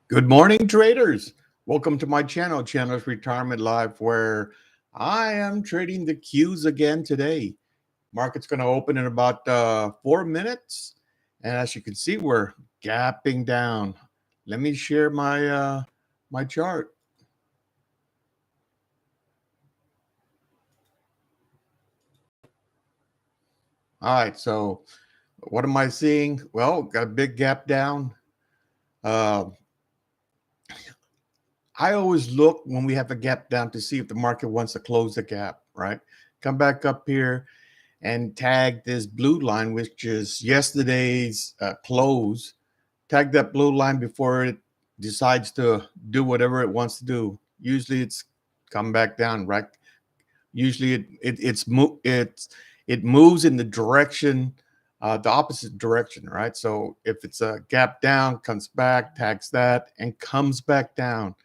Good morning, traders. Welcome to my channel, Chandler's Retirement Live, where I am trading the Qs again today. Market's going to open in about 4 minutes. And as you can see, we're gapping down. Let me share my chart. All right, so what am I seeing? Well, got a big gap down. I always look when we have a gap down to see if the market wants to close the gap, right? Come back up here and tag this blue line, which is yesterday's close. Tag that blue line before it decides to do whatever it wants to do. Usually it's come back down, right? Usually it moves in the direction, the opposite direction, right? So if it's a gap down, comes back, tags that, and comes back down.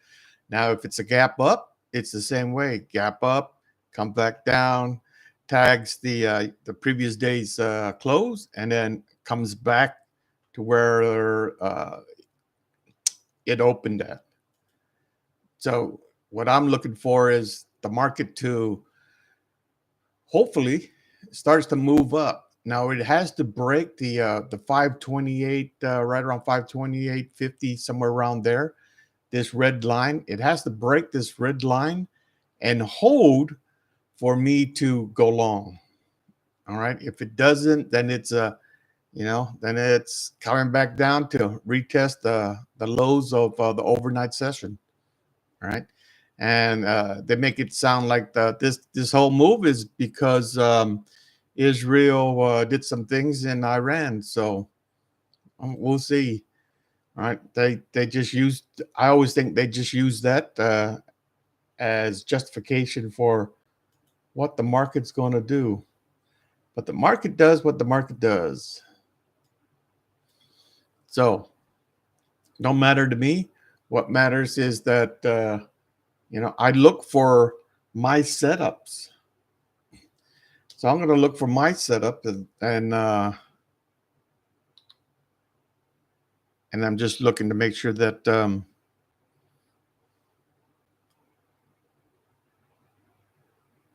Now, if it's a gap up, it's the same way. Gap up, come back down, tags the previous day's close, and then comes back to where it opened at. So what I'm looking for is the market to hopefully starts to move up. Now it has to break the 528, right around 528.50, somewhere around there. This red line, it has to break this red line and hold for me to go long. All right. If it doesn't, then it's then it's coming back down to retest the lows of the overnight session. All right. And they make it sound like this whole move is because Israel did some things in Iran. So we'll see. All right. They just used, I always think they just use that as justification for what the market's going to do. But the market does what the market does. So don't matter to me. What matters is that, I look for my setups. So I'm going to look for my setup and I'm just looking to make sure that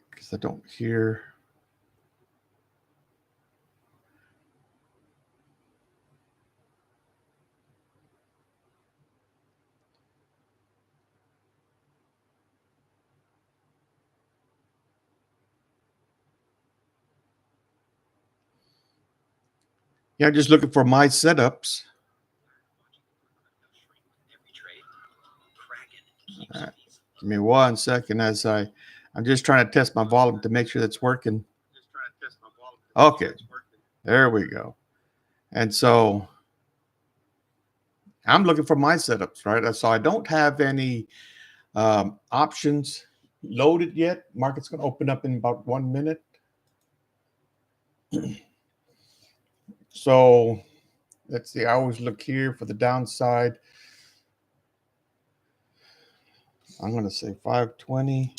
because I don't hear. Yeah, just looking for my setups. Right. Give me 1 second as I'm just trying to test my volume to make sure that's working. Okay, there we go. And so I'm looking for my setups, right? So I don't have any options loaded yet. Market's going to open up in about 1 minute. So let's see. I always look here for the downside. I'm going to say 520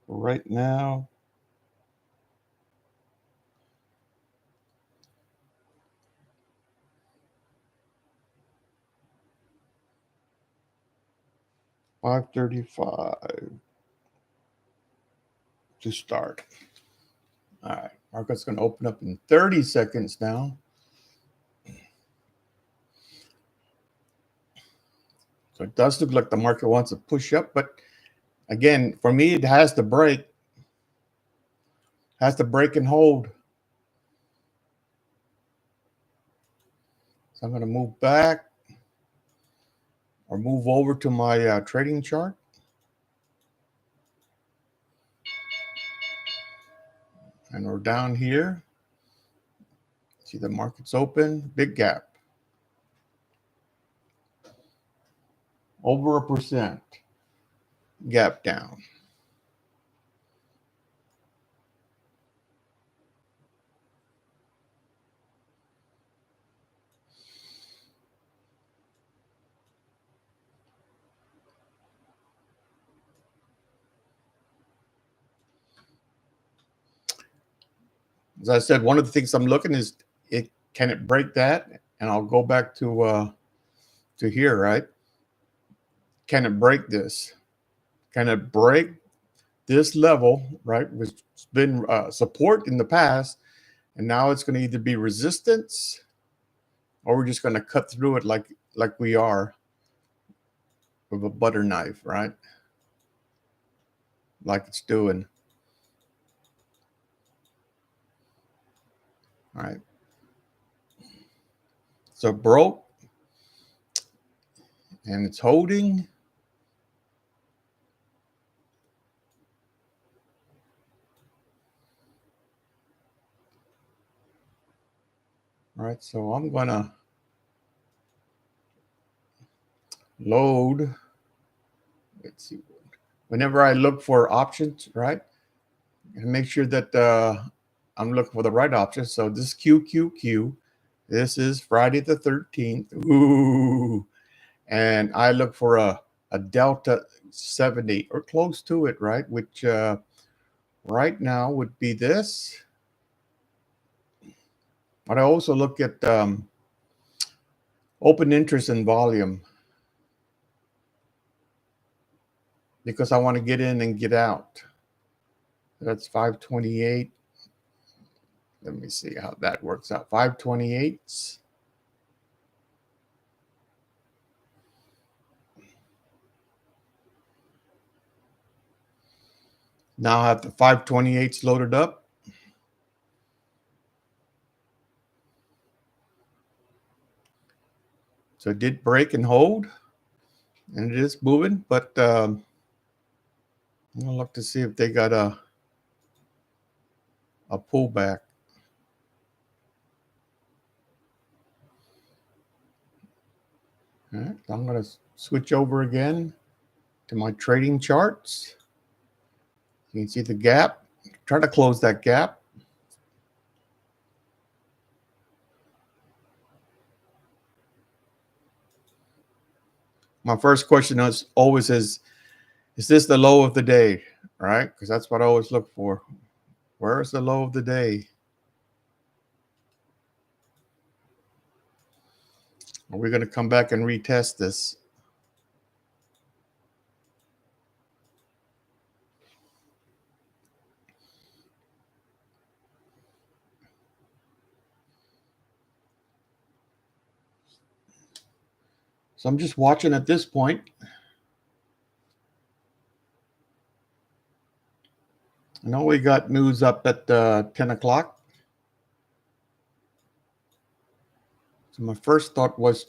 right now. $535 to start. All right, market's going to open up in 30 seconds now. So it does look like the market wants to push up, but again, for me, it has to break. Has to break and hold. So I'm going to move back or move over to my trading chart. And we're down here. See the market's open, big gap. Over 1% gap down. As I said, one of the things I'm looking is can it break that? And I'll go back to here, right? can it break this? Can it break this level, right? Which has been support in the past, and now it's going to either be resistance or we're just going to cut through it like we are with a butter knife, right? Like it's doing. All right. So broke and it's holding. All right. So I'm going to load. Let's see. Whenever I look for options, right? And make sure that I'm looking for the right option. So this is QQQ. This is Friday the 13th. Ooh. And I look for a Delta 70 or close to it, right? Which right now would be this. But I also look at open interest and volume because I want to get in and get out. That's 528. Let me see how that works out. 528s. Now I have the 528s loaded up. So it did break and hold, and it is moving, but I'm gonna look to see if they got a pullback. All right, I'm gonna switch over again to my trading charts. You can see the gap. Try to close that gap. My first question is always is this the low of the day, right? Because that's what I always look for. Where is the low of the day? Are we going to come back and retest this? So I'm just watching at this point. I know we got news up at 10 o'clock. So my first thought was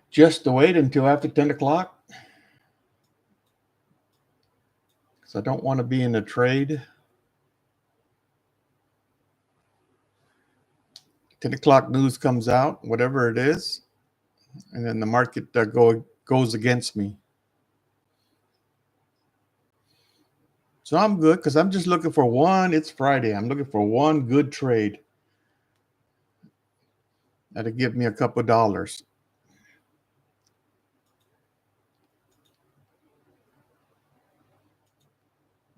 just to wait until after 10 o'clock. Because I don't want to be in a trade. 10 o'clock news comes out, whatever it is, and then the market goes against me. So I'm good because I'm just looking for one. It's Friday. I'm looking for one good trade that'll give me a couple dollars.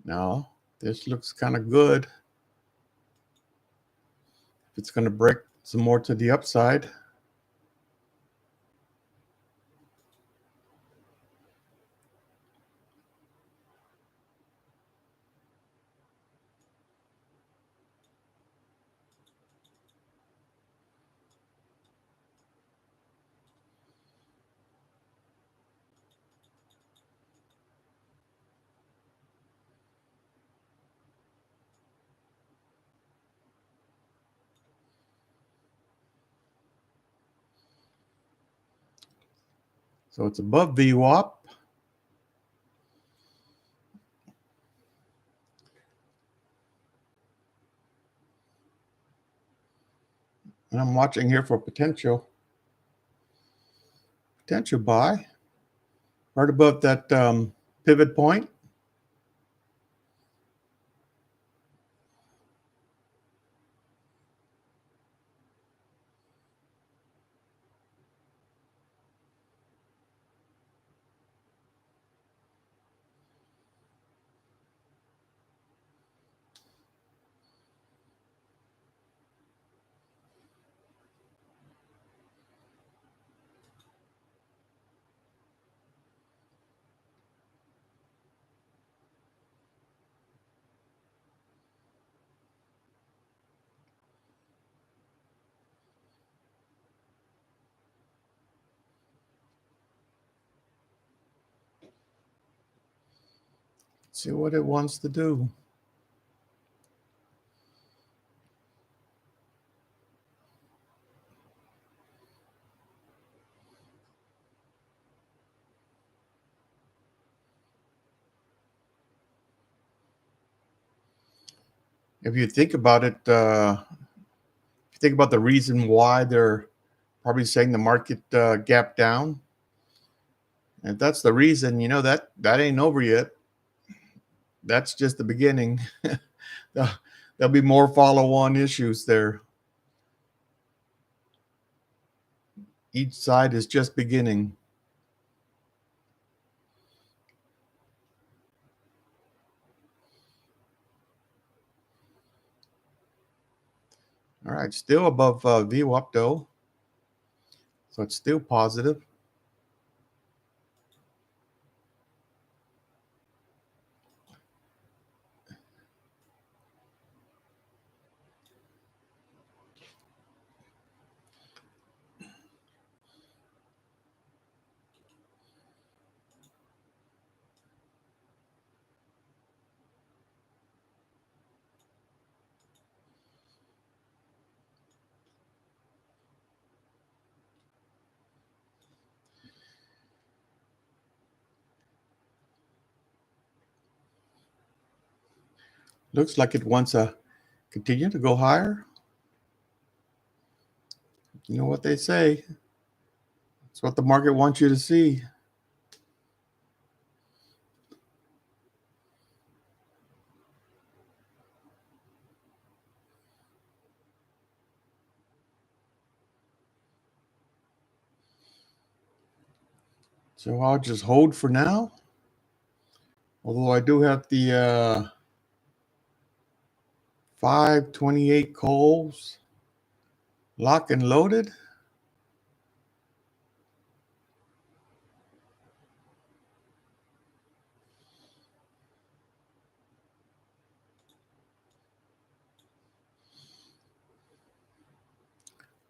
No, this looks kind of good. If it's going to break some more to the upside. So it's above VWAP. And I'm watching here for potential buy right above that pivot point. See what it wants to do. If you think about it, if you think about the reason why they're probably saying the market gap down, if that's the reason, you know that ain't over yet. That's just the beginning. There'll be more follow-on issues there. Each side is just beginning. All right, still above VWAP though, so it's still positive. Looks like it wants to continue to go higher. You know what they say. It's what the market wants you to see. So I'll just hold for now. Although I do have the 528 calls locked and loaded.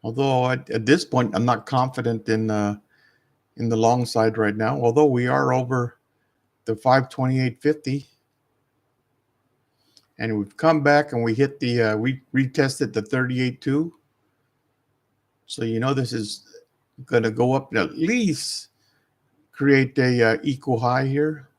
Although at this point, I'm not confident in the long side right now. Although we are over the 528.50, and we've come back and we hit the we retested the 38.2. So you know this is going to go up and at least create a equal high here.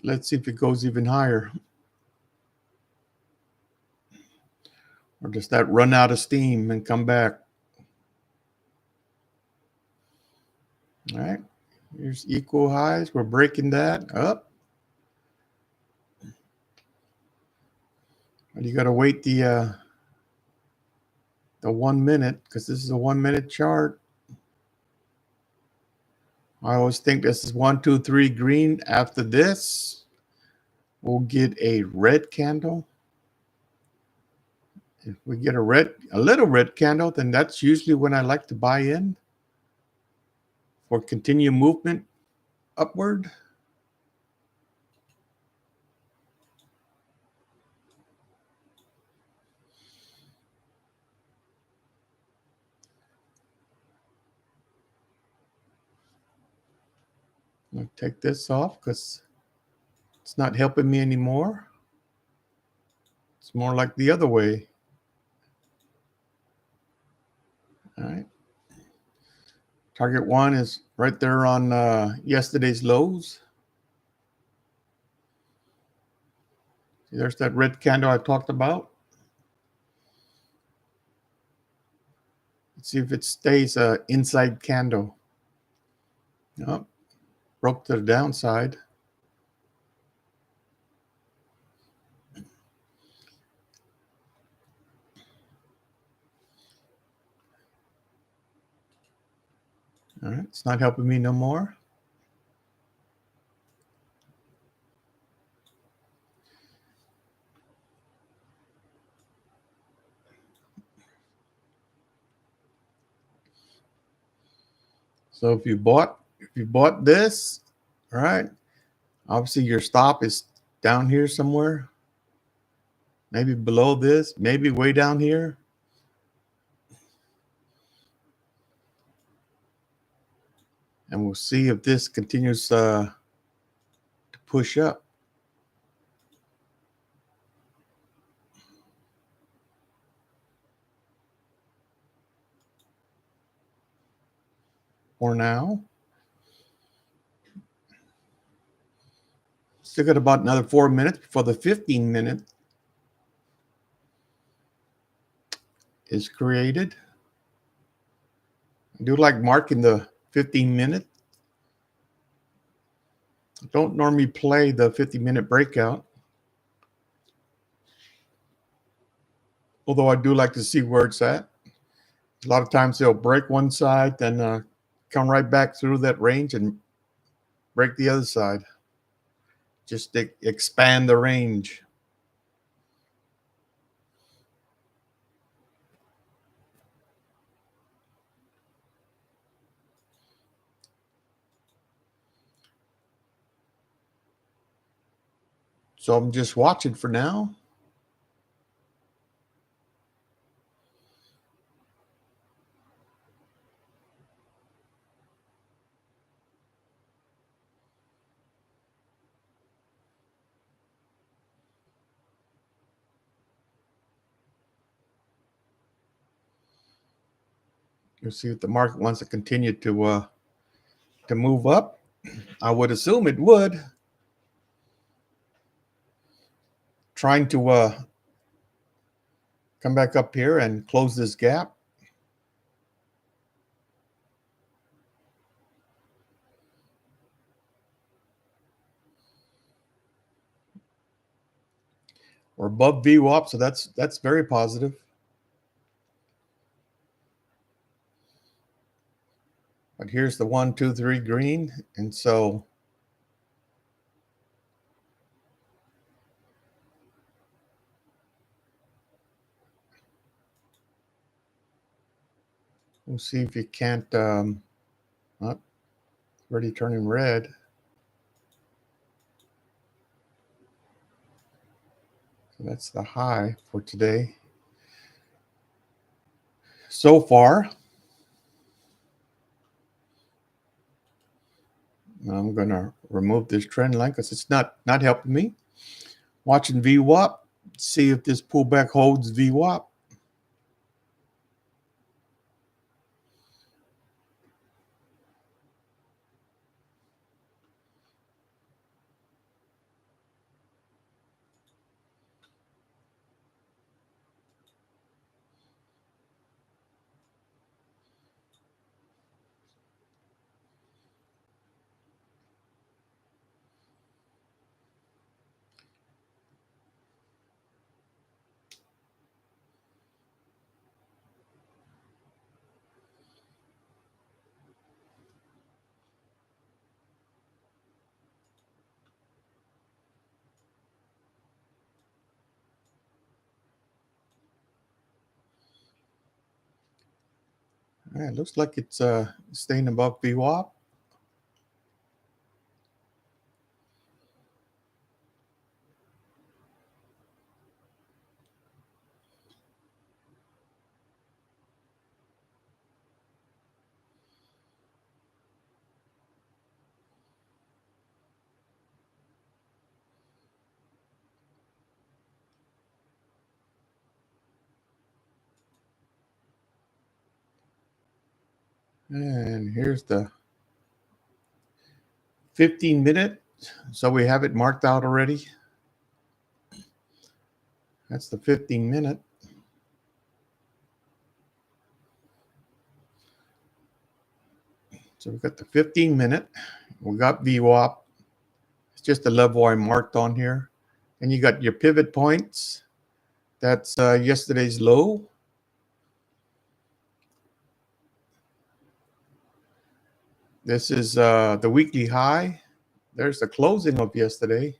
Let's see if it goes even higher. Or does that run out of steam and come back? All right. Here's equal highs. We're breaking that up. But you got to wait the 1 minute because this is a 1 minute chart. I always think this is 1, 2, 3 green. After this, we'll get a red candle. If we get a little red candle, then that's usually when I like to buy in for continued movement upward. I'll take this off because it's not helping me anymore. It's more like the other way. All right. Target 1 is right there on yesterday's lows. See, there's that red candle I talked about. Let's see if it stays inside candle. Nope. Broke to the downside. All right, it's not helping me no more. So if you bought this, all right, obviously your stop is down here somewhere. Maybe below this, maybe way down here. And we'll see if this continues to push up. For now, still got about another 4 minutes before the 15-minute is created. I do like marking the 15-minute. I don't normally play the 50-minute breakout, although I do like to see where it's at. A lot of times they'll break one side, then come right back through that range and break the other side. Just to expand the range. So I'm just watching for now. You'll see if the market wants to continue to move up. I would assume it would. Trying to come back up here and close this gap. We're above VWAP, so that's very positive. But here's the 1, 2, 3 green, and so we'll see if you can't. Oh, already turning red. So that's the high for today. So far, I'm going to remove this trend line because it's not helping me. Watching VWAP, see if this pullback holds VWAP. Yeah, it looks like it's staying above VWAP. And here's the 15-minute. So we have it marked out already. That's the 15-minute. So we've got the 15-minute. We got VWAP. It's just the level I marked on here. And you got your pivot points. That's yesterday's low. This is the weekly high. There's the closing of yesterday.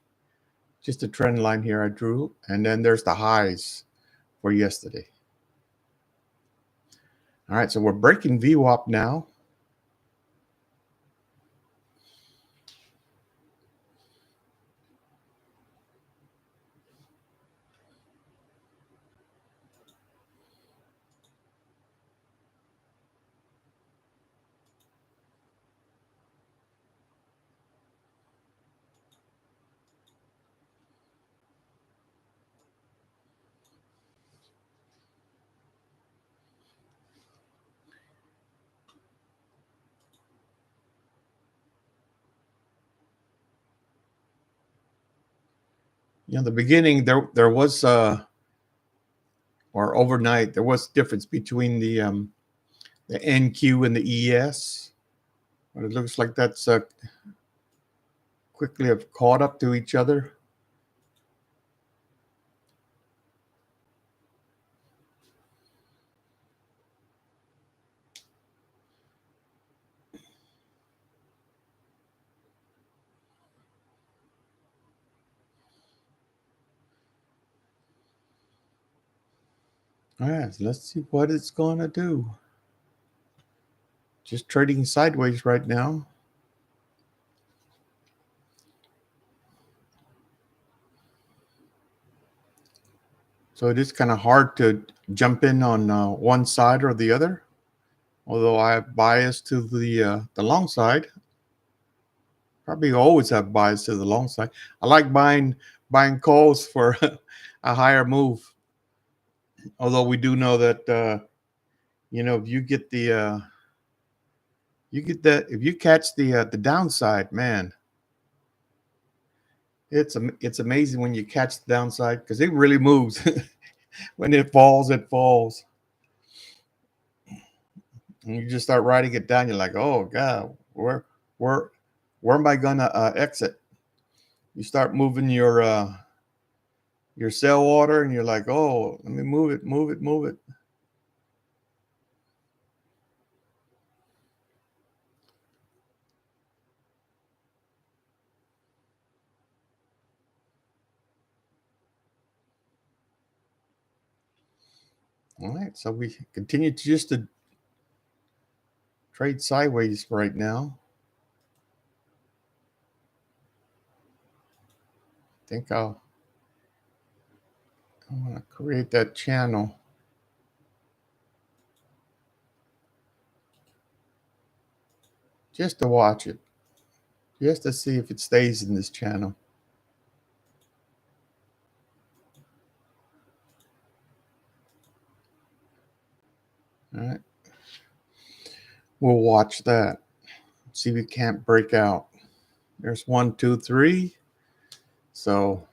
Just a trend line here I drew. And then there's the highs for yesterday. All right, so we're breaking VWAP now. The beginning there was or overnight there was difference between the NQ and the ES, but it looks like that's quickly have caught up to each other. All right, so let's see what it's gonna do. Just trading sideways right now. So it is kind of hard to jump in on one side or the other. Although I have bias to the long side, probably always have bias to the long side. I like buying calls for a higher move. Although we do know that if you get that if you catch the downside, man, it's amazing when you catch the downside because it really moves. When it falls, it falls. And you just start writing it down. You're like, oh God, where where am I gonna exit? You start moving your sell order, and you're like, oh, let me move it, move it, move it. All right, so we continue to just to trade sideways right now. I think I want to create that channel just to watch it, just to see if it stays in this channel. All right, we'll watch that. See if we can't break out. There's 1, 2, 3. So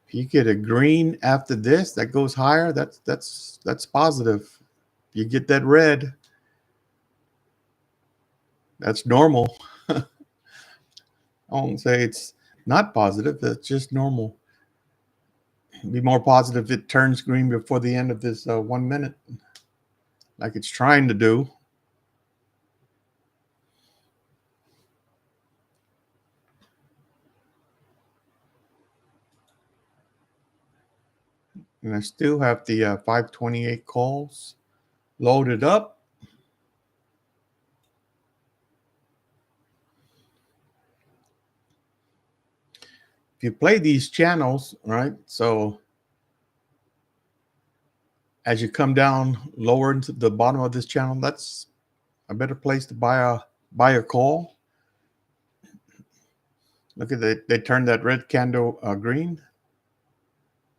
if you get a green after this that goes higher, that's positive. If you get that red, that's normal. I won't say it's not positive. That's just normal. It'd be more positive if it turns green before the end of this 1 minute, like it's trying to do. And I still have the 528 calls loaded up. If you play these channels, right? So as you come down lower into the bottom of this channel, that's a better place to buy a call. Look at that. They turned that red candle green.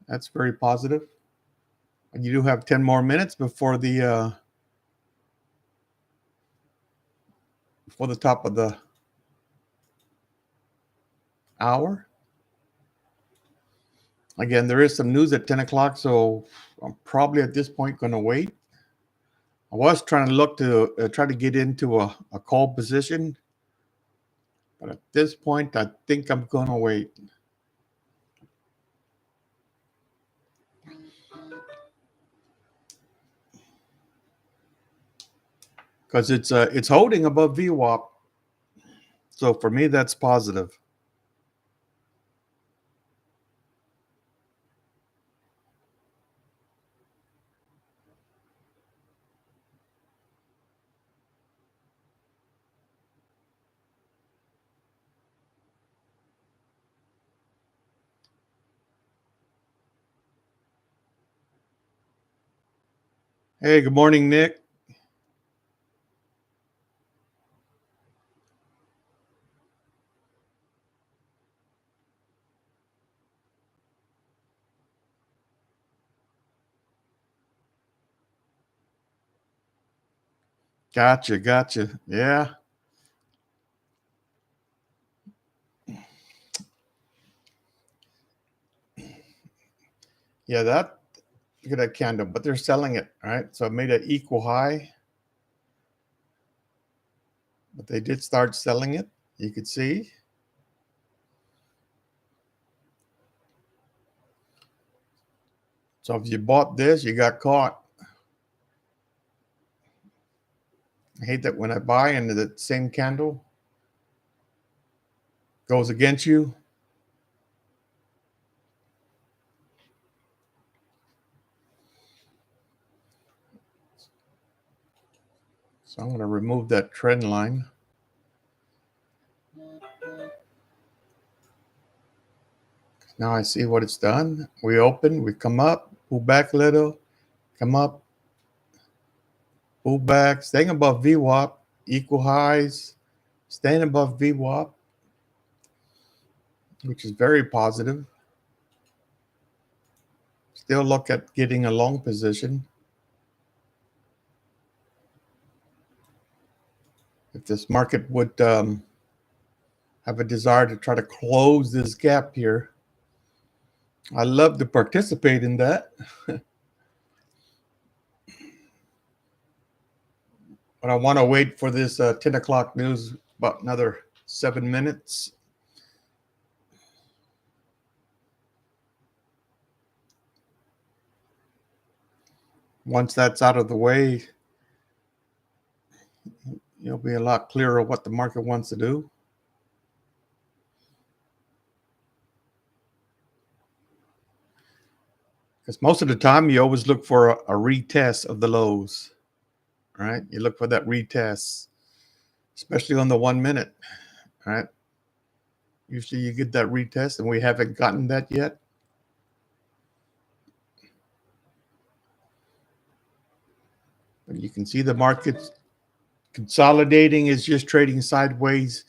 That's very positive. And you do have 10 more minutes before the top of the hour. Again, there is some news at 10 o'clock, so I'm probably at this point going to wait. I was trying to look to try to get into a call position, but at this point, I think I'm going to wait. Because it's holding above VWAP. So for me, that's positive. Hey, good morning, Nick. Gotcha. Yeah. Yeah, that, look at that candle, but they're selling it, all right? So it made an equal high, but they did start selling it. You could see. So if you bought this, you got caught. I hate that when I buy and the same candle goes against you. So I'm going to remove that trend line. Now I see what it's done. We open, we come up, pull back a little, come up, pull back, staying above VWAP, equal highs, staying above VWAP, which is very positive. Still look at getting a long position. If this market would have a desire to try to close this gap here, I love to participate in that. But I want to wait for this 10 o'clock news about another 7 minutes. Once that's out of the way, you'll be a lot clearer what the market wants to do. Because most of the time, you always look for a retest of the lows, right? You look for that retest, especially on the 1 minute, right? Usually you get that retest, and we haven't gotten that yet. But you can see the market's consolidating, is just trading sideways.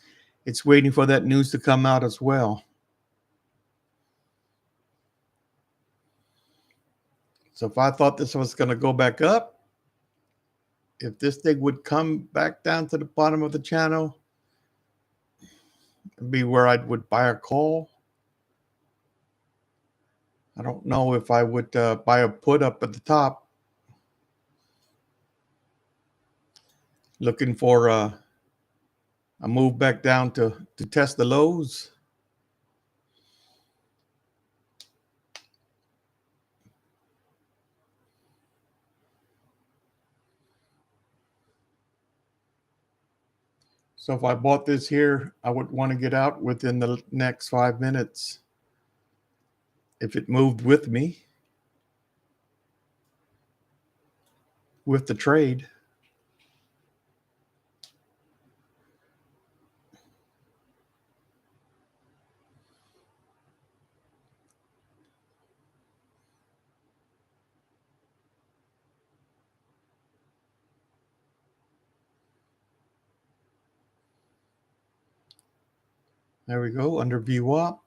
It's waiting for that news to come out as well. So if I thought this was going to go back up, if this thing would come back down to the bottom of the channel, it'd be where I would buy a call. I don't know if I would buy a put up at the top, looking for a move back down to test the lows. So if I bought this here, I would want to get out within the next 5 minutes if it moved with me, with the trade. There we go, under VWAP.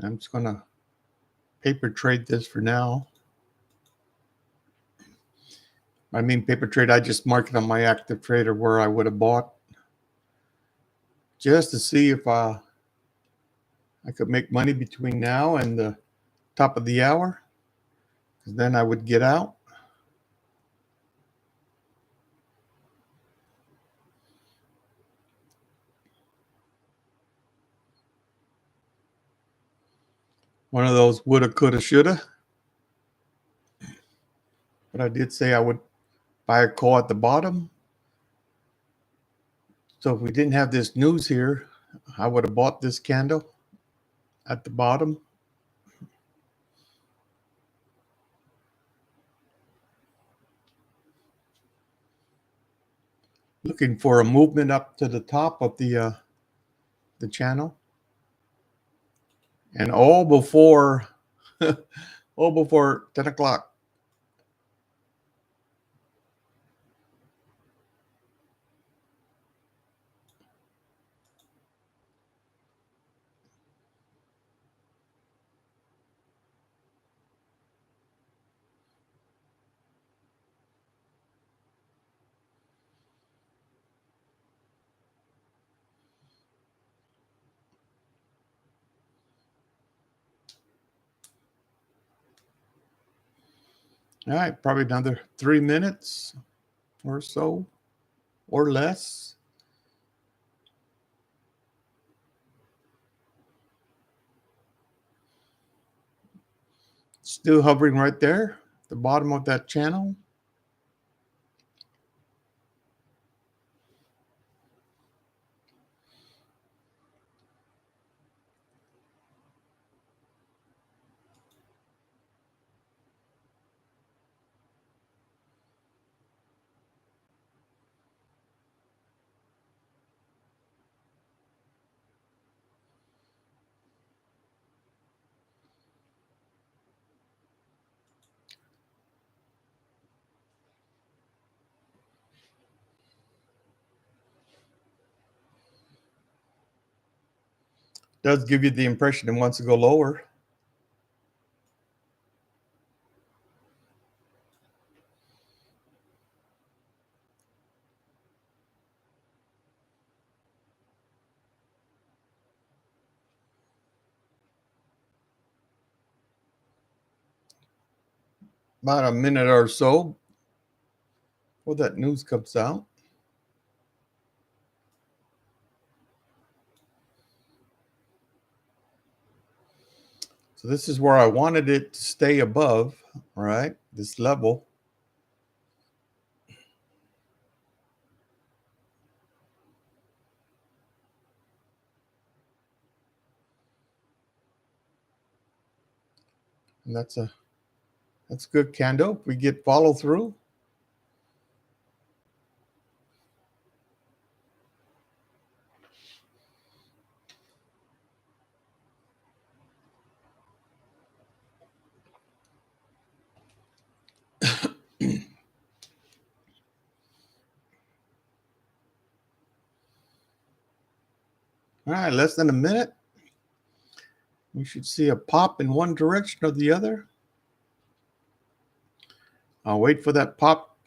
I'm just going to paper trade this for now. I mean, paper trade, I just mark it on my active trader where I would have bought, just to see if I could make money between now and the top of the hour. Because then I would get out. One of those woulda, coulda, shoulda. But I did say I would buy a call at the bottom. So if we didn't have this news here, I would have bought this candle at the bottom. looking for a movement up to the top of the channel, and all before all before 10 o'clock. All right, probably another 3 minutes or so or less. Still hovering right there, the bottom of that channel. Does give you the impression it wants to go lower. About a minute or so before that news comes out. So this is where I wanted it to stay above, right? This level. And that's a good candle. If we get follow through. All right, less than a minute. We should see a pop in one direction or the other. I'll wait for that pop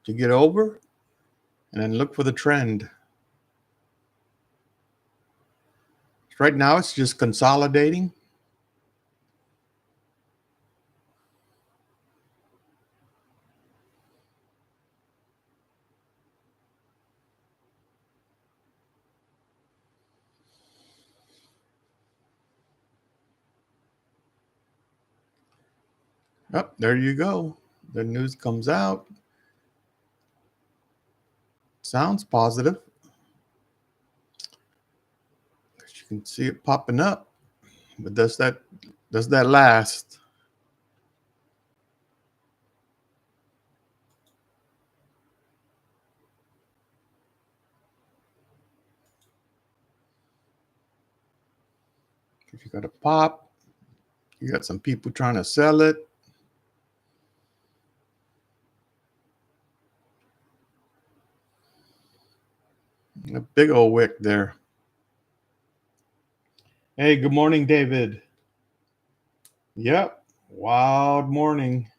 to get over and then look for the trend. Right now, it's just consolidating. Oh, there you go. The news comes out. Sounds positive. You can see it popping up, but does that last? If you got a pop, you got some people trying to sell it. A big old wick there. Hey, good morning, David. Yep, wild morning.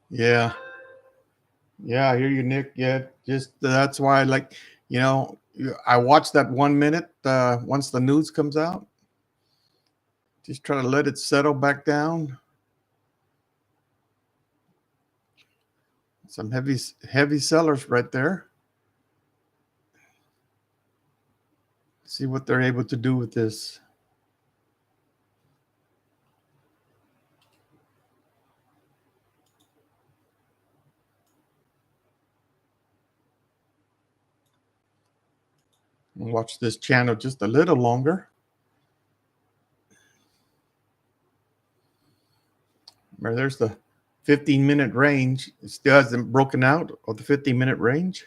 Yeah, I hear you, Nick. Yeah, just that's why I like, I watch that 1 minute once the news comes out. Just try to let it settle back down. Some heavy sellers right there. See what they're able to do with this. Watch this channel just a little longer. There's the 15-minute range. It still hasn't broken out of the 15-minute range.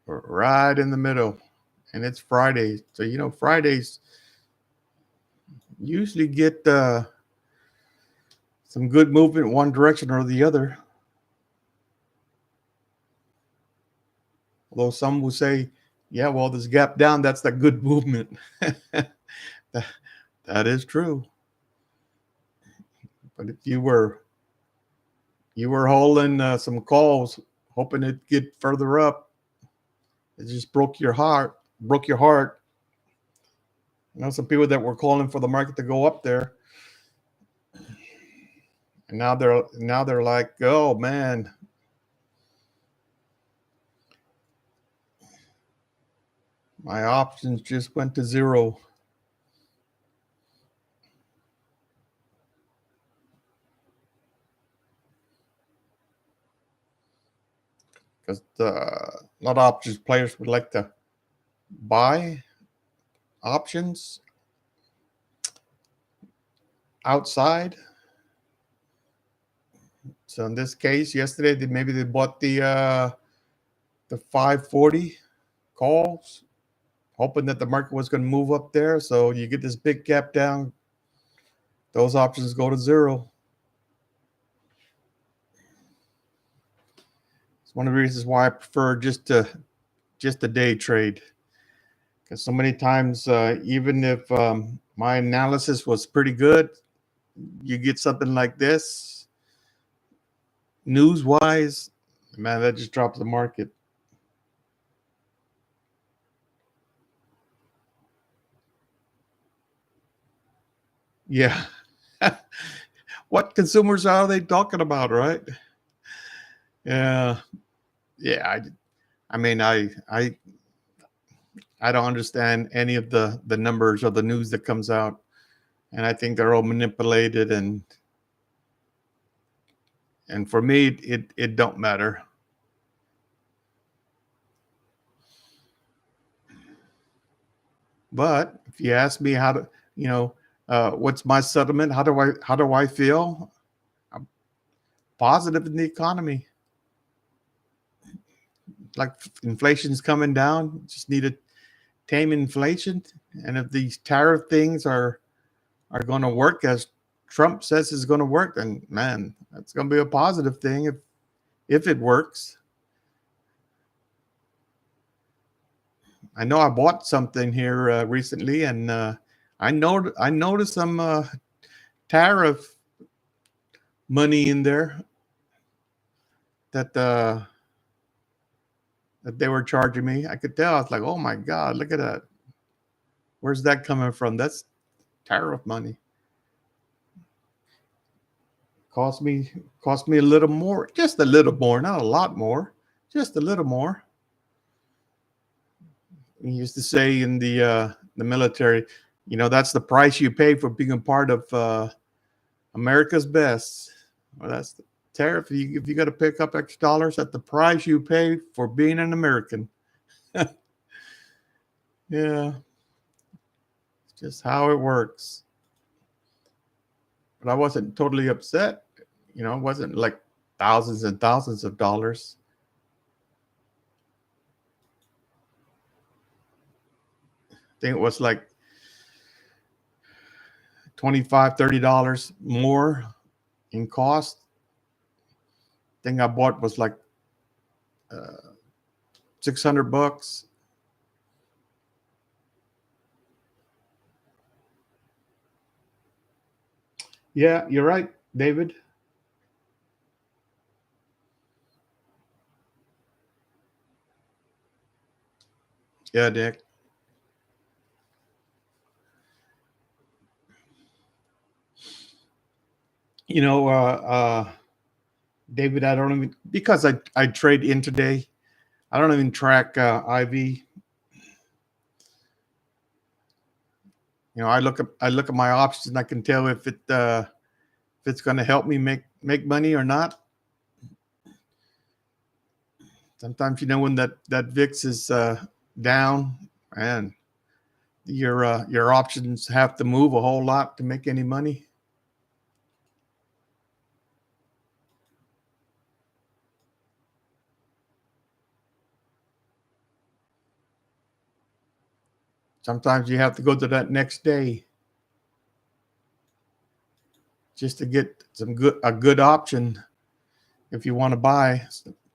We're right in the middle. And it's Friday. So, Fridays usually get some good movement one direction or the other. Although some will say, yeah, well, this gap down, that's the good movement. that is true. But if you were holding some calls, hoping it'd get further up, it just broke your heart. Some people that were calling for the market to go up there, and now they're like, oh man, my options just went to zero. Because a lot of options players would like to buy options outside. So in this case, yesterday they bought the 540 calls, hoping that the market was going to move up there. So you get this big gap down, those options go to zero. It's one of the reasons why I prefer just a day trade. Because so many times, even if my analysis was pretty good, you get something like this, news-wise, man, that just drops the market. Yeah. What consumers are they talking about, right? Yeah. Yeah. I mean, I don't understand any of the numbers or the news that comes out. And I think they're all manipulated, and for me, it don't matter. But if you ask me how to, what's my sentiment? How do I feel? I'm positive in the economy. Like inflation's coming down. Just need to tame inflation. And if these tariff things are going to work as Trump says is going to work, then man, that's going to be a positive thing if it works. I know I bought something here recently, and I noticed some tariff money in there that they were charging me. I could tell. I was like, oh my God, look at that. Where's that coming from? That's tariff money. Cost me a little more, just a little more, not a lot more, just a little more. We used to say in the military, that's the price you pay for being a part of America's best. Well, that's the tariff. If you got to pick up extra dollars, at the price you pay for being an American. Yeah, it's just how it works. But I wasn't totally upset. It wasn't like thousands and thousands of dollars. I think it was like $25, $30 more in cost. Thing I bought was like $600. Yeah, you're right, David. Yeah, Dick. You know, David, I don't even, because I trade intraday. I don't even track IV. I look at my options, and I can tell if it's going to help me make money or not. Sometimes when that VIX is down, and your options have to move a whole lot to make any money. Sometimes you have to go to that next day just to get a good option if you want to buy.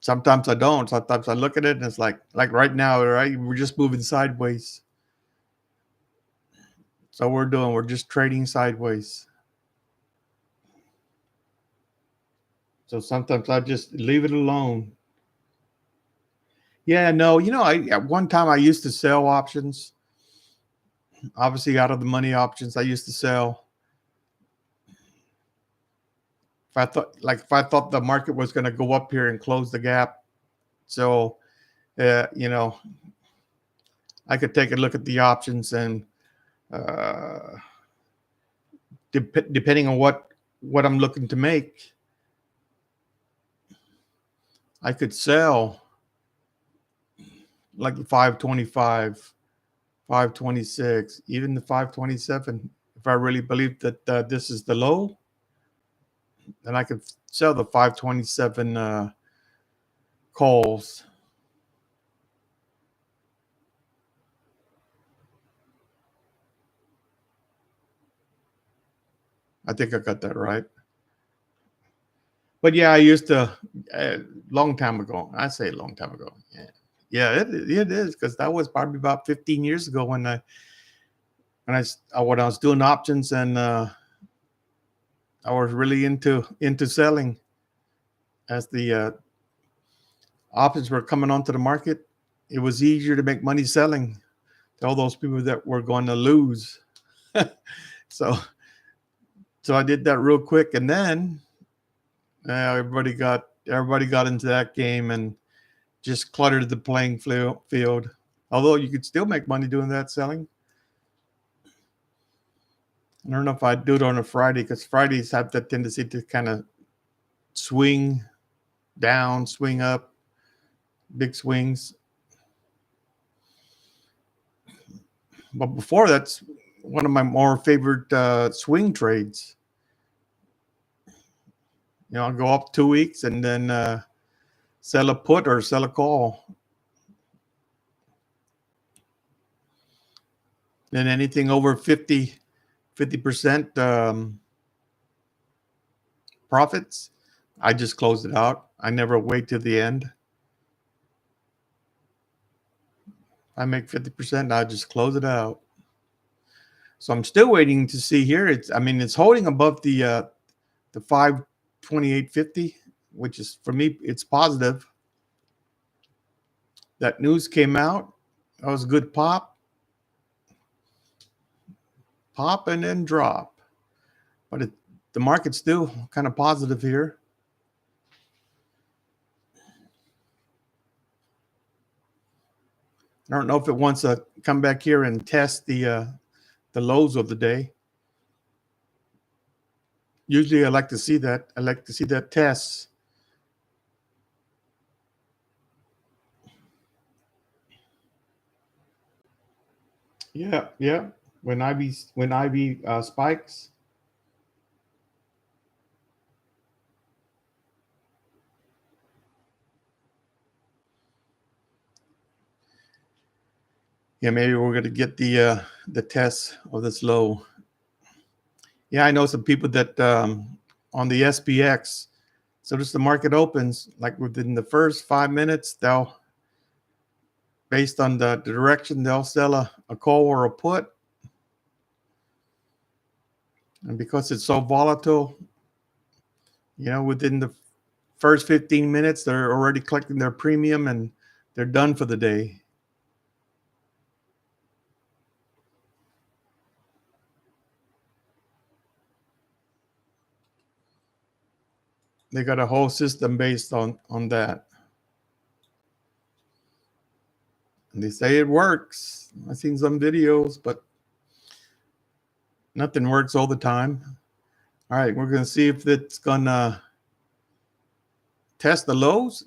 Sometimes I don't. Sometimes I look at it and it's like right now, right? We're just moving sideways. So we're just trading sideways. So sometimes I just leave it alone. Yeah, no, at one time I used to sell options. Obviously, out of the money options, I used to sell. If I thought the market was going to go up here and close the gap, so you know, I could take a look at the options and uh, depending on what I'm looking to make, I could sell like the 525, 526, even the 527. If I really believe that this is the low, then I could sell the 527 calls. I think I got that right. But yeah, I used to long time ago. I say a long time ago. Yeah, it is because that was probably about 15 years ago when I was doing options and I was really into selling as the options were coming onto the market. It was easier to make money selling to all those people that were going to lose. so so I did that real quick, and then everybody got into that game and just cluttered the playing field. Although you could still make money doing that selling. I don't know if I'd do it on a Friday because Fridays have that tendency to kind of swing down, swing up, big swings. But before, that's one of my more favorite swing trades. I'll go up 2 weeks and then sell a put or sell a call. Then anything over 50% profits, I just close it out. I never wait till the end. I make 50%, I just close it out. So I'm still waiting to see here. It's holding above the 528.50, which is, for me, it's positive. That news came out. That was a good pop and then drop. But the market's still kind of positive here. I don't know if it wants to come back here and test the lows of the day. Usually I like to see that. I like to see that test. Yeah, yeah. When IB spikes. Yeah, maybe we're gonna get the test of this low. Yeah, I know some people that on the SPX. So just the market opens, like within the first 5 minutes, based on the direction, they'll sell a call or a put. And because it's so volatile, within the first 15 minutes, they're already collecting their premium and they're done for the day. They got a whole system based on that. And they say it works. I've seen some videos, but nothing works all the time. All right, we're going to see if it's going to test the lows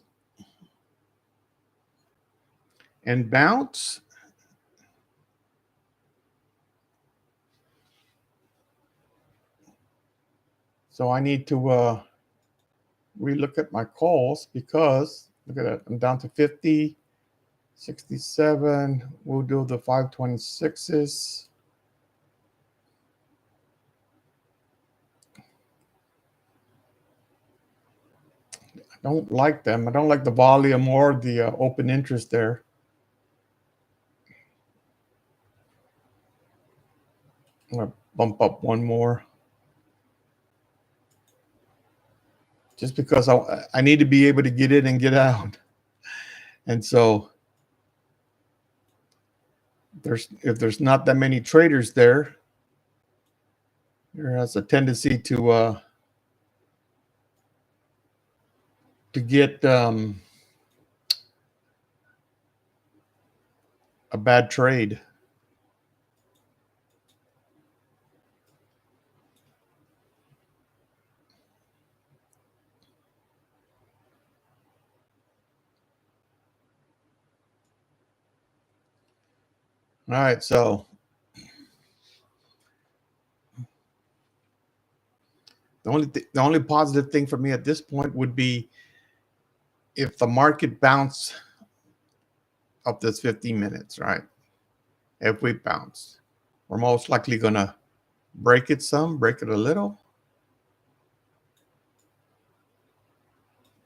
and bounce. So I need to relook at my calls because look at that. I'm down to 50, 67. We'll do the 526s. I don't like them. I don't like the volume or the open interest there. I'm going to bump up one more. Just because I need to be able to get in and get out. And so if there's not that many traders there has a tendency to get a bad trade. All right, so the only positive thing for me at this point would be if the market bounce up this 15 minutes, right? If we bounce, we're most likely gonna break it a little.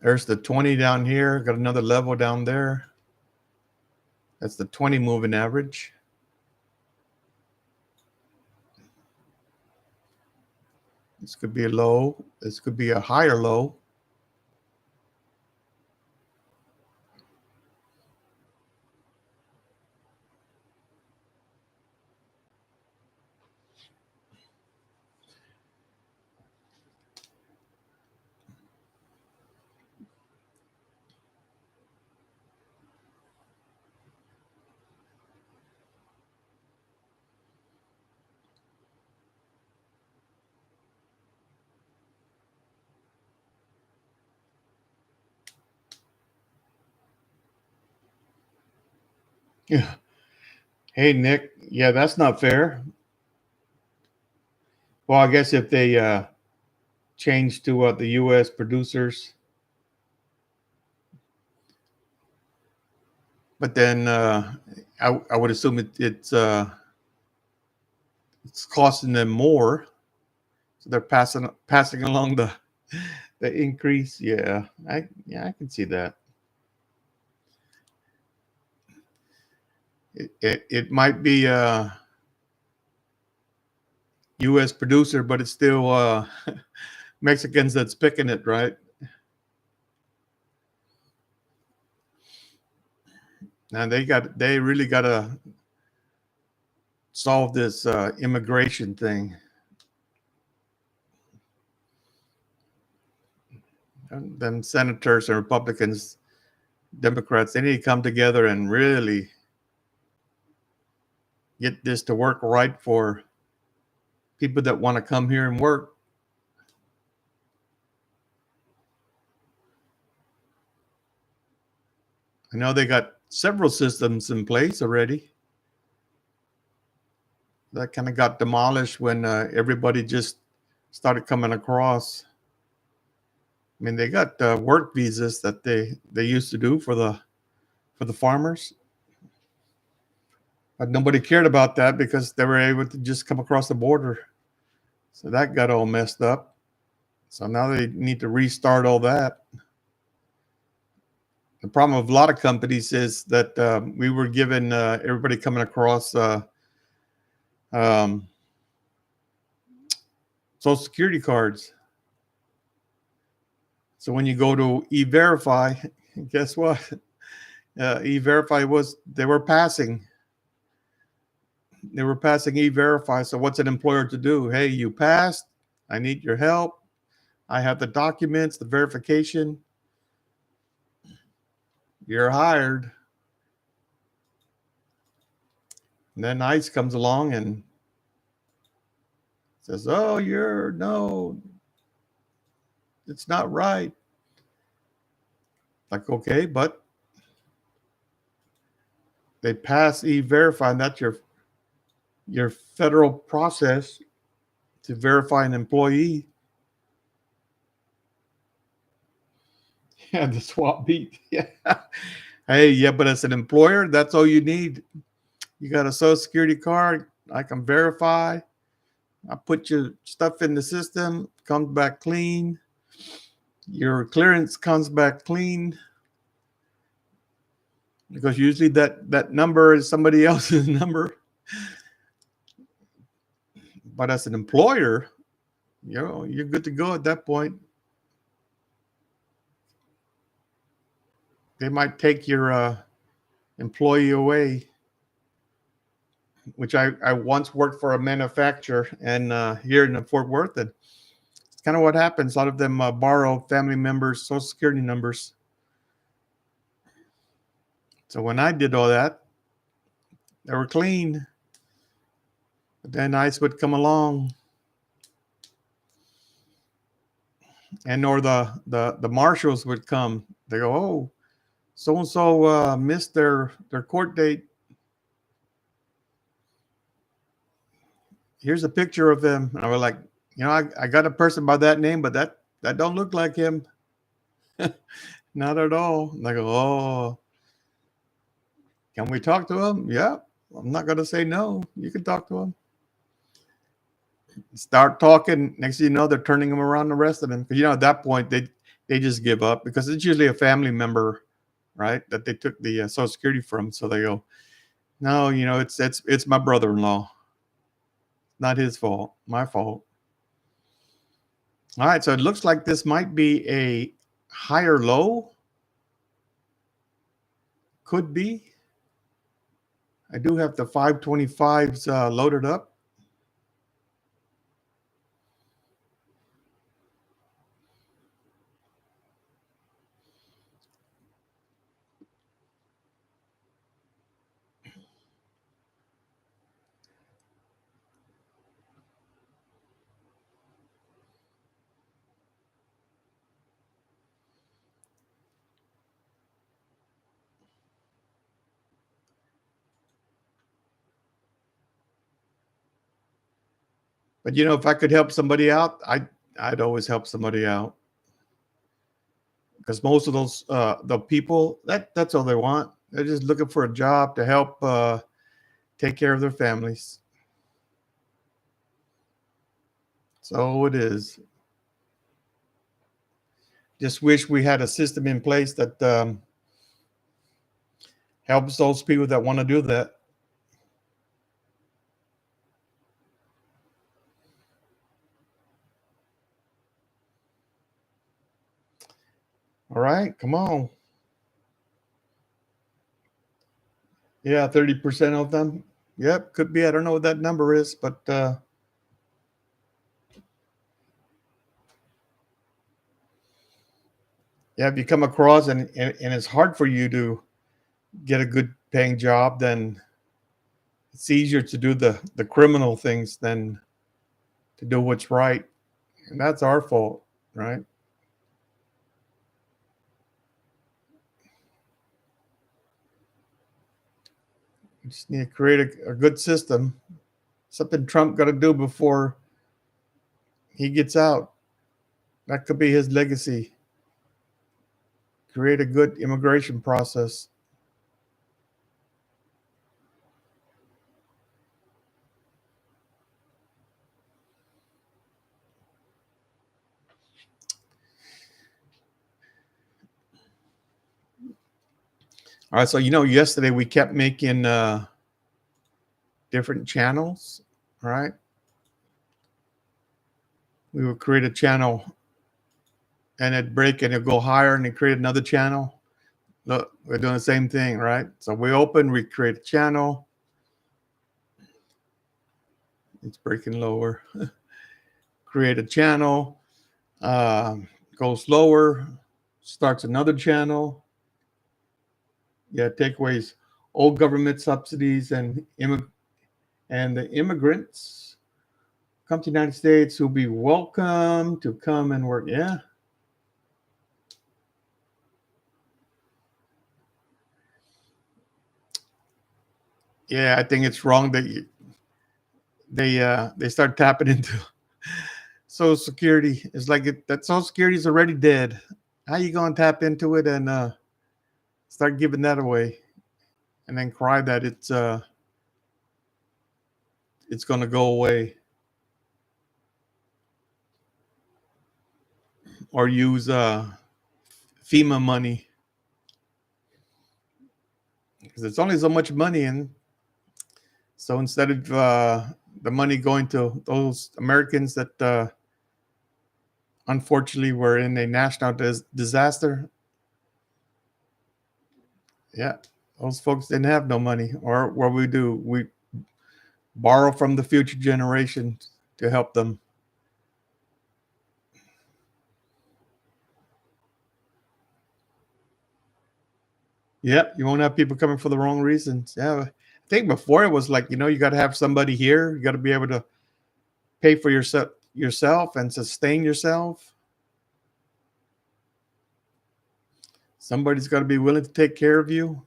There's the 20 down here, got another level down there. That's the 20 moving average. This could be a low. This could be a higher low. Yeah. Hey, Nick. Yeah, that's not fair. Well, I guess if they change to the U.S. producers, but then I would assume it's costing them more, so they're passing along the increase. Yeah, I can see that. It might be a U.S. producer, but it's still Mexicans that's picking it, right? Now they really got to solve this immigration thing. And them senators and Republicans, Democrats, they need to come together and really get this to work right for people that want to come here and work. I know they got several systems in place already. That kind of got demolished when everybody just started coming across. I mean, they got work visas that they used to do for the farmers, but nobody cared about that because they were able to just come across the border. So that got all messed up. So now they need to restart all that. The problem with a lot of companies is that we were given everybody coming across Social Security cards. So when you go to E-Verify, guess what? E-Verify they were passing E-Verify. So what's an employer to do? Hey, you passed. I need your help. I have the documents, the verification. You're hired. And then ICE comes along and says, oh, no, it's not right. Like, okay, but they pass E-Verify, and that's your federal process to verify an employee. Yeah, the swap beat. Yeah. Hey, yeah, but as an employer, that's all you need. You got a social security card. I can verify. I put your stuff in the system, comes back clean. Your clearance comes back clean because usually that number is somebody else's number. But as an employer, you're good to go at that point. They might take your employee away, which I once worked for a manufacturer and here in Fort Worth, and it's kind of what happens. A lot of them borrow family members' social security numbers. So when I did all that, they were clean. But then ICE would come along, and or the marshals would come. They go, oh, so and so missed their court date. Here's a picture of them. And I was like, I got a person by that name, but that don't look like him. Not at all. And I go, oh, can we talk to him? Yeah. I'm not gonna say no. You can talk to him. Start talking. Next thing you know, they're turning them around, the rest of them. Because at that point they just give up because it's usually a family member, right, that they took the Social Security from. So they go, no, it's my brother-in-law. Not his fault. My fault. All right. So it looks like this might be a higher low. Could be. I do have the 525s loaded up. But if I could help somebody out, I'd always help somebody out because most of those the people that's all they want. They're just looking for a job to help take care of their families. So it is. Just wish we had a system in place that helps those people that want to do that. All right, come on. Yeah, 30% of them. Yep, could be. I don't know what that number is, but yeah, if you come across and it's hard for you to get a good paying job, then it's easier to do the criminal things than to do what's right. And that's our fault, right? We just need to create a good system. Something Trump got to do before he gets out. That could be his legacy. Create a good immigration process. All right. So yesterday we kept making different channels. All right. We would create a channel and it'd break and it'd go higher and then create another channel. Look, we're doing the same thing, right? So we open, we create a channel. It's breaking lower. Create a channel, goes lower, starts another channel. Yeah, takeaways, old government subsidies and the immigrants come to the United States who'll be welcome to come and work. Yeah. Yeah, I think it's wrong that they start tapping into Social Security. It's like that Social Security is already dead. How you gonna tap into it and start giving that away, and then cry that it's going to go away, or use FEMA money, because it's only so much money, and so instead of the money going to those Americans that unfortunately were in a national disaster, yeah, those folks didn't have no money. Or what we do, we borrow from the future generations to help them. Yeah, you won't have people coming for the wrong reasons. Yeah, I think before it was like, you got to have somebody here. You got to be able to pay for yourself and sustain yourself. Somebody's got to be willing to take care of you.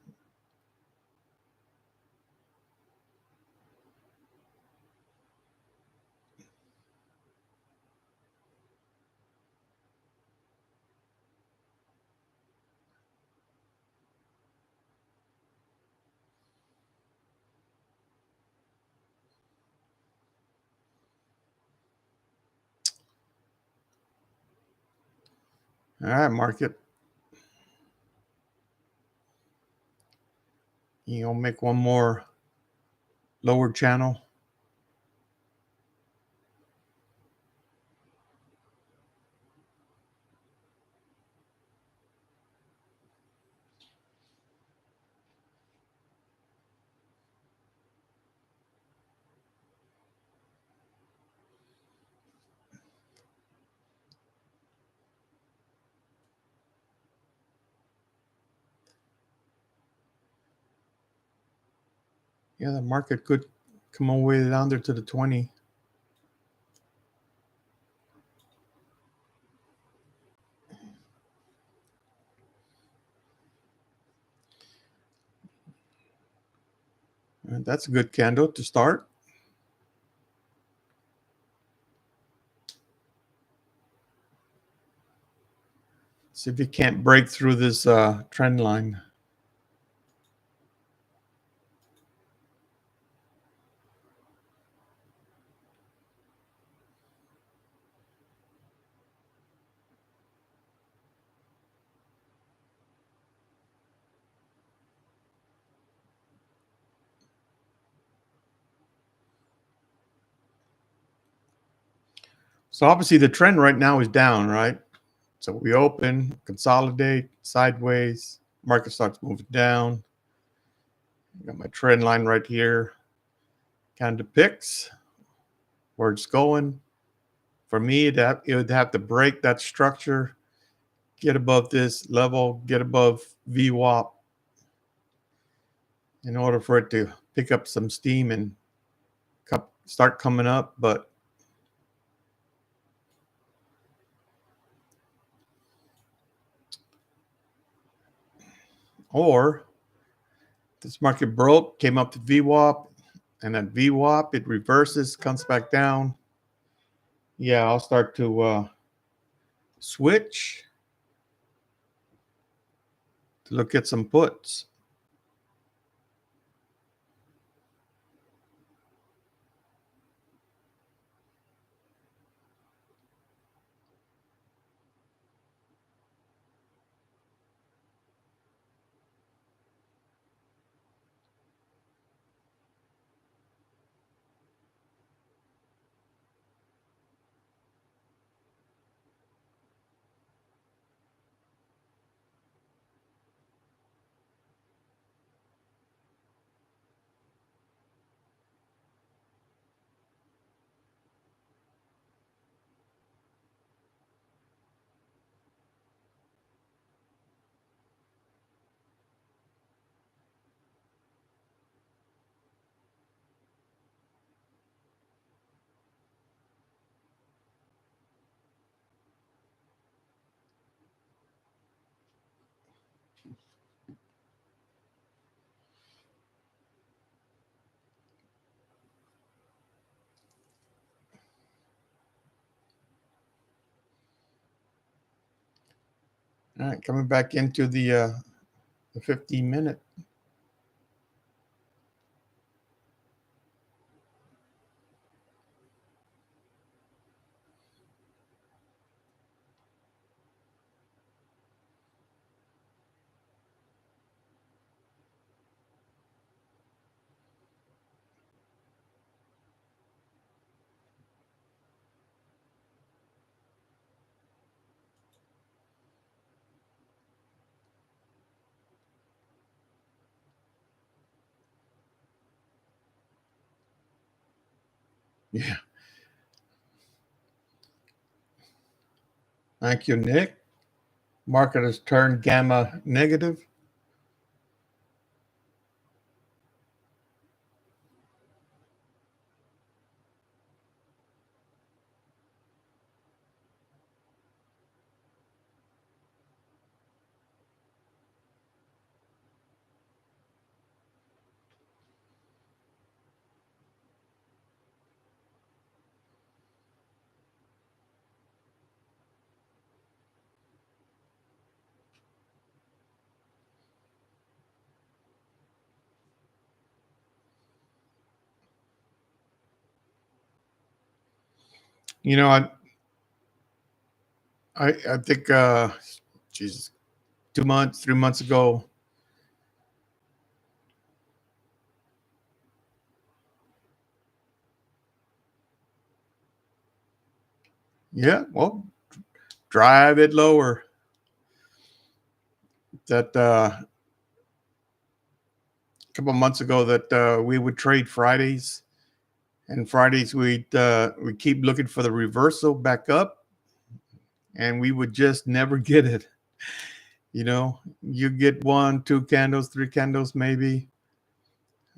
All right, market. Make one more lower channel. Yeah, the market could come all the way down there to the 20. And that's a good candle to start. See if you can't break through this trend line. So obviously the trend right now is down, right? So we open, consolidate, sideways, market starts moving down. Got my trend line right here. Kind of depicts where it's going. For me, it would have to break that structure, get above this level, get above VWAP in order for it to pick up some steam and start coming up. But or this market broke, came up to VWAP, and at VWAP it reverses, comes back down. Yeah, I'll start to switch to look at some puts. All right, coming back into the the 15-minute. Yeah. Thank you, Nick. Market has turned gamma negative. You know, I think Jesus, 2 months, 3 months ago. Yeah, well, drive it lower. That a couple of months ago that we would trade Fridays, and Fridays we keep looking for the reversal back up, and we would just never get it. You know, you get 1, 2 candles, 3 candles maybe,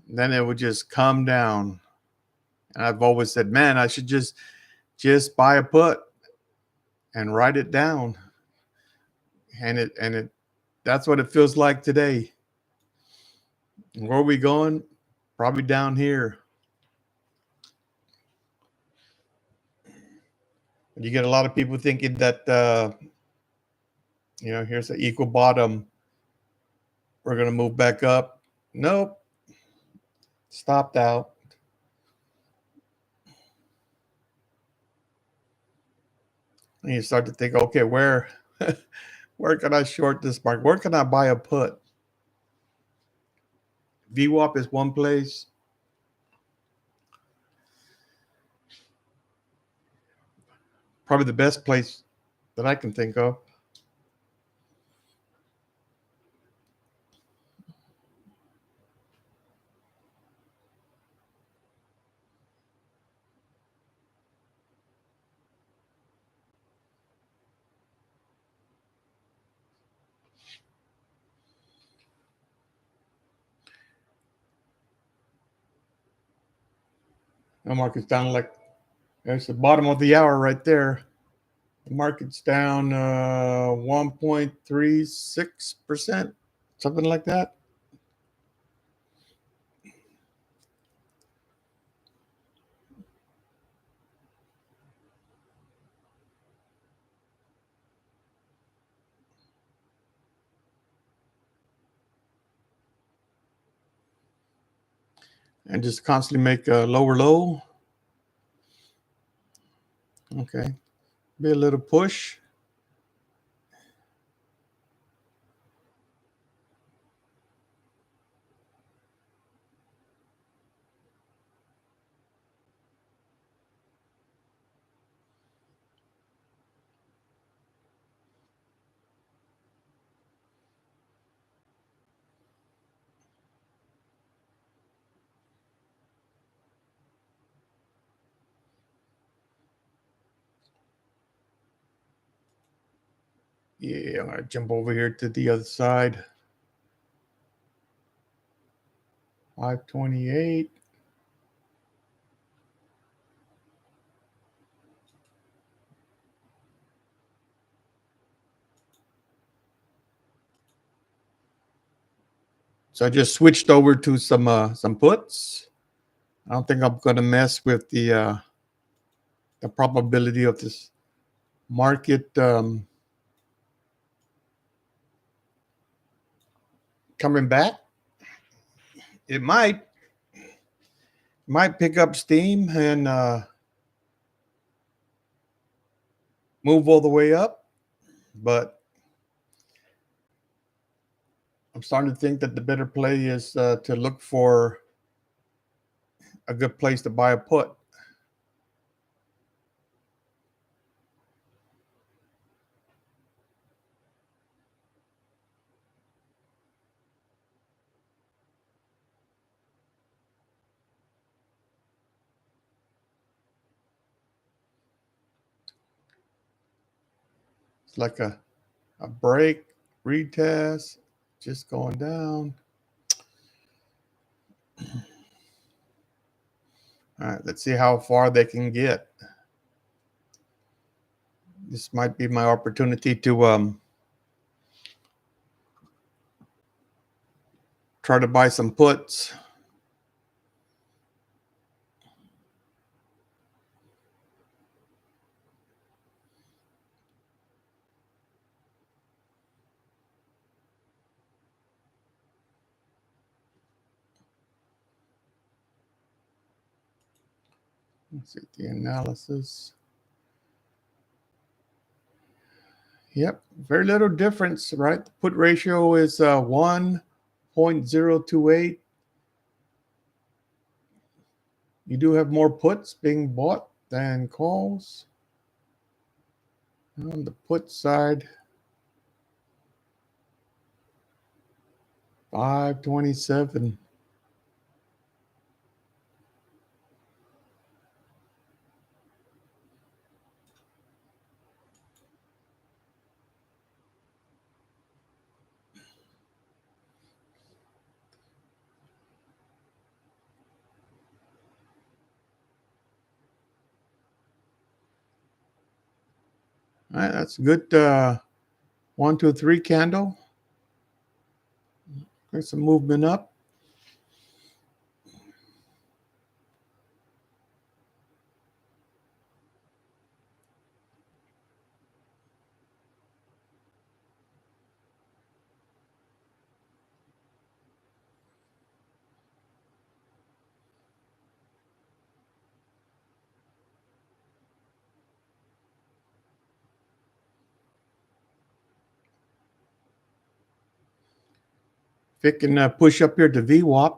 then it would just come down. And I've always said, man, I should just buy a put and write it down. And it that's what it feels like today. Where are we going? Probably down here. You get a lot of people thinking that here's an equal bottom. We're gonna move back up. Nope, stopped out. And you start to think, okay, where can I short this market? Where can I buy a put? VWAP is one place. Probably the best place that I can think of. The market's down like there's the bottom of the hour right there. The market's down 1.36%, something like that. And just constantly make a lower low. Okay. Be a little push. Yeah, I'm gonna jump over here to the other side. 528. So I just switched over to some puts. I don't think I'm gonna mess with the probability of this market coming back. It might pick up steam and move all the way up, but I'm starting to think that the better play is to look for a good place to buy a put. It's like a break, retest, just going down. All right, let's see how far they can get. This might be my opportunity to try to buy some puts. Let's see the analysis. Yep, very little difference, right? The put ratio is 1.028. You do have more puts being bought than calls. On the put side, 527. All right, that's a good 1, 2, 3 candle. There's some movement up. If it can push up here to VWAP,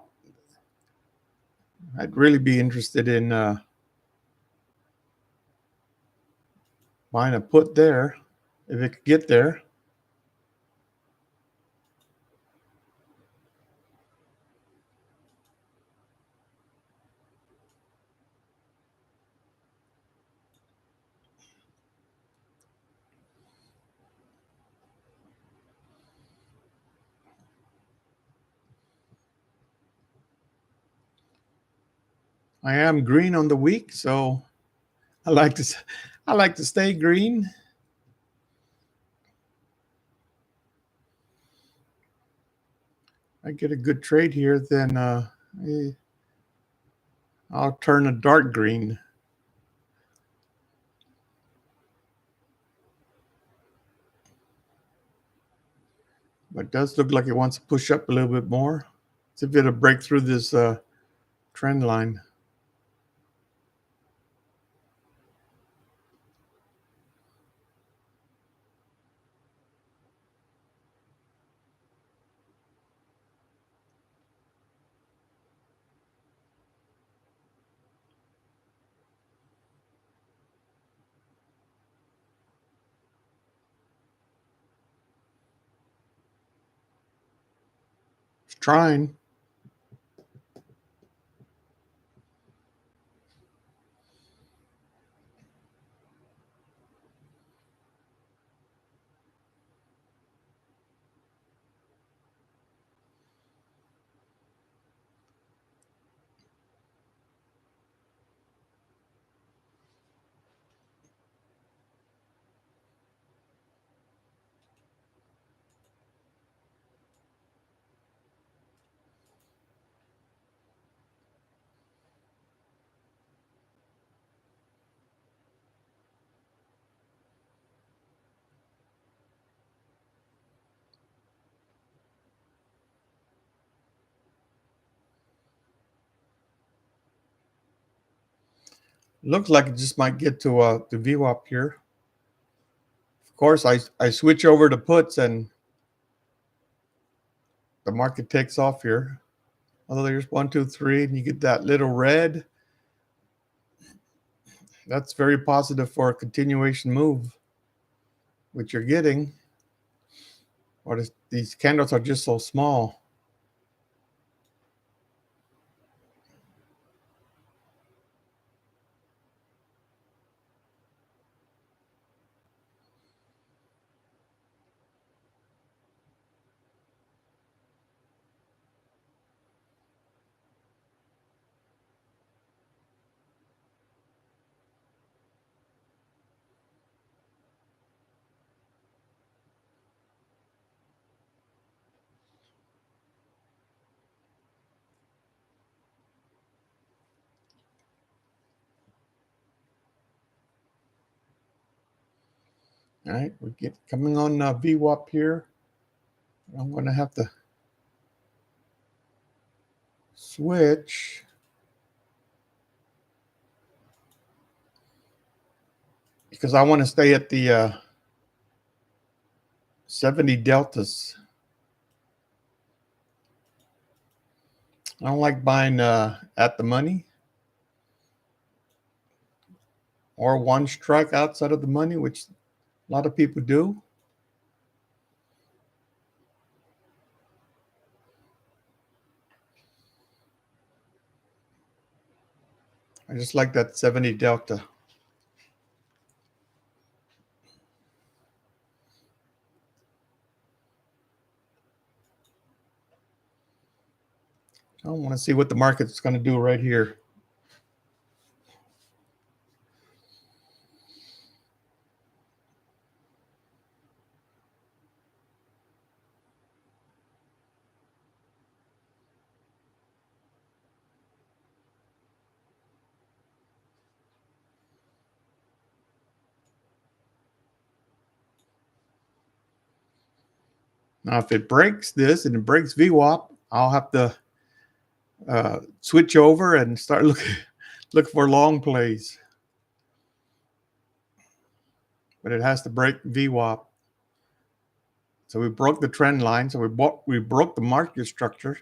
I'd really be interested in buying a put there if it could get there. I am green on the week, so I like to stay green. I get a good trade here, then I'll turn a dark green. But it does look like it wants to push up a little bit more. See if it'll break through this trend line. It's trying. Looks like it just might get to the VWAP here. Of course, I switch over to puts and the market takes off here. Oh, there's 1, 2, 3, and you get that little red. That's very positive for a continuation move, which you're getting. Or these candles are just so small. All right, we get coming on VWAP here. I'm going to have to switch because I want to stay at the 70 deltas. I don't like buying at the money or one strike outside of the money, which a lot of people do. I just like that 70 delta. I want to see what the market's going to do right here. Now, if it breaks this and it breaks VWAP, I'll have to switch over and start look for long plays. But it has to break VWAP. So we broke the trend line. So we broke the market structure.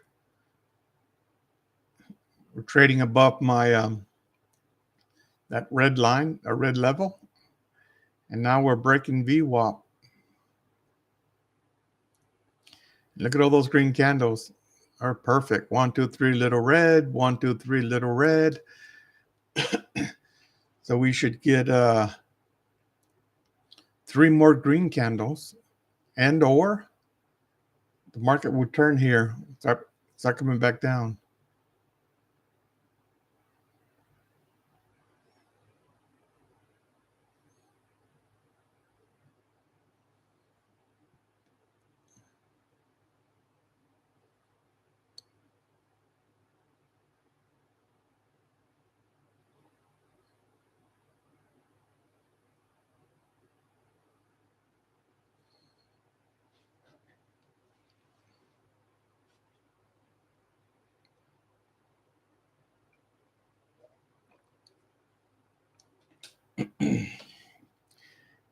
We're trading above my that red line, a red level, and now we're breaking VWAP. Look at all those green candles. Are perfect. 1, 2, 3, little red. 1, 2, 3, little red. So we should get 3 more green candles, and or the market would turn here, start coming back down.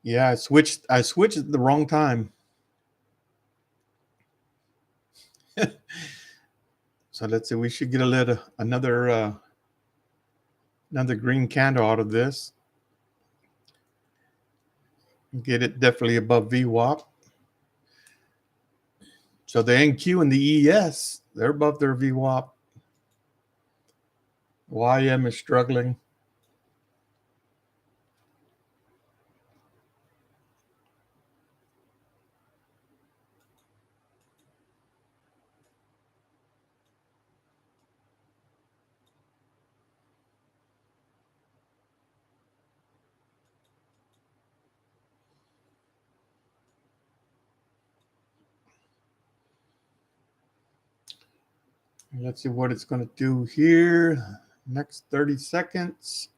Yeah, I switched at the wrong time. So let's see, we should get another green candle out of this. Get it definitely above VWAP. So the NQ and the ES, they're above their VWAP. YM is struggling. Let's see what it's going to do here. Next 30 seconds.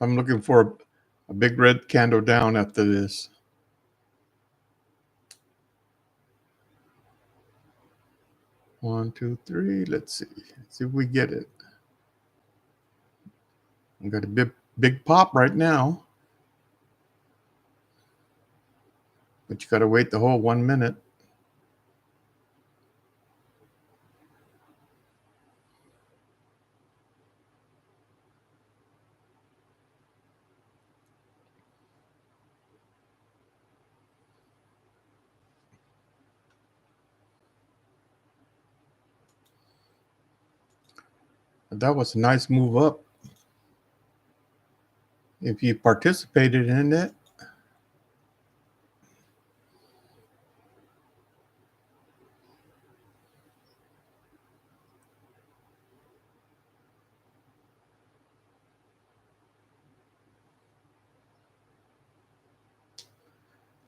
I'm looking for a big red candle down after this. One, two, three. Let's see. Let's see if we get it. We got a big pop right now, but you got to wait the whole 1 minute. That was a nice move up. If you participated in it.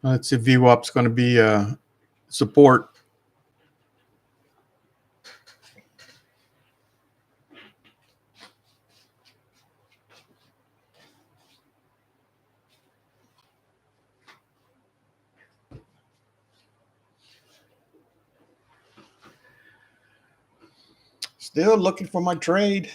Let's see if VWAP's going to be support. Still looking for my trade.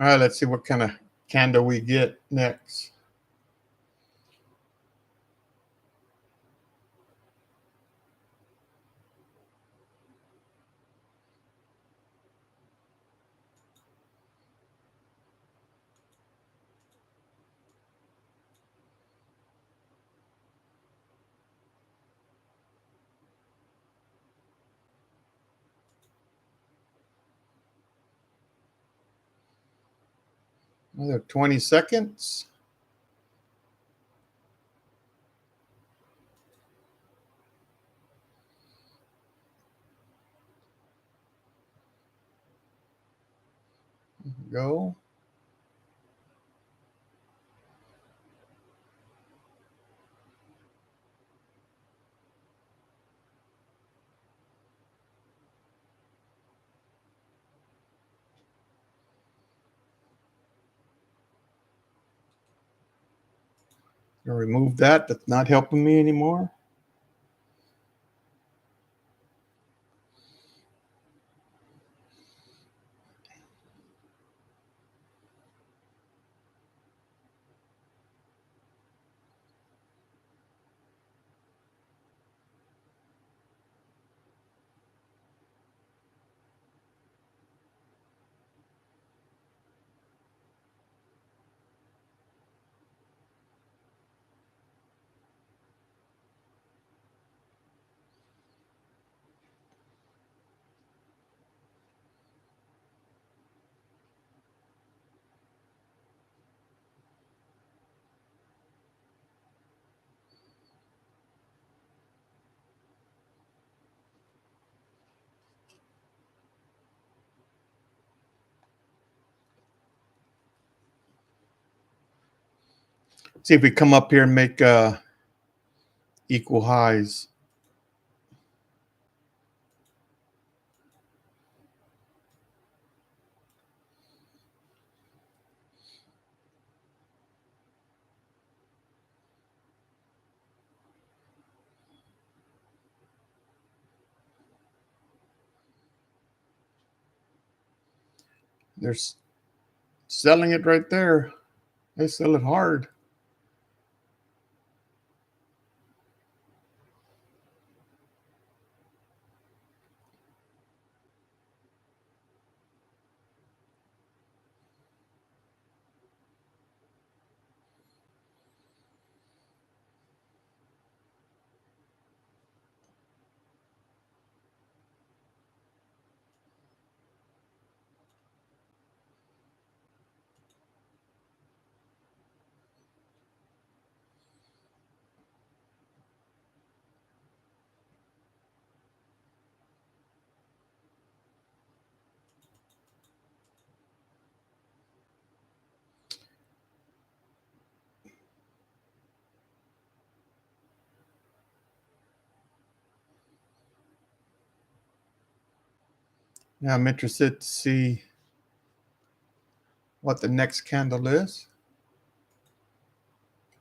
All right, let's see what kind of candle we get next. Another 20 seconds. Go. Remove that. That's not helping me anymore. See if we come up here and make equal highs. They're selling it right there. They sell it hard. Now I'm interested to see what the next candle is.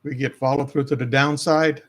We get follow through to the downside.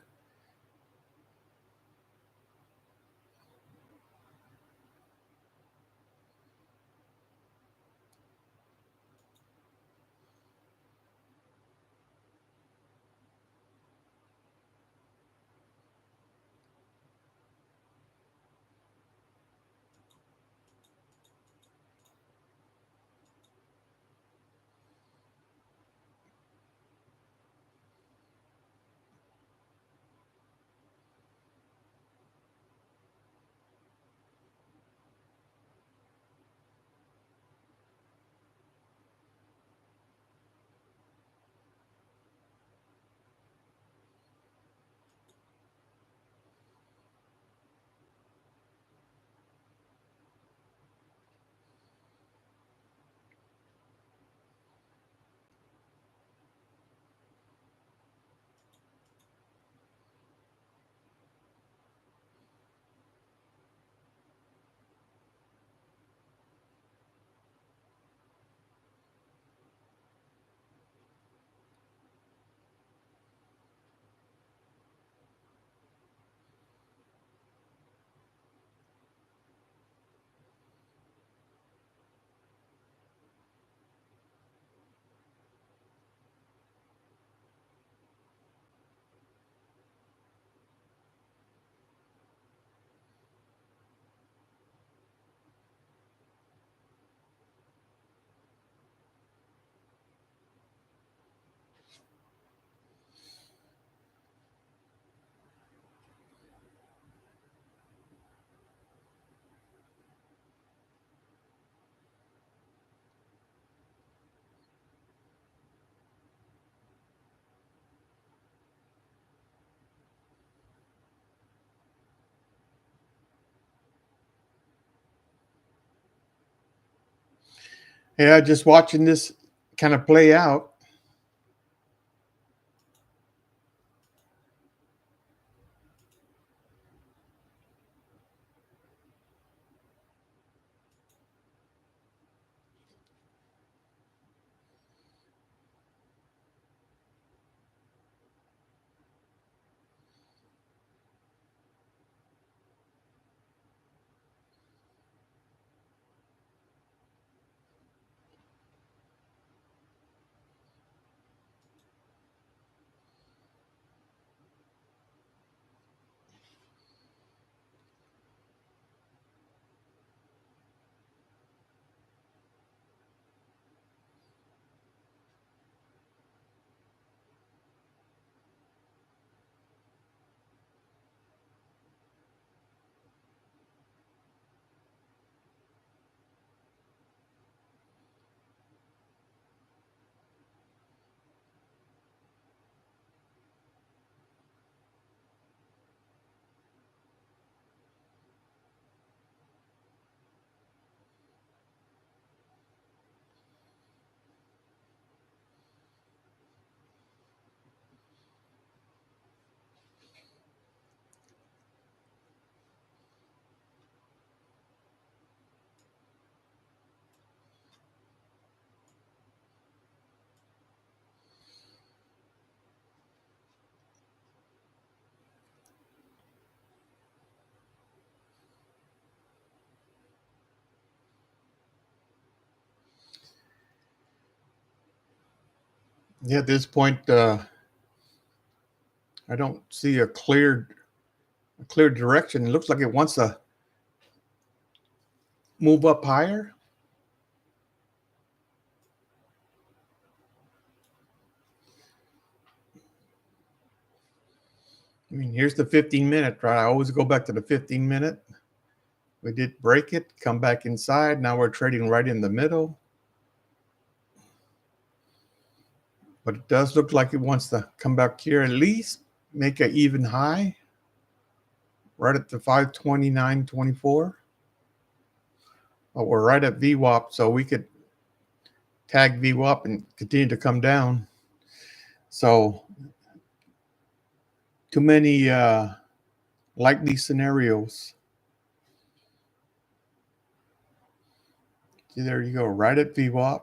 Yeah, just watching this kind of play out. Yeah, at this point, I don't see a clear direction. It looks like it wants to move up higher. I mean, here's the 15-minute, right? I always go back to the 15-minute. We did break it, come back inside. Now we're trading right in the middle. But it does look like it wants to come back here, at least make an even high right at the 529.24. But we're right at VWAP, so we could tag VWAP and continue to come down. So too many likely scenarios. See, there you go, right at VWAP.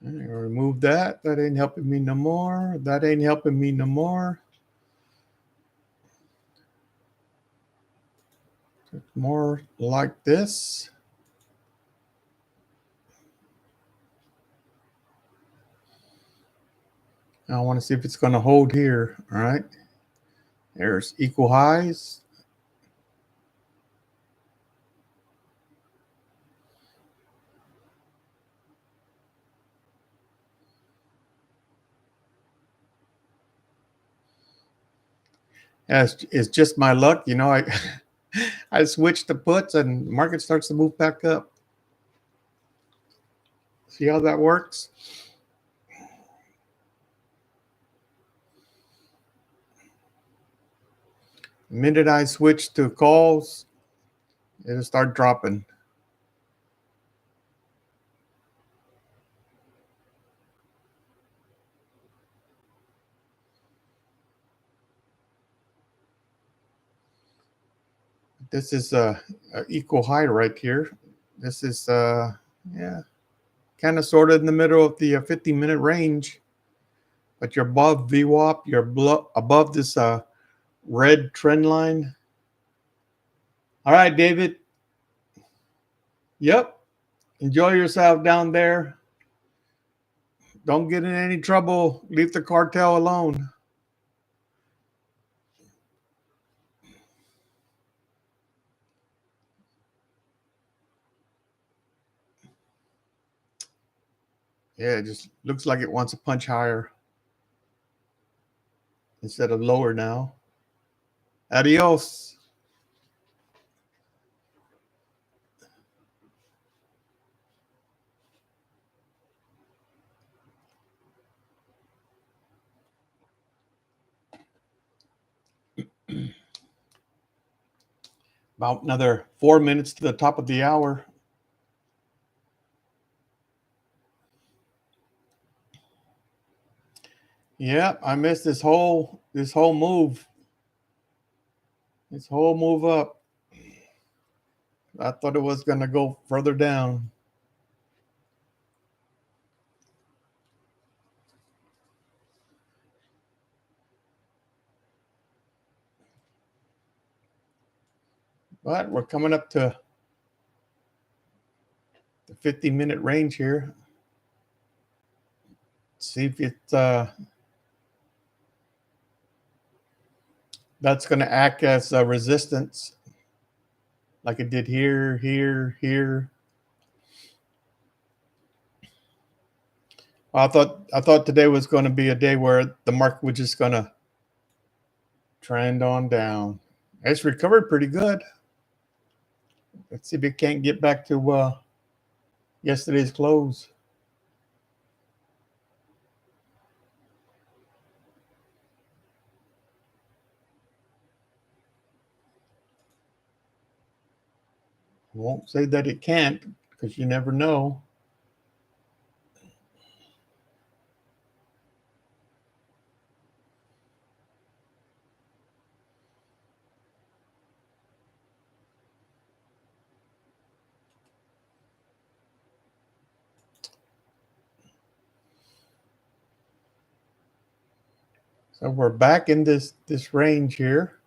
Remove that. That ain't helping me no more. That ain't helping me no more. More like this. I want to see if it's going to hold here. All right. There's equal highs. Yeah, it's just my luck. You know, I I switch the puts and the market starts to move back up. See how that works? The minute I switch to calls, it'll start dropping. This is a equal high right here. This is yeah, kind of sort of in the middle of the 50-minute range, but you're above VWAP. You're above this red trend line. All right, David. Yep. Enjoy yourself down there. Don't get in any trouble. Leave the cartel alone. Yeah, it just looks like it wants to punch higher instead of lower now. Adios. About another 4 minutes to the top of the hour. Yeah, I missed this whole move. This whole move up. I thought it was gonna go further down. But we're coming up to the 50-minute range here. See if it's that's going to act as a resistance, like it did here, here, here. I thought today was going to be a day where the market was just going to trend on down. It's recovered pretty good. Let's see if it can't get back to yesterday's close. I won't say that it can't because you never know. So we're back in this range here.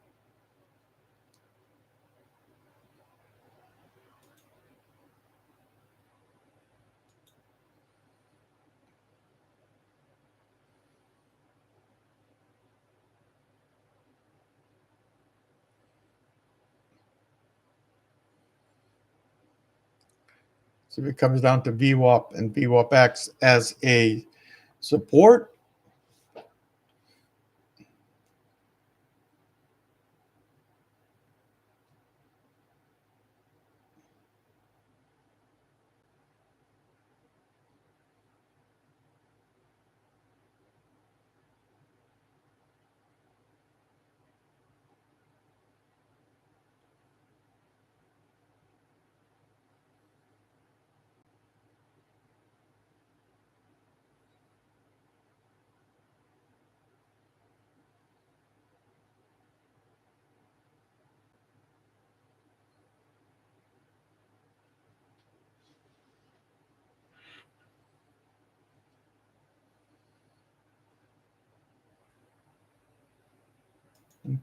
So if it comes down to VWAP and VWAP acts as a support,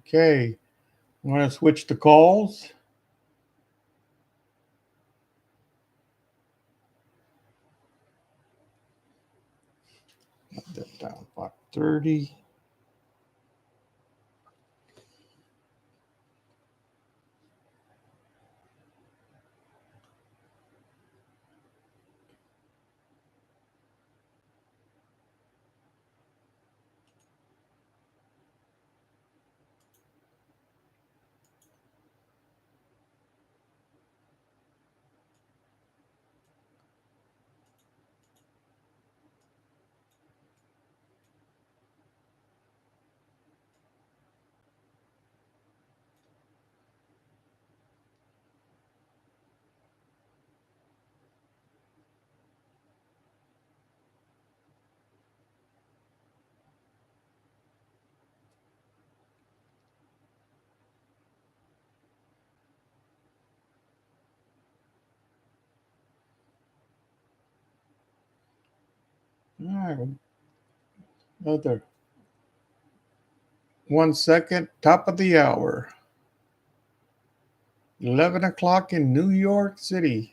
okay. I'm going to switch to calls. Put that down 530. All right, another 1 second, top of the hour, 11 o'clock in New York City.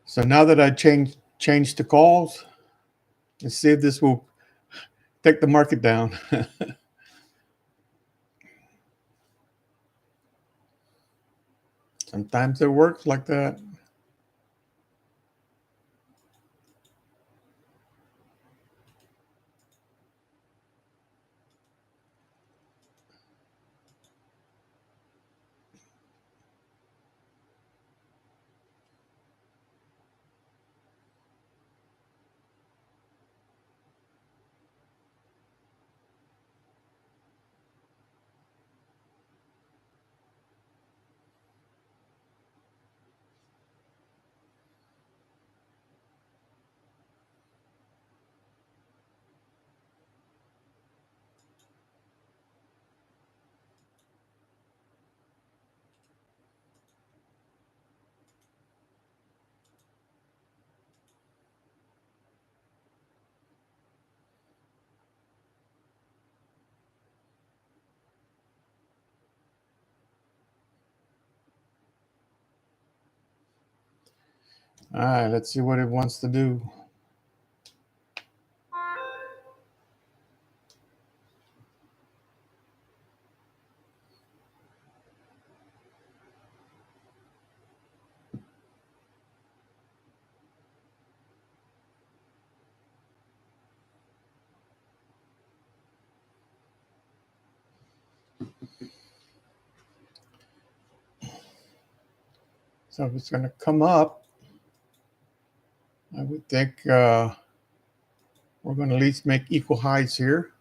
So now that I changed the calls, let's see if this will take the market down. Sometimes it works like that. All right, let's see what it wants to do. So if it's going to come up, I would think we're going to at least make equal highs here.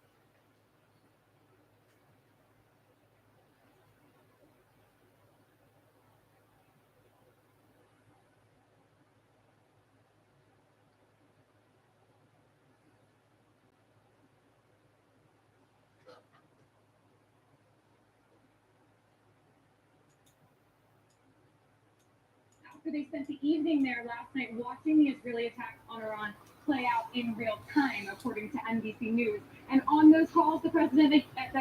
after they spent the evening there last night watching the Israeli attacks on Iran play out in real time, according to NBC News. And on those calls, the president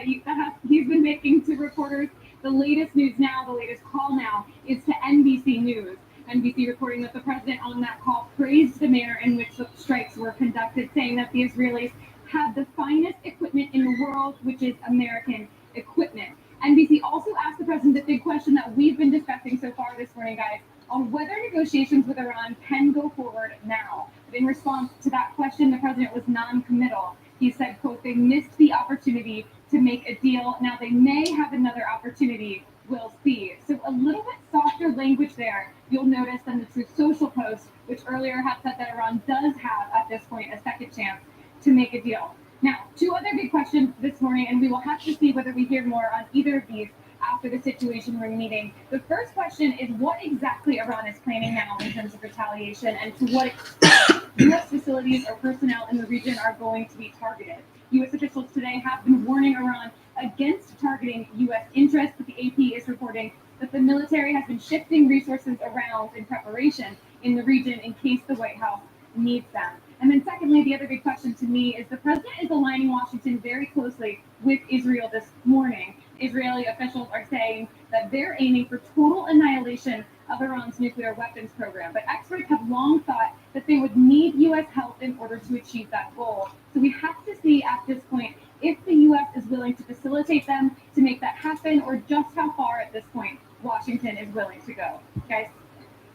he's been making to reporters, the latest news now, the latest call now, is to NBC News. NBC reporting that the president on that call praised the manner in which the strikes were conducted, saying that the Israelis had the finest equipment in the world, which is American equipment. NBC also asked the president the big question that we've been discussing so far this morning, guys, on whether negotiations with Iran can go forward now. But in response to that question, the president was non-committal. He said, quote, they missed the opportunity to make a deal. Now they may have another opportunity. We'll see. So a little bit softer language there, you'll notice, than the Truth Social post, which earlier had said that Iran does have, at this point, a second chance to make a deal. Now, two other big questions this morning, and we will have to see whether we hear more on either of these after the Situation Room meeting. The first question is what exactly Iran is planning now in terms of retaliation, and to what extent U.S. facilities or personnel in the region are going to be targeted. U.S. officials today have been warning Iran against targeting U.S. interests, but the AP is reporting that the military has been shifting resources around in preparation in the region in case the White House needs them. And then secondly, the other big question to me is the president is aligning Washington very closely with Israel this morning. Israeli officials are saying that they're aiming for total annihilation of Iran's nuclear weapons program. But experts have long thought that they would need U.S. help in order to achieve that goal. So we have to see at this point if the U.S. is willing to facilitate them to make that happen, or just how far at this point Washington is willing to go. Guys?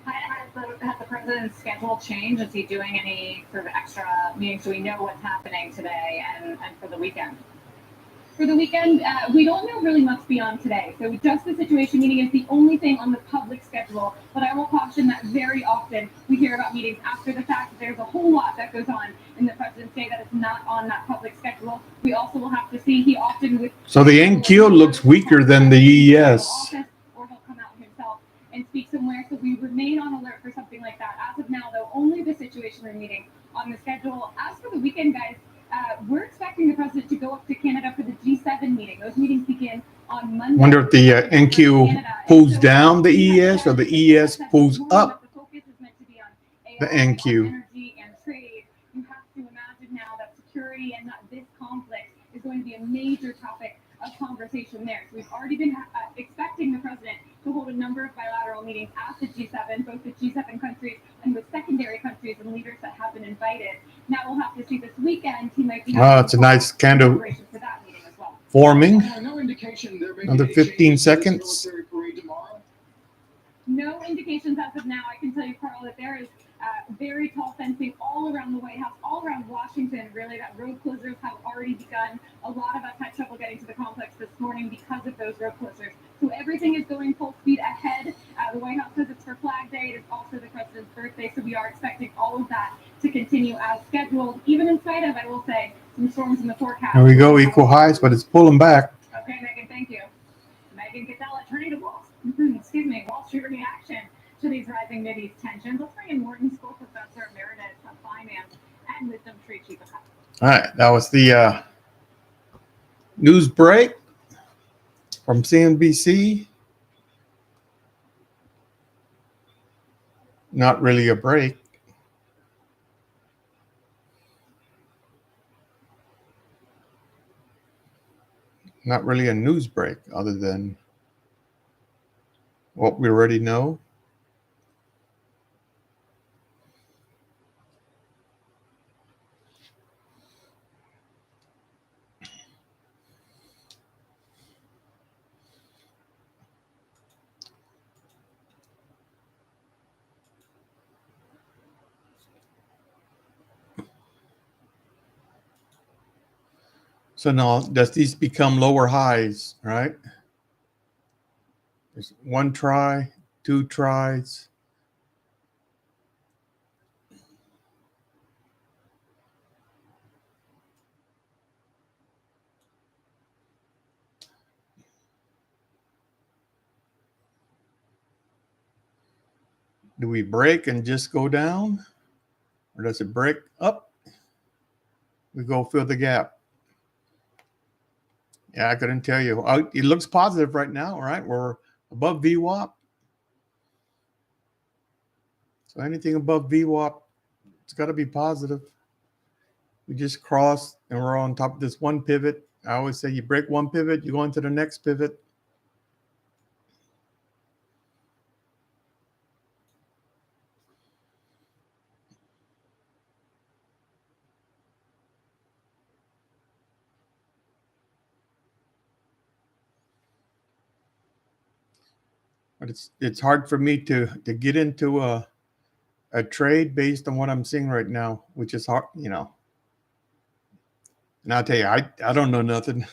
Has the president's schedule changed? Is he doing any sort of extra meetings? Do we know what's happening today and for the weekend? For the weekend, we don't know really much beyond today. So just the situation meeting is the only thing on the public schedule. But I will caution that very often we hear about meetings after the fact. There's a whole lot that goes on in the president's day that is not on that public schedule. We also will have to see. He often with so the NQ looks weaker than the ES. Or he'll come out himself and speak somewhere. So we remain on alert for something like that. As of now, though, only the Situation Room meeting on the schedule. As for the weekend, guys, we're expecting the president to go up to Canada for the G7 meeting. Those meetings begin on Monday. Wonder if the NQ pulls down the ES or the ES pulls up the focus is meant to be on the AI, on NQ. energy and trade. You have to imagine now that security and that this conflict is going to be a major topic of conversation there. So we've already been expecting the president to hold a number of bilateral meetings at the G7, both the G7 countries and with secondary countries and leaders that have been invited. Now we'll have to see this weekend. He might be. It's a nice kind of for that meeting as well. forming. No indication there may Another be 15 seconds. military parade tomorrow. No indications as of now. I can tell you, Carl, that there is very tall fencing all around the White House, all around Washington, really, that road closures have already begun. A lot of us had trouble getting to the complex this morning because of those road closures. So everything is going full speed ahead. The White House says it's for Flag Day. It is also the president's birthday, so we are expecting all of that to continue as scheduled, even in spite of, I will say, some storms in the forecast. There we go, equal highs, but it's pulling back. Okay, Megan, thank you. Megan Cattell, turning to Wall Street reaction to these rising Mideast tensions. Let's bring in Wharton School Professor Emeritus of Finance and Wisdom Tree Chief of Health. All right, that was the news break from CNBC. Not really a break. Not really a news break other than what we already know. So now, does these become lower highs, right? There's one try, two tries. Do we break and just go down? Or does it break up? We go fill the gap. Yeah, I couldn't tell you. It looks positive right now, right? We're above VWAP. So anything above VWAP, it's got to be positive. We just crossed and we're on top of this one pivot. I always say you break one pivot, you go into the next pivot. But it's hard for me to get into a trade based on what I'm seeing right now, which is hard, you know. And I'll tell you, I don't know nothing.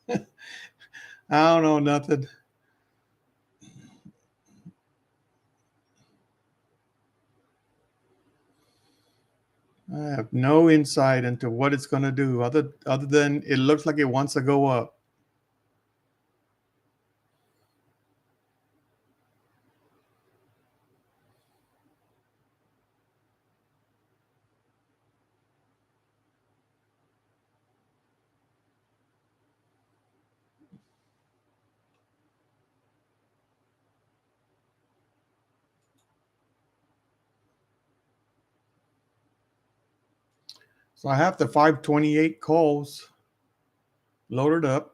I don't know nothing. I have no insight into what it's going to do other than it looks like it wants to go up. So I have the 528 calls loaded up.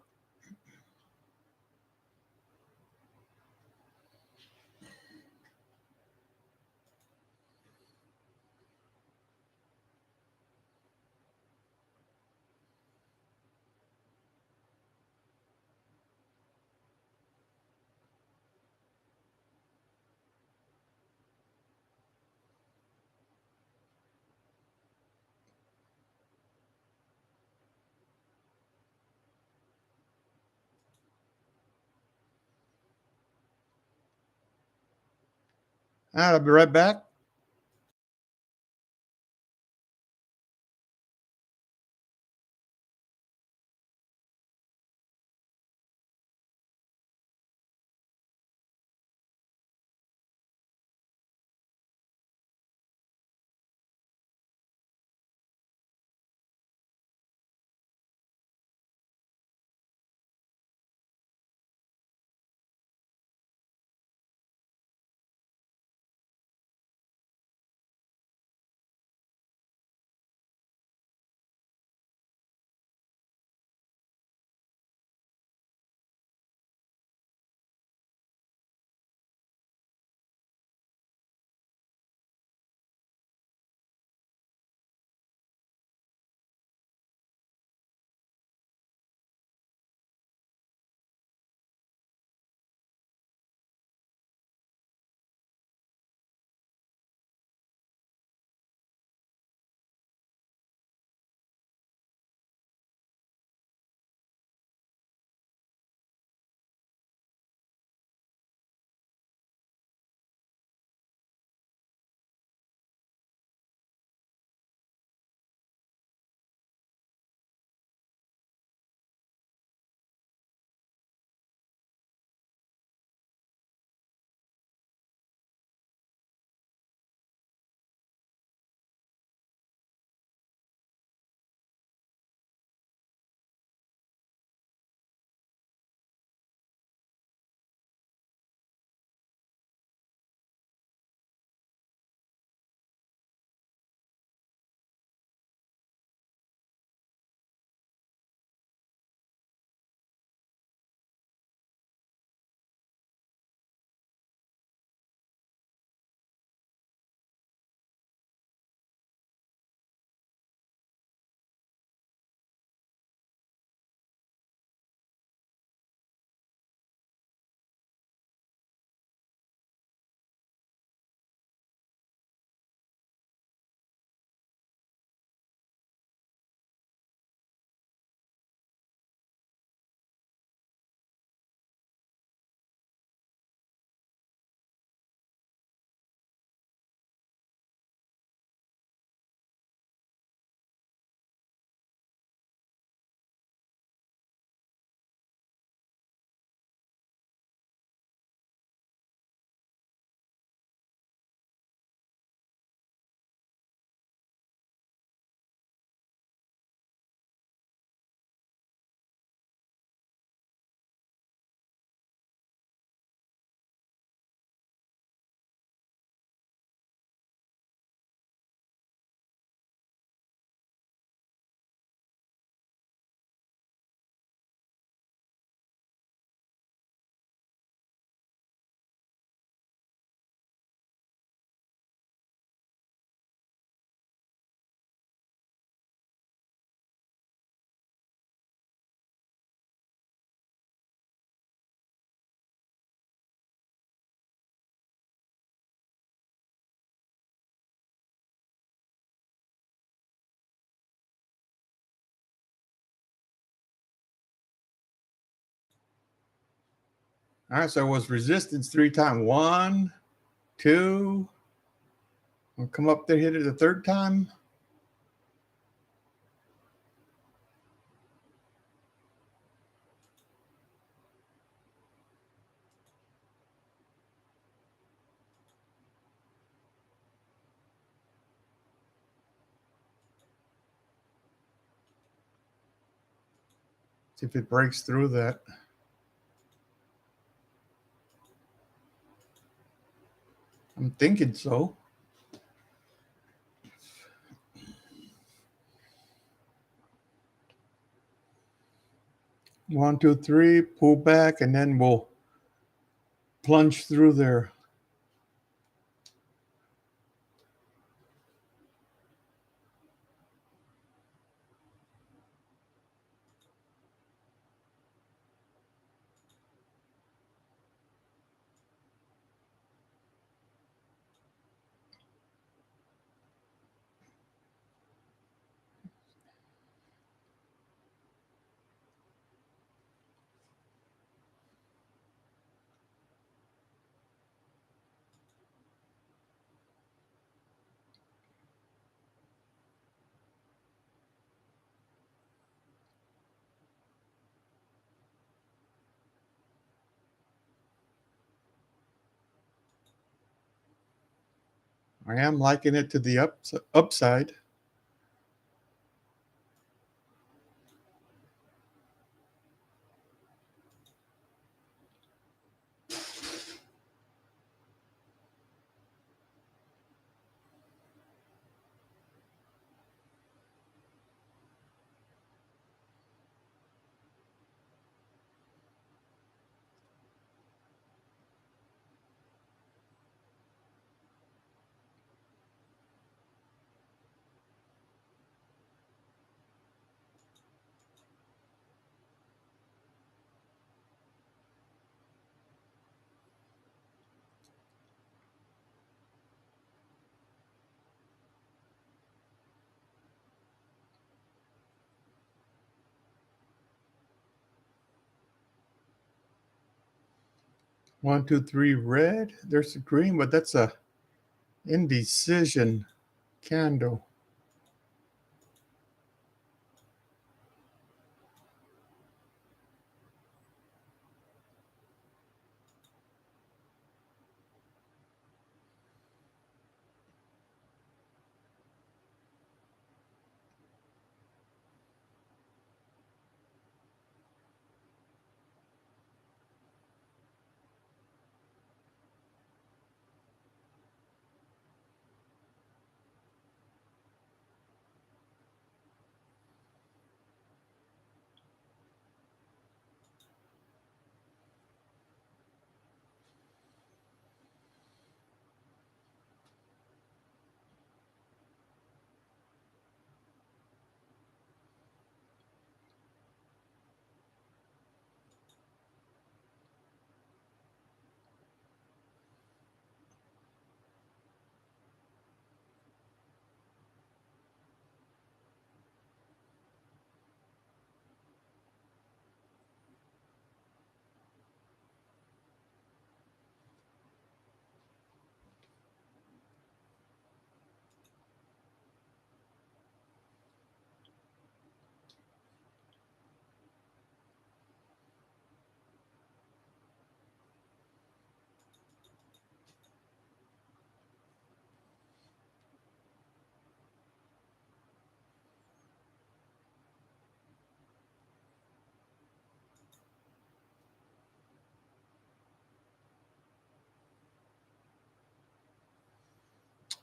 I'll be right back. All right, so it was resistance 3 times. 1, 2. We'll come up there, hit it the third time. See if it breaks through that. I'm thinking so. One, two, three, pull back, and then we'll plunge through there. I am liking it to the upside. One, two, three, red. There's a green, but that's a indecision candle.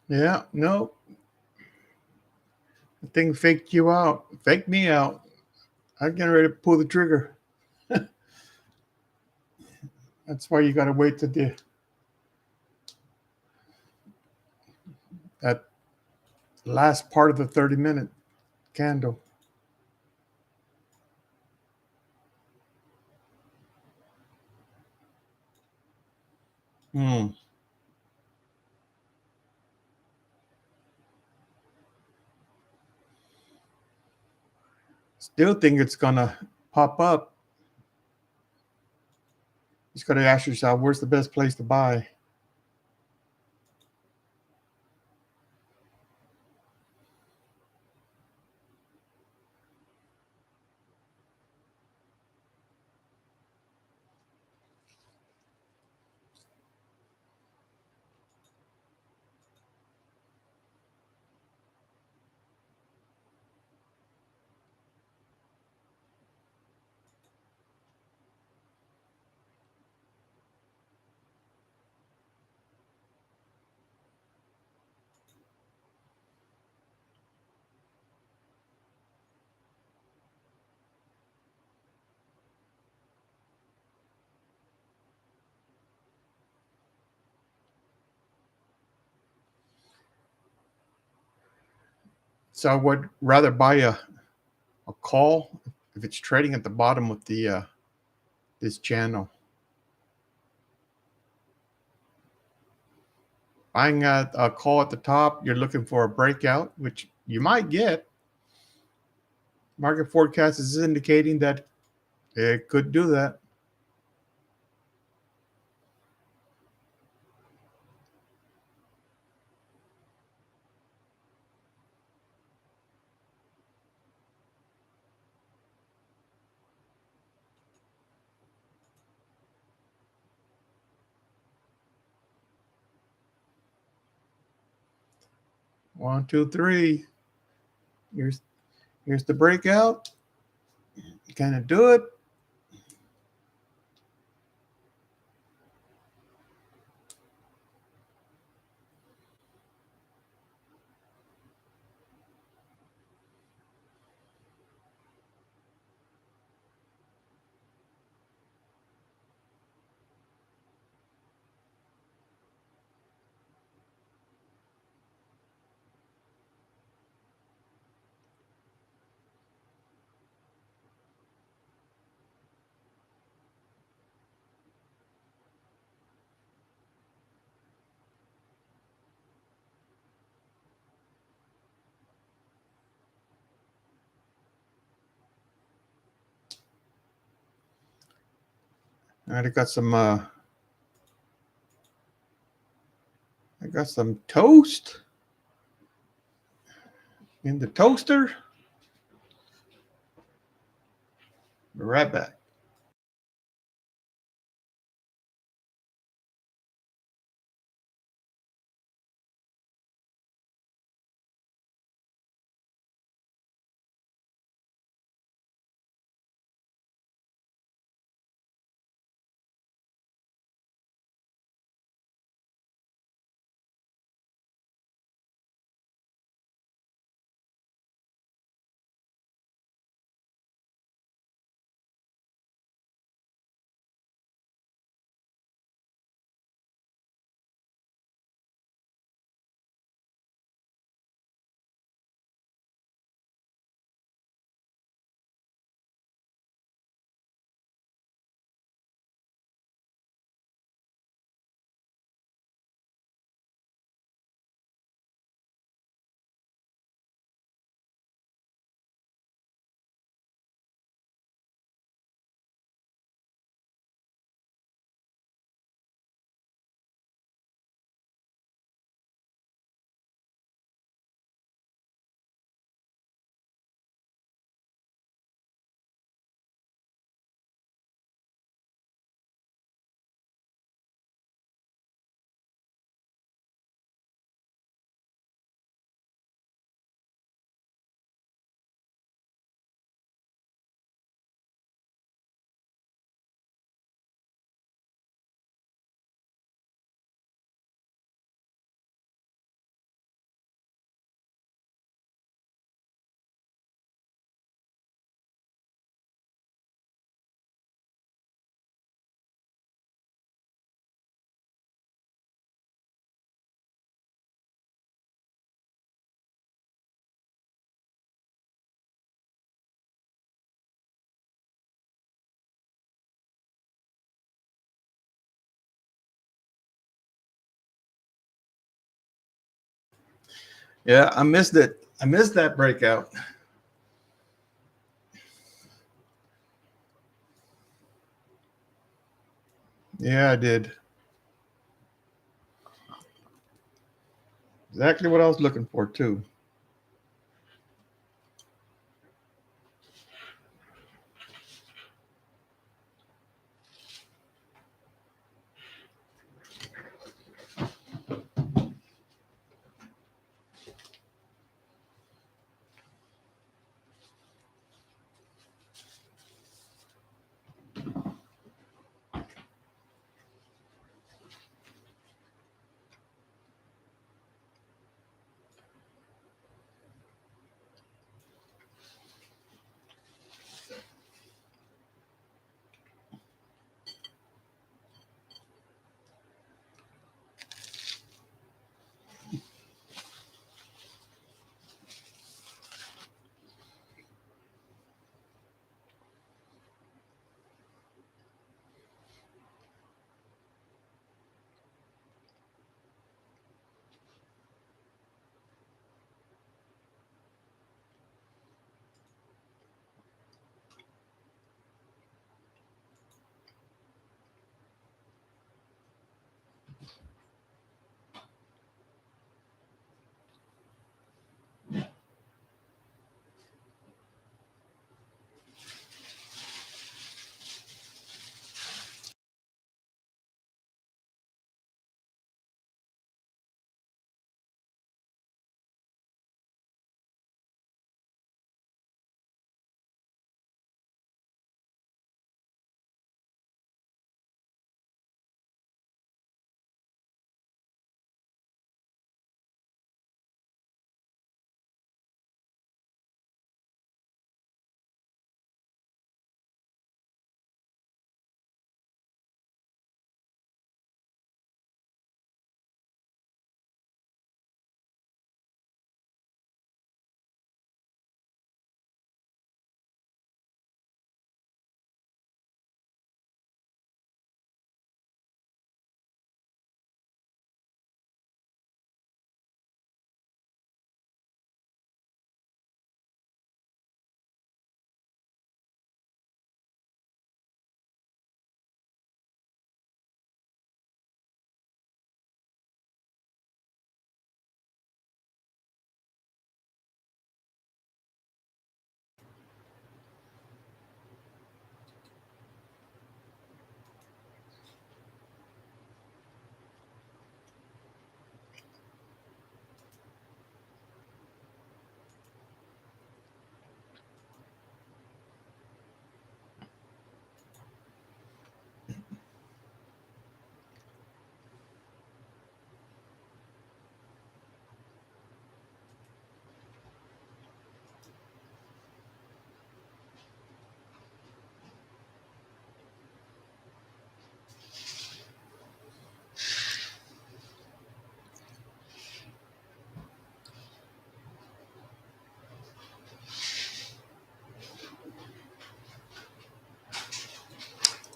Yeah, no. The thing faked you out. Faked me out. I'm getting ready to pull the trigger. That's why you got to wait to that last part of the 30-minute candle. Hmm. Still think it's gonna pop up. Just got to ask yourself, where's the best place to buy? So I would rather buy a call if it's trading at the bottom of the this channel. Buying a call at the top, you're looking for a breakout, which you might get. Market forecast is indicating that it could do that. One, two, three. Here's the breakout. Can it do it? All right, I got some toast in the toaster. Be right back. Yeah, I missed it. I missed that breakout. Yeah, I did. Exactly what I was looking for too.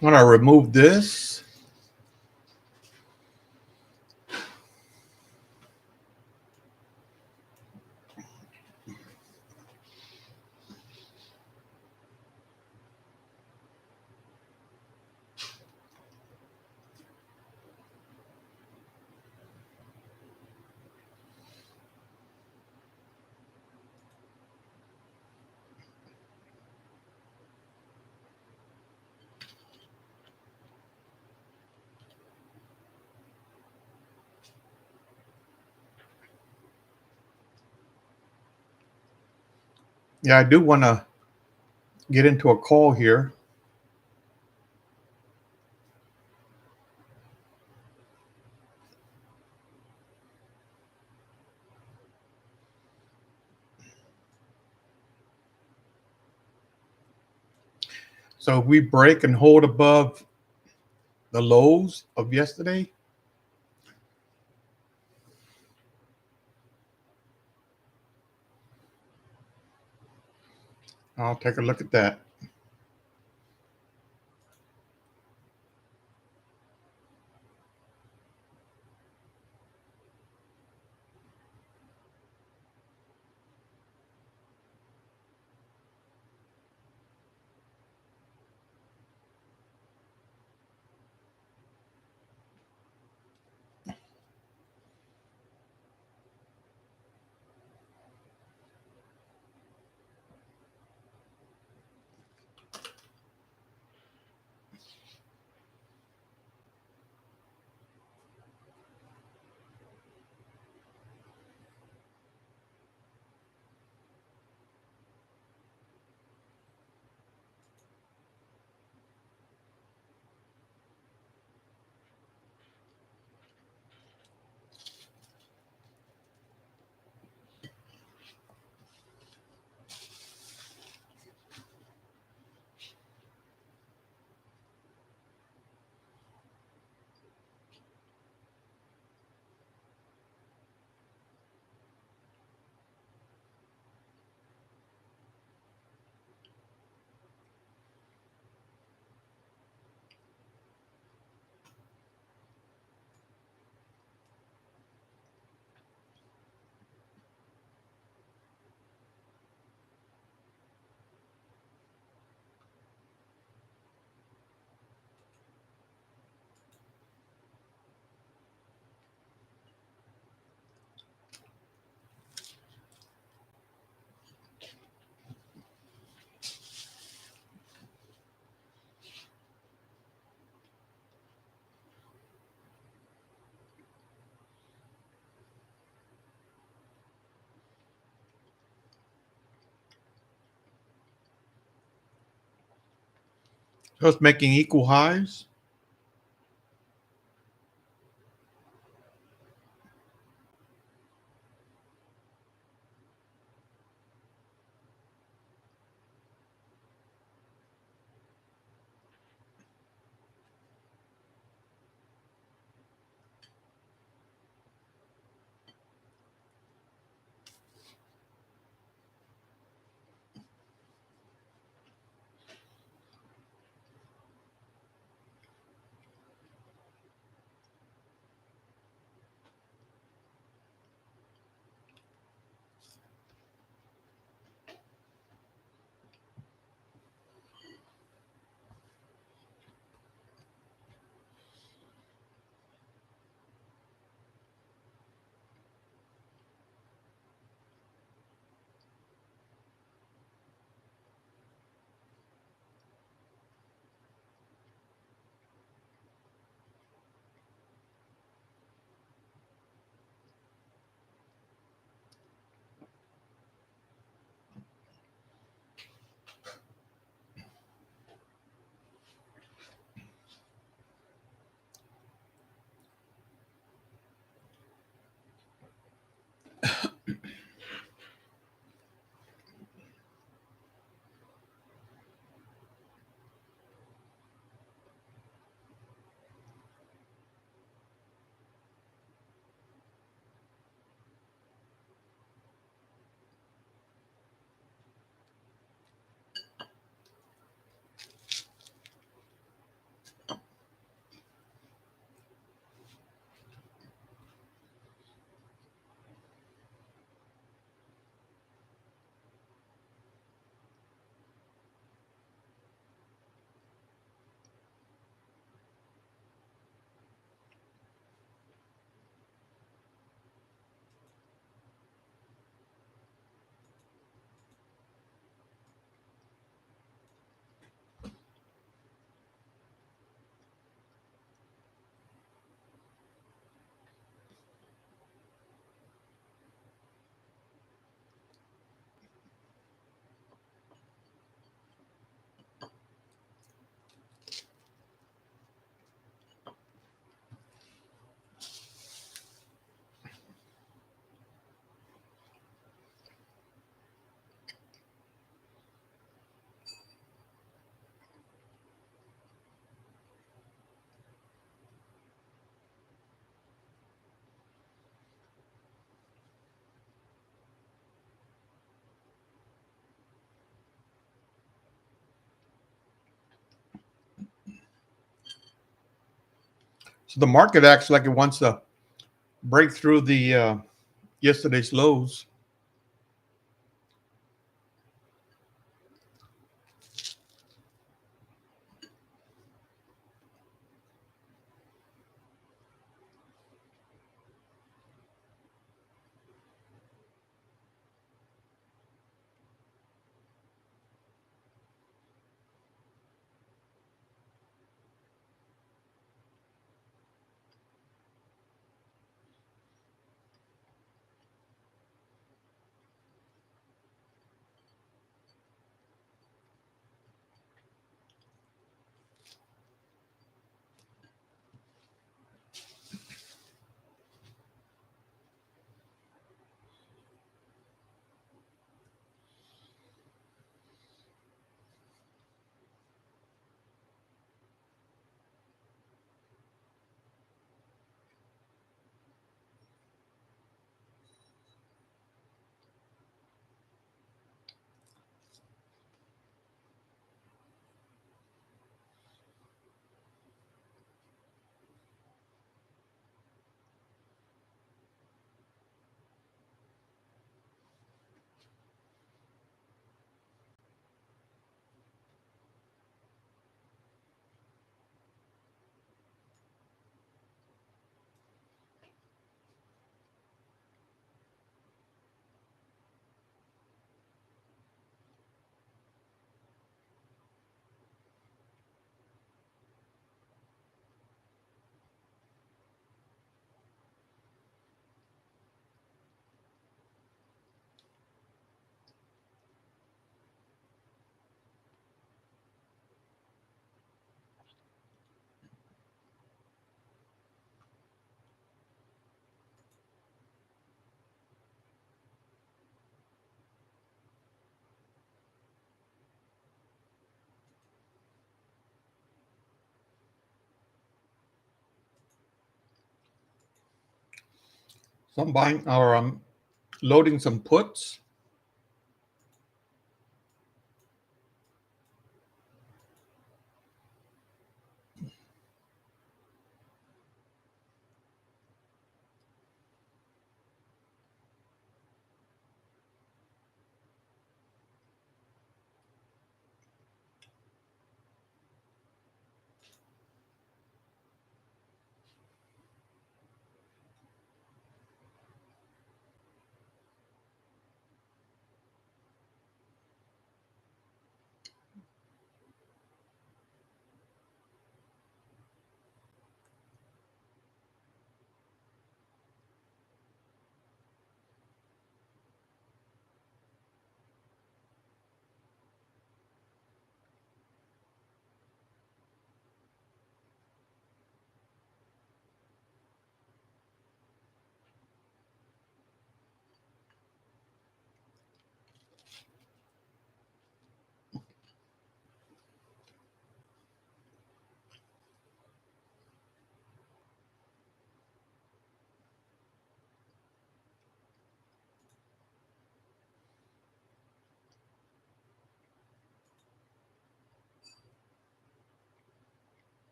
When I remove this, yeah, I do want to get into a call here. So if we break and hold above the lows of yesterday, I'll take a look at that. So it's making equal highs. So the market acts like it wants to break through the yesterday's lows. So I'm buying or I'm loading some puts.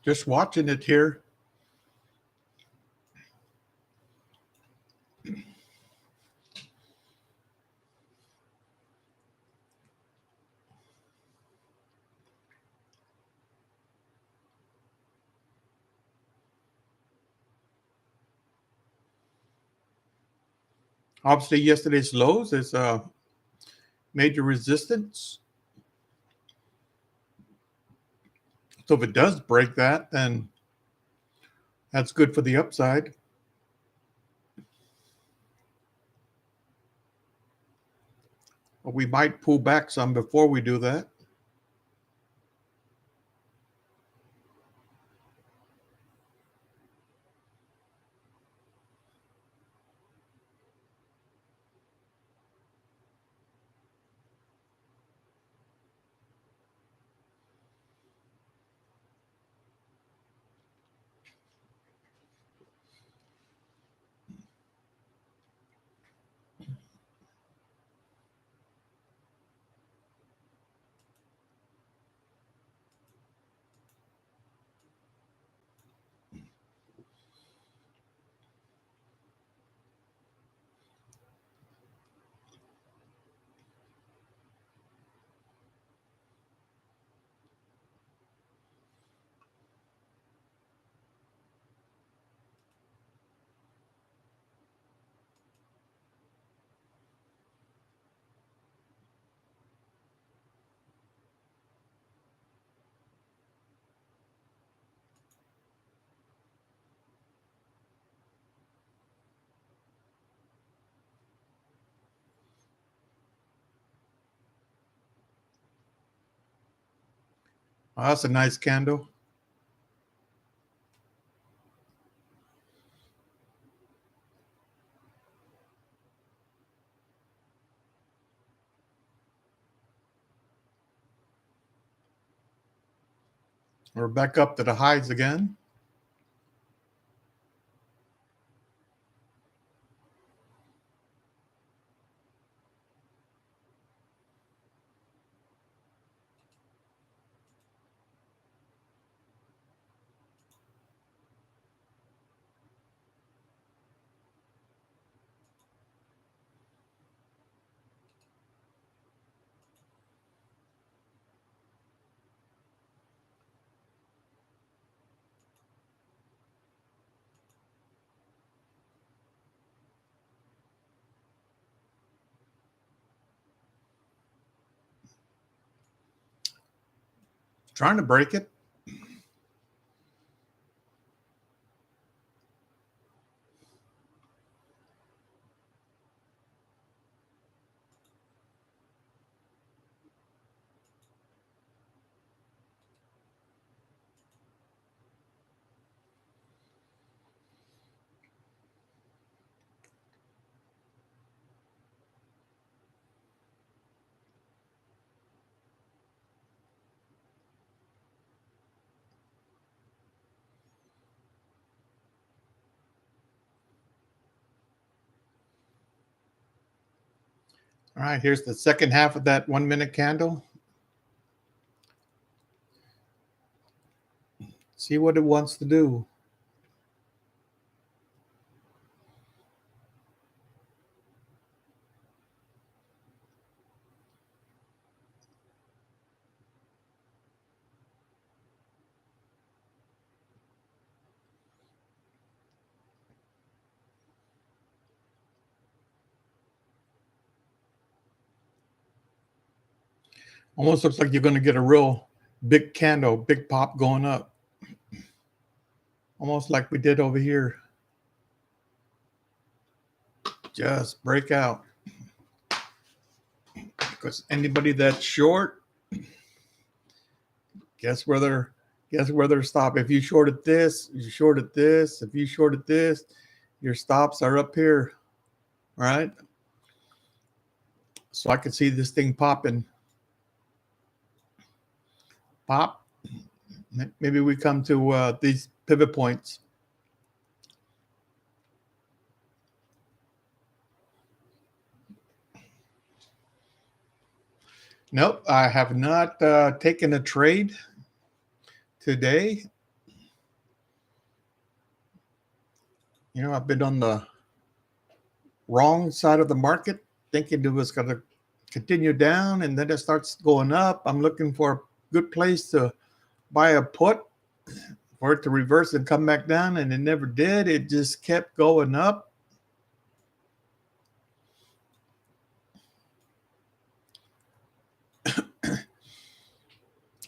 Just watching it here. Obviously, yesterday's lows is a major resistance. So if it does break that, then that's good for the upside. but we might pull back some before we do that. Oh, that's a nice candle. We're back up to the highs again. Trying to break it. All right, here's the second half of that 1 minute candle. See what it wants to do. Almost looks like you're going to get a real big candle, big pop going up. Almost like we did over here. Just break out. Because anybody that's short, guess where they're stop. If you shorted this, you shorted this. If you shorted this, your stops are up here, right? So I could see this thing popping. Pop. Maybe we come to these pivot points. Nope, I have not taken a trade today. You know, I've been on the wrong side of the market, thinking it was going to continue down, and then it starts going up. I'm looking for a good place to buy a put for it to reverse and come back down, and it never did. It just kept going up.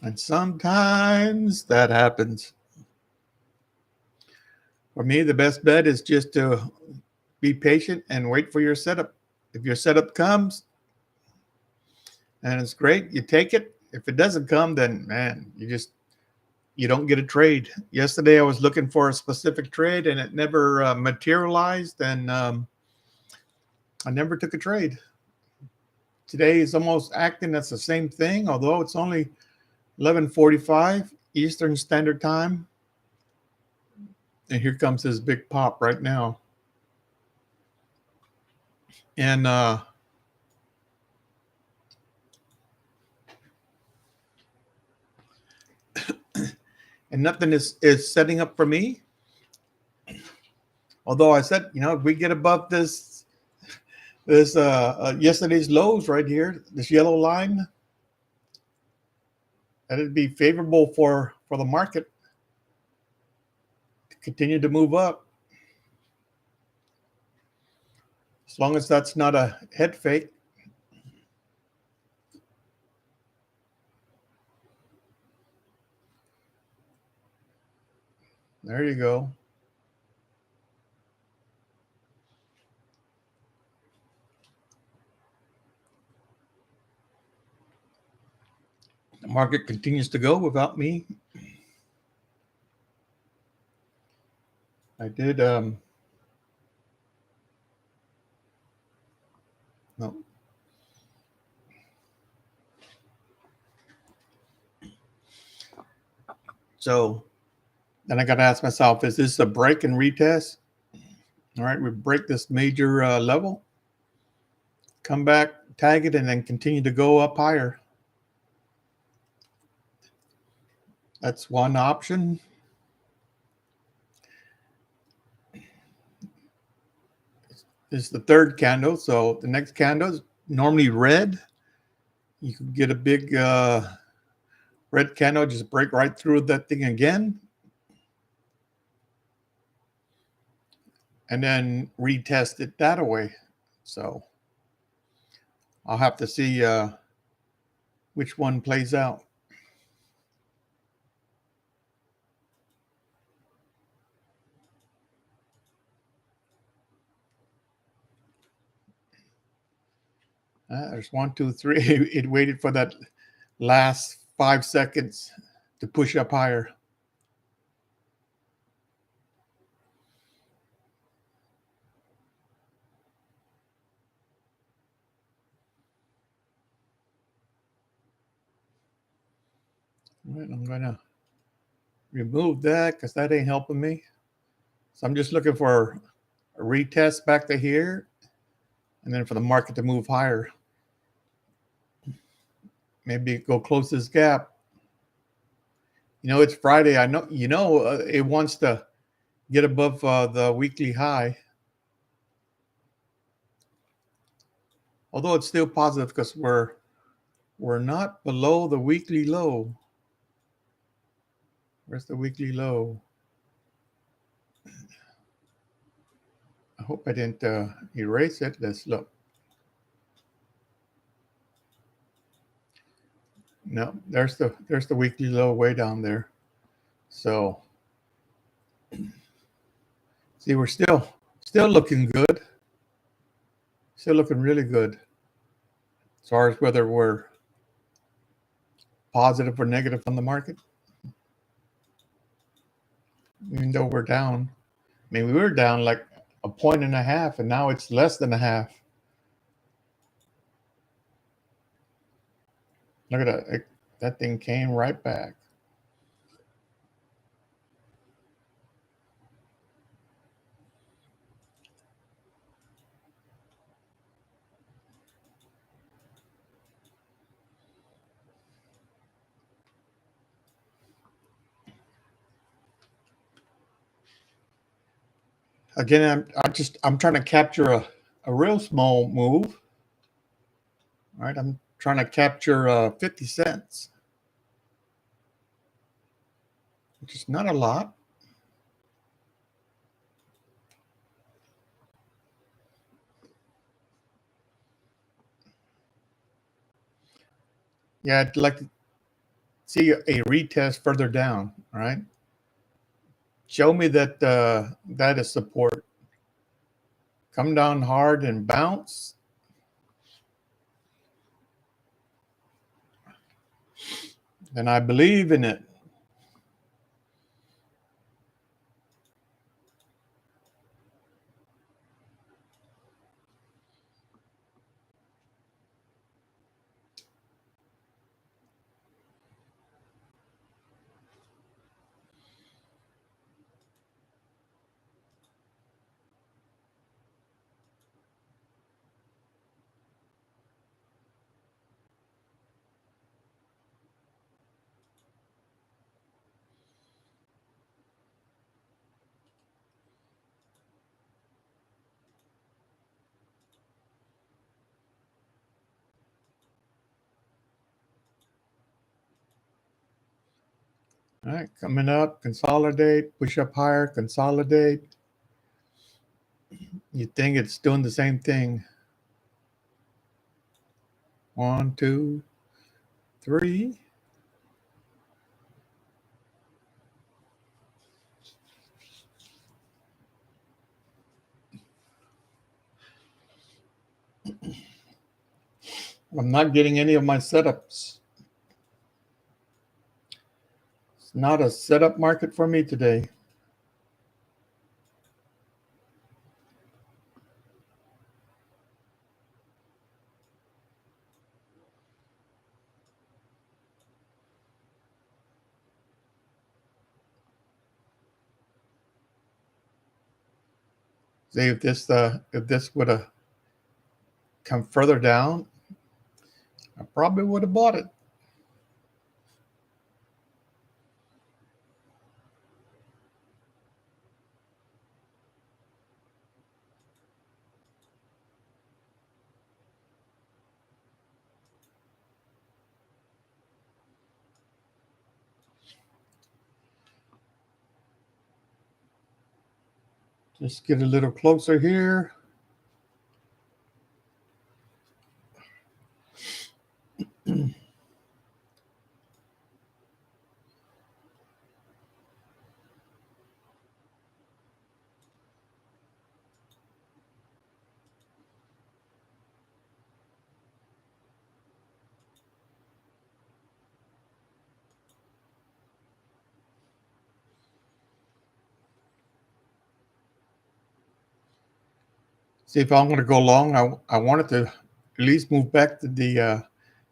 And sometimes that happens. For me, the best bet is just to be patient and wait for your setup. If your setup comes, and it's great. You take it. If it doesn't come, then man, you don't get a trade. Yesterday, I was looking for a specific trade, and it never materialized, and I never took a trade. Today is almost acting that's the same thing, although it's only 11:45 Eastern Standard Time. And here comes this big pop right now. And and nothing is setting up for me. Although I said, if we get above this yesterday's lows right here, this yellow line, that'd be favorable for the market to continue to move up. As long as that's not a head fake. There you go. The market continues to go without me. I did no. So then I got to ask myself, is this a break and retest? All right, we break this major level, come back, tag it, and then continue to go up higher. That's one option. This is the third candle. So the next candle is normally red. You could get a big red candle, just break right through that thing again. And then retest it that way. So I'll have to see which one plays out. There's 1, 2, 3. It waited for that last 5 seconds to push up higher. All right, I'm gonna remove that because that ain't helping me. So I'm just looking for a retest back to here, and then for the market to move higher. Maybe go close this gap. It's Friday. I know, it wants to get above the weekly high. Although it's still positive because we're not below the weekly low. Where's the weekly low? I hope I didn't erase it. Let's look. No, there's the weekly low way down there. So see, we're still looking good. Still looking really good. As far as whether we're positive or negative on the market. Even though we're down. I mean, we were down like 1.5 points, and now it's less than a half. Look at that. That thing came right back. Again, I'm trying to capture a real small move. All right, I'm trying to capture 50 cents, which is not a lot. Yeah, I'd like to see a retest further down. All right, show me that that is support. Come down hard and bounce. and I believe in it. All right, coming up, consolidate, push up higher, consolidate. You think it's doing the same thing. 1, 2, 3. I'm not getting any of my setups. It's not a setup market for me today. See if this would have come further down, I probably would have bought it. Just get a little closer here. See if I'm going to go long. I wanted to at least move back to the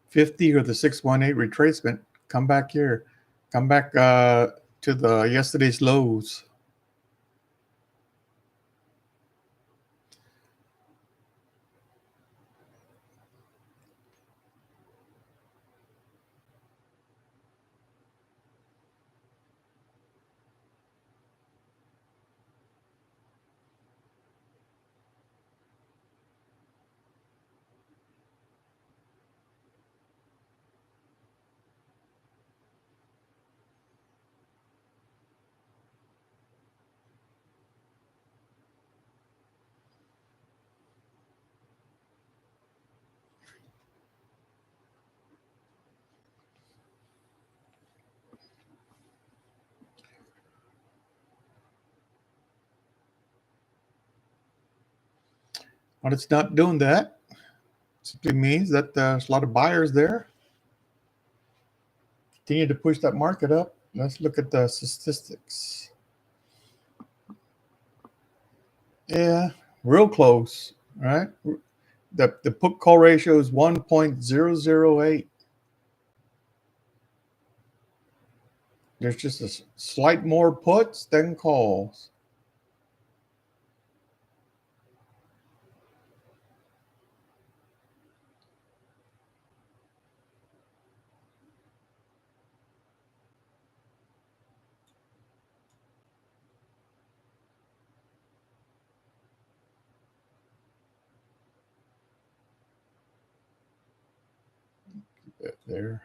50 or the 618 retracement. Come back here. Come back to the yesterday's lows. But it's not doing that. It simply means that there's a lot of buyers there. Continue to push that market up. Let's look at the statistics. Yeah, real close, right? The put call ratio is 1.008. There's just a slight more puts than calls. There.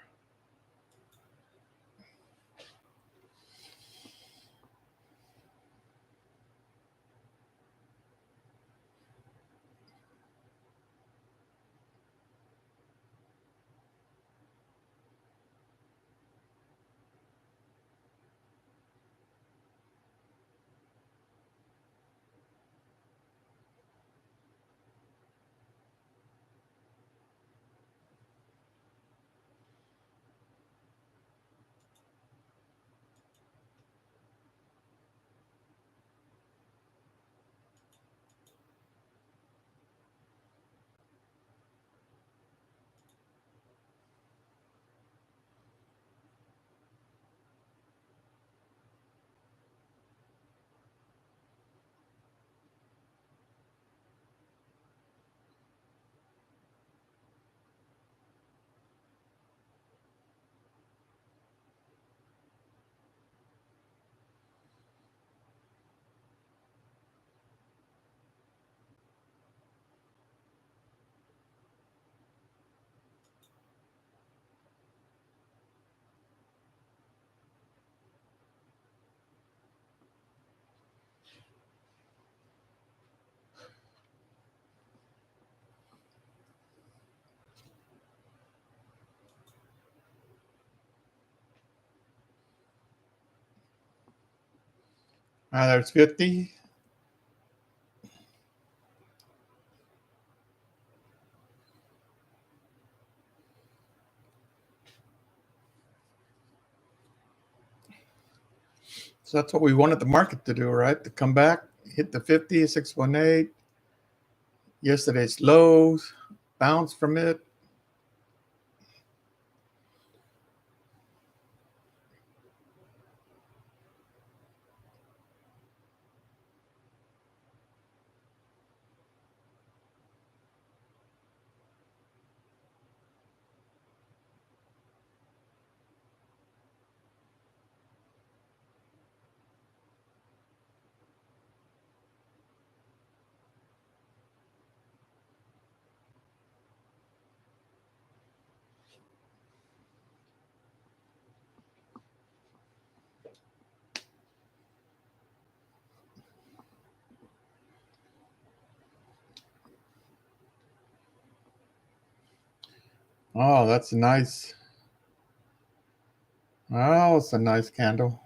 There's 50. So that's what we wanted the market to do, right? To come back, hit the 50, 618. Yesterday's lows, bounce from it. Oh, that's a nice. Oh, it's a nice candle.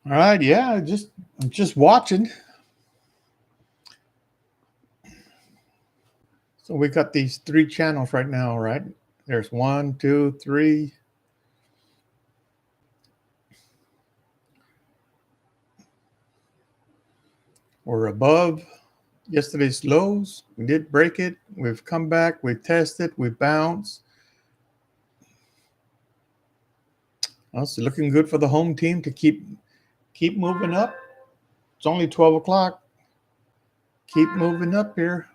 All right, yeah, just watching. So we got these three channels right now, right? There's 1, 2, 3. We're above yesterday's lows. We did break it. We've come back. We tested. We bounced. Well, it's looking good for the home team to keep moving up. It's only 12 o'clock. Keep moving up here.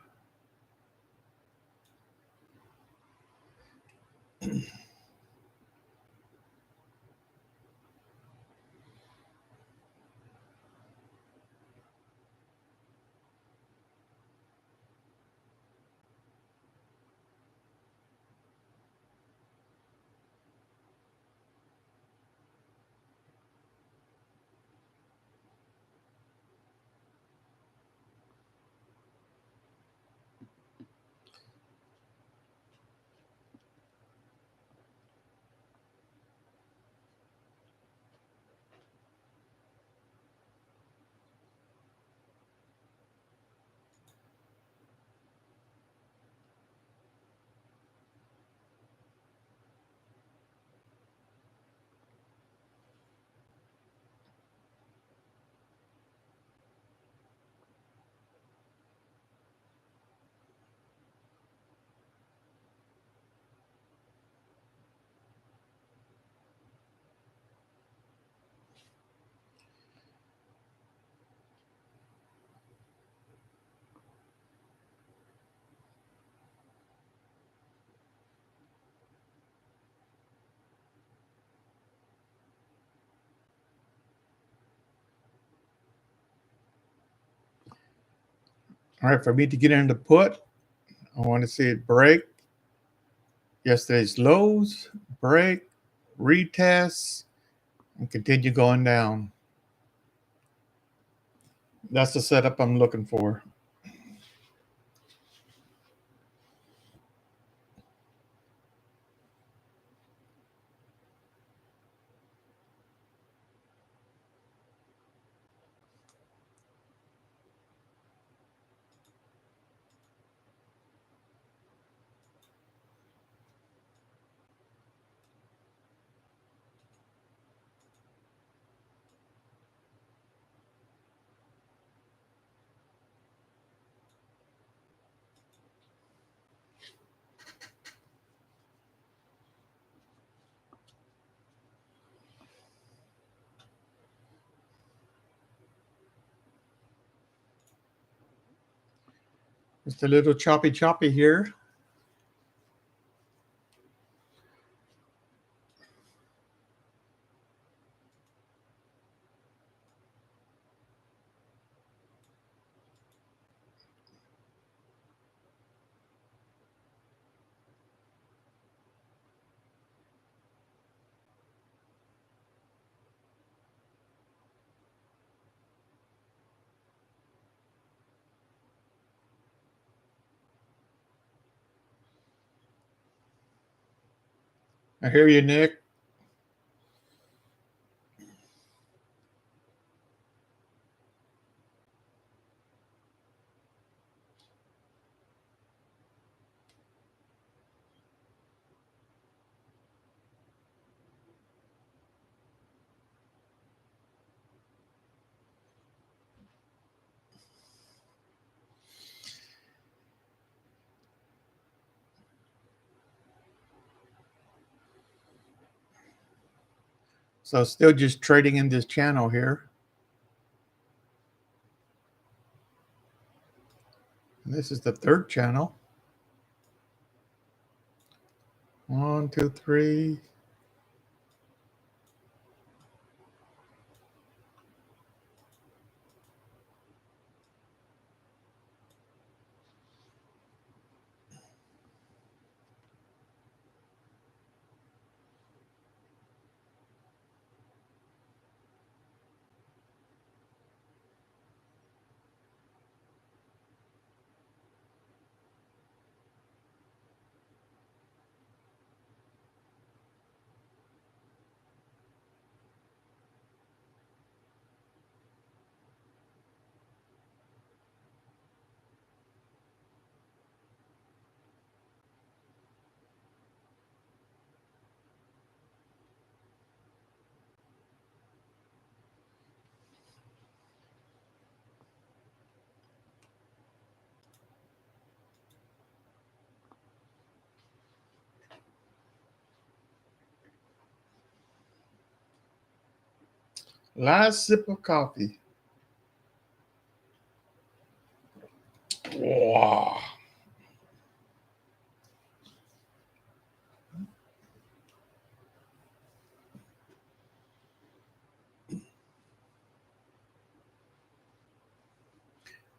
All right, for me to get into put, I want to see it break yesterday's lows, break, retest, and continue going down. That's the setup I'm looking for. Just a little choppy here. I hear you, Nick. So still just trading in this channel here. And this is the third channel. 1, 2, 3. Last sip of coffee. Wow.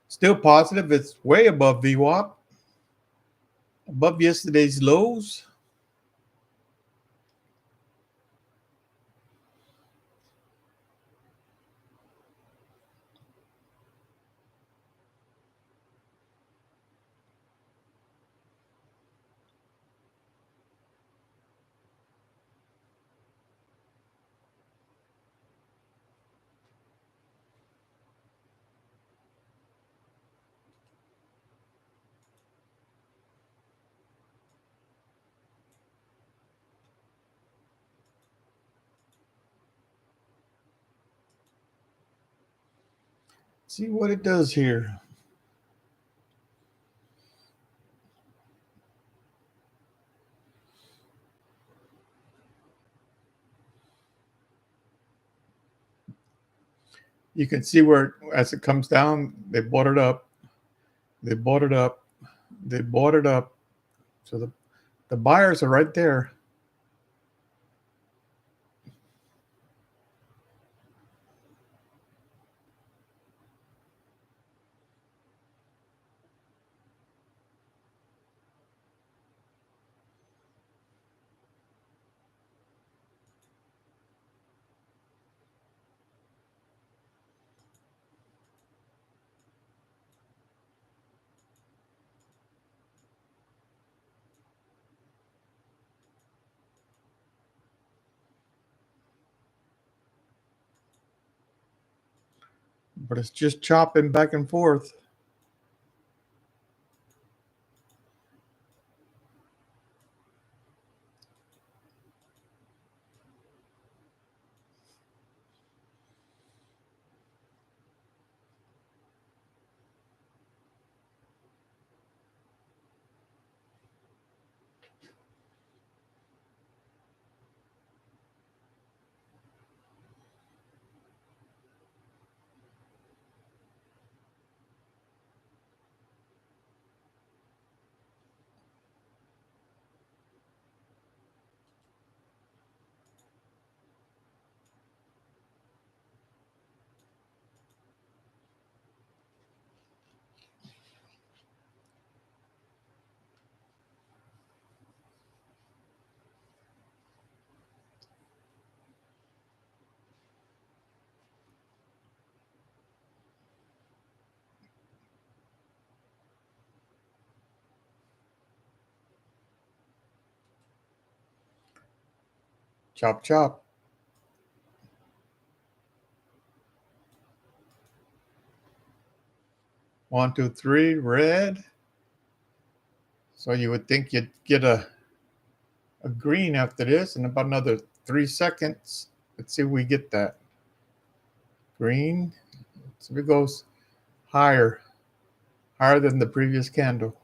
Still positive. It's way above VWAP, above yesterday's lows. See what it does here. You can see where, as it comes down, they bought it up. They bought it up. They bought it up. So the buyers are right there. but it's just chopping back and forth. Chop, chop. One, two, three, red. So you would think you'd get a green after this in about another 3 seconds. Let's see if we get that. Green. So it goes higher than the previous candle.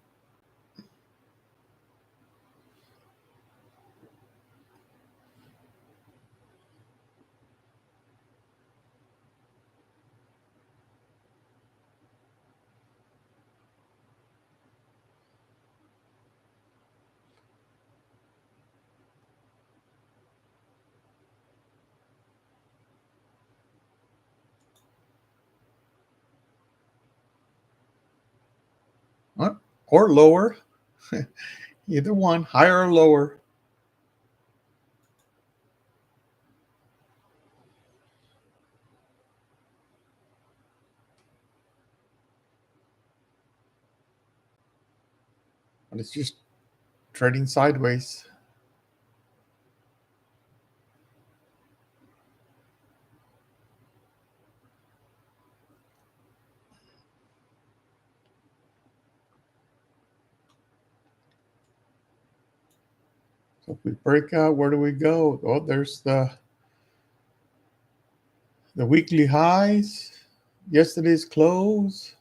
Or lower. Either one, higher or lower. But it's just trading sideways. So if we break out, where do we go? Oh, there's the weekly highs, yesterday's close.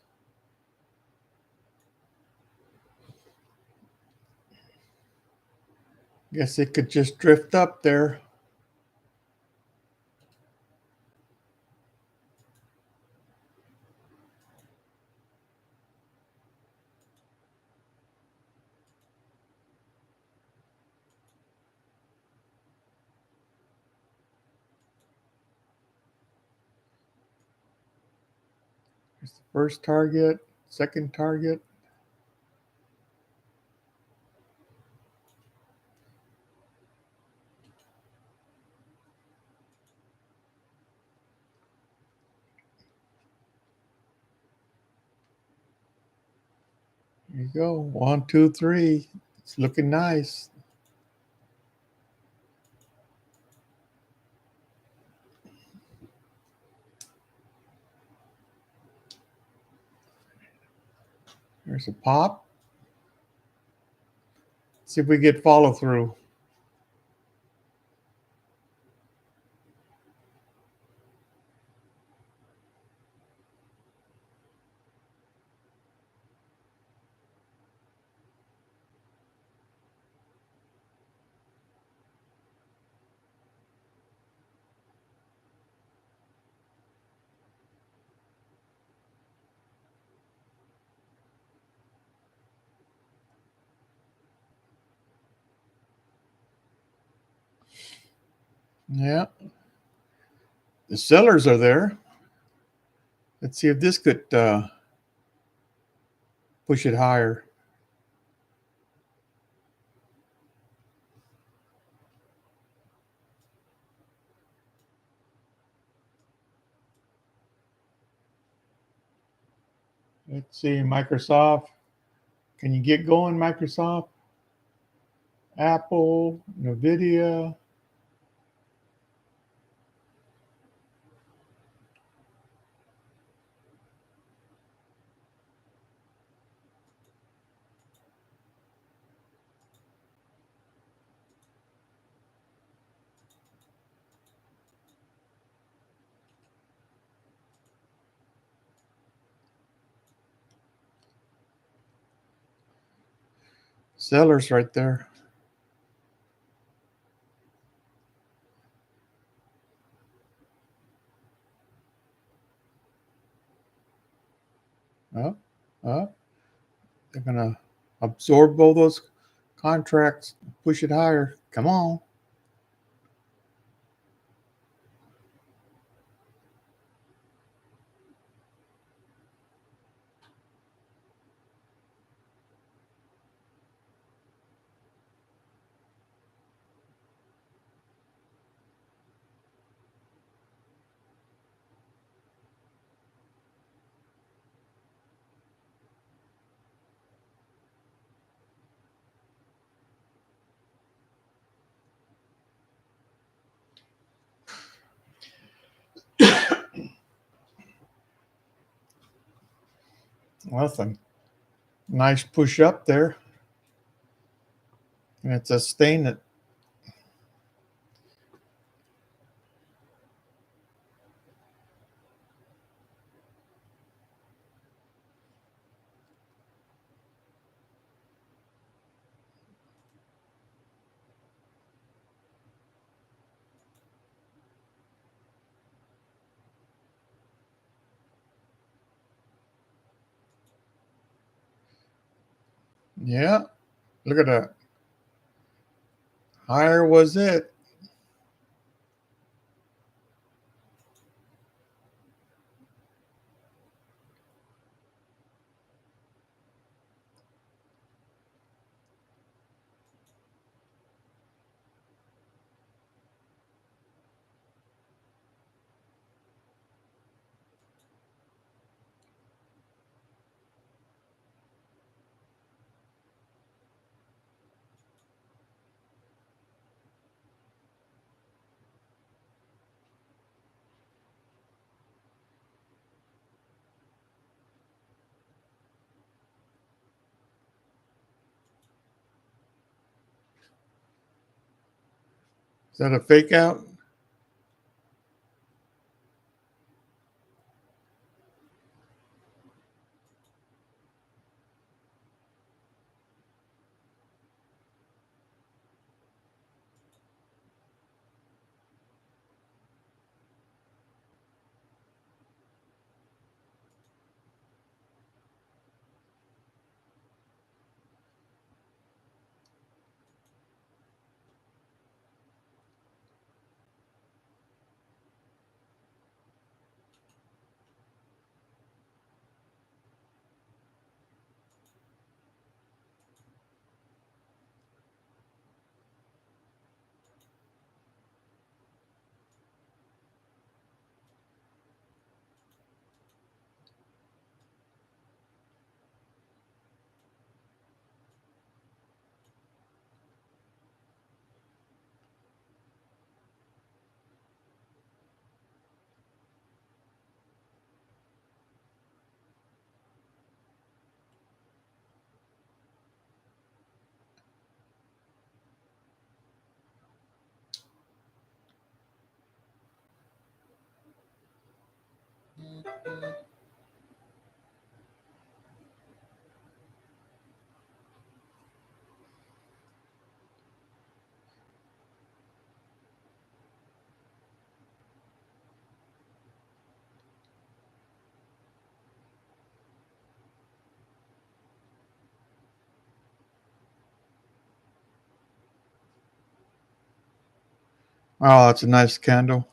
Guess it could just drift up there. Here's the first target, second target. There you go. 1, 2, 3. It's looking nice. There's a pop. See if we get follow through. Yeah. The sellers are there. Let's see if this could push it higher. Let's see, Microsoft. Can you get going, Microsoft? Apple, NVIDIA. Sellers right there. Up, up. They're gonna absorb all those contracts, push it higher. Come on. Well, that's a nice push up there. And it's a stain it. Yeah. Look at that. Higher was it. Is that a fake out? Oh, that's a nice candle.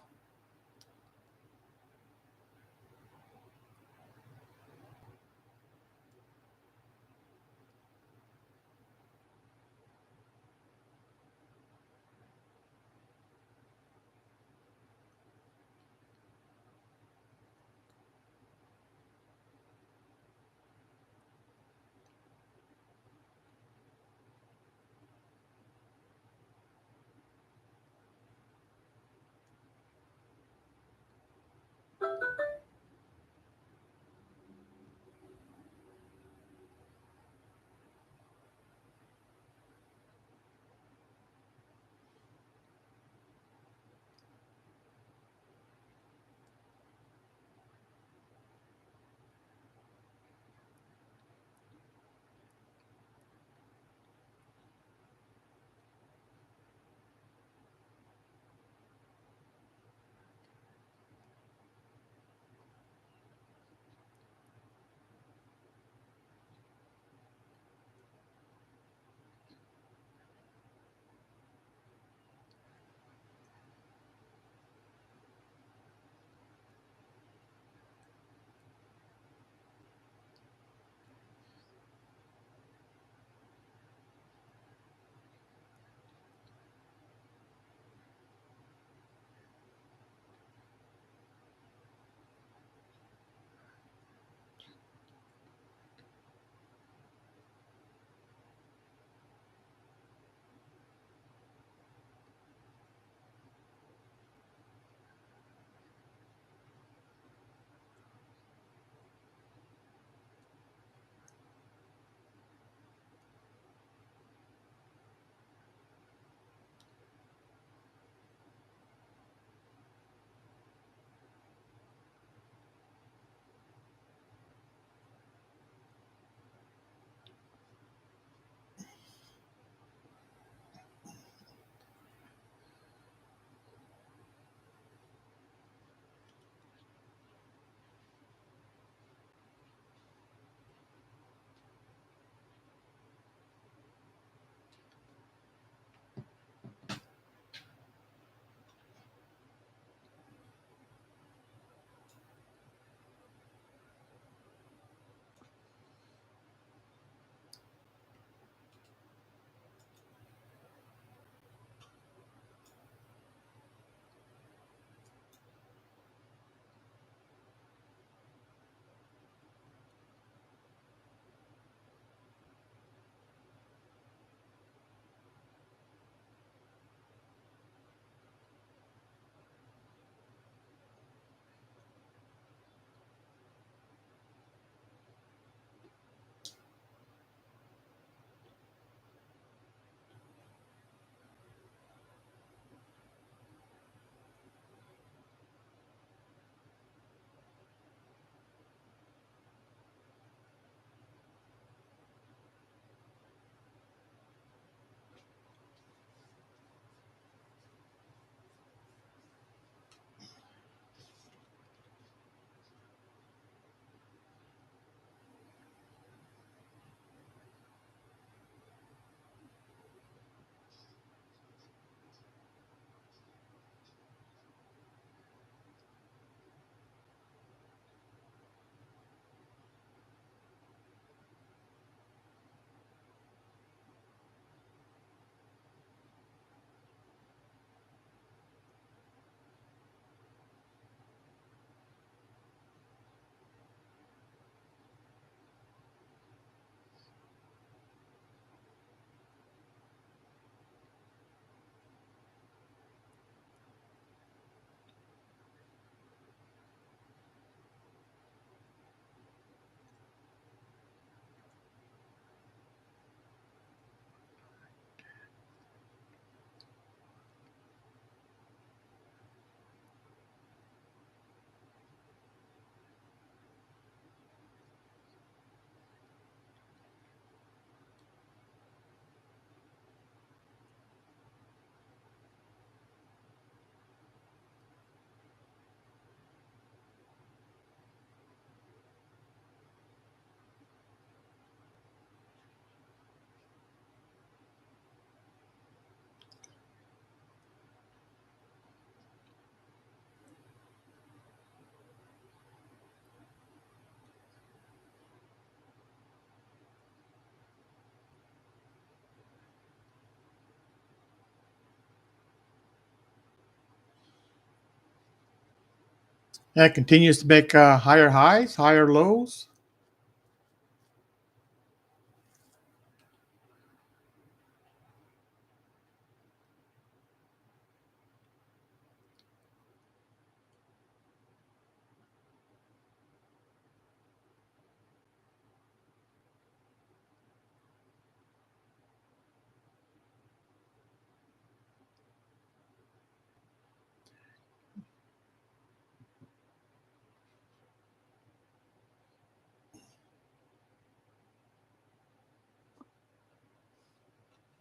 That continues to make higher highs, higher lows.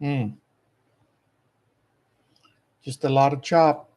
Mm, just a lot of chop.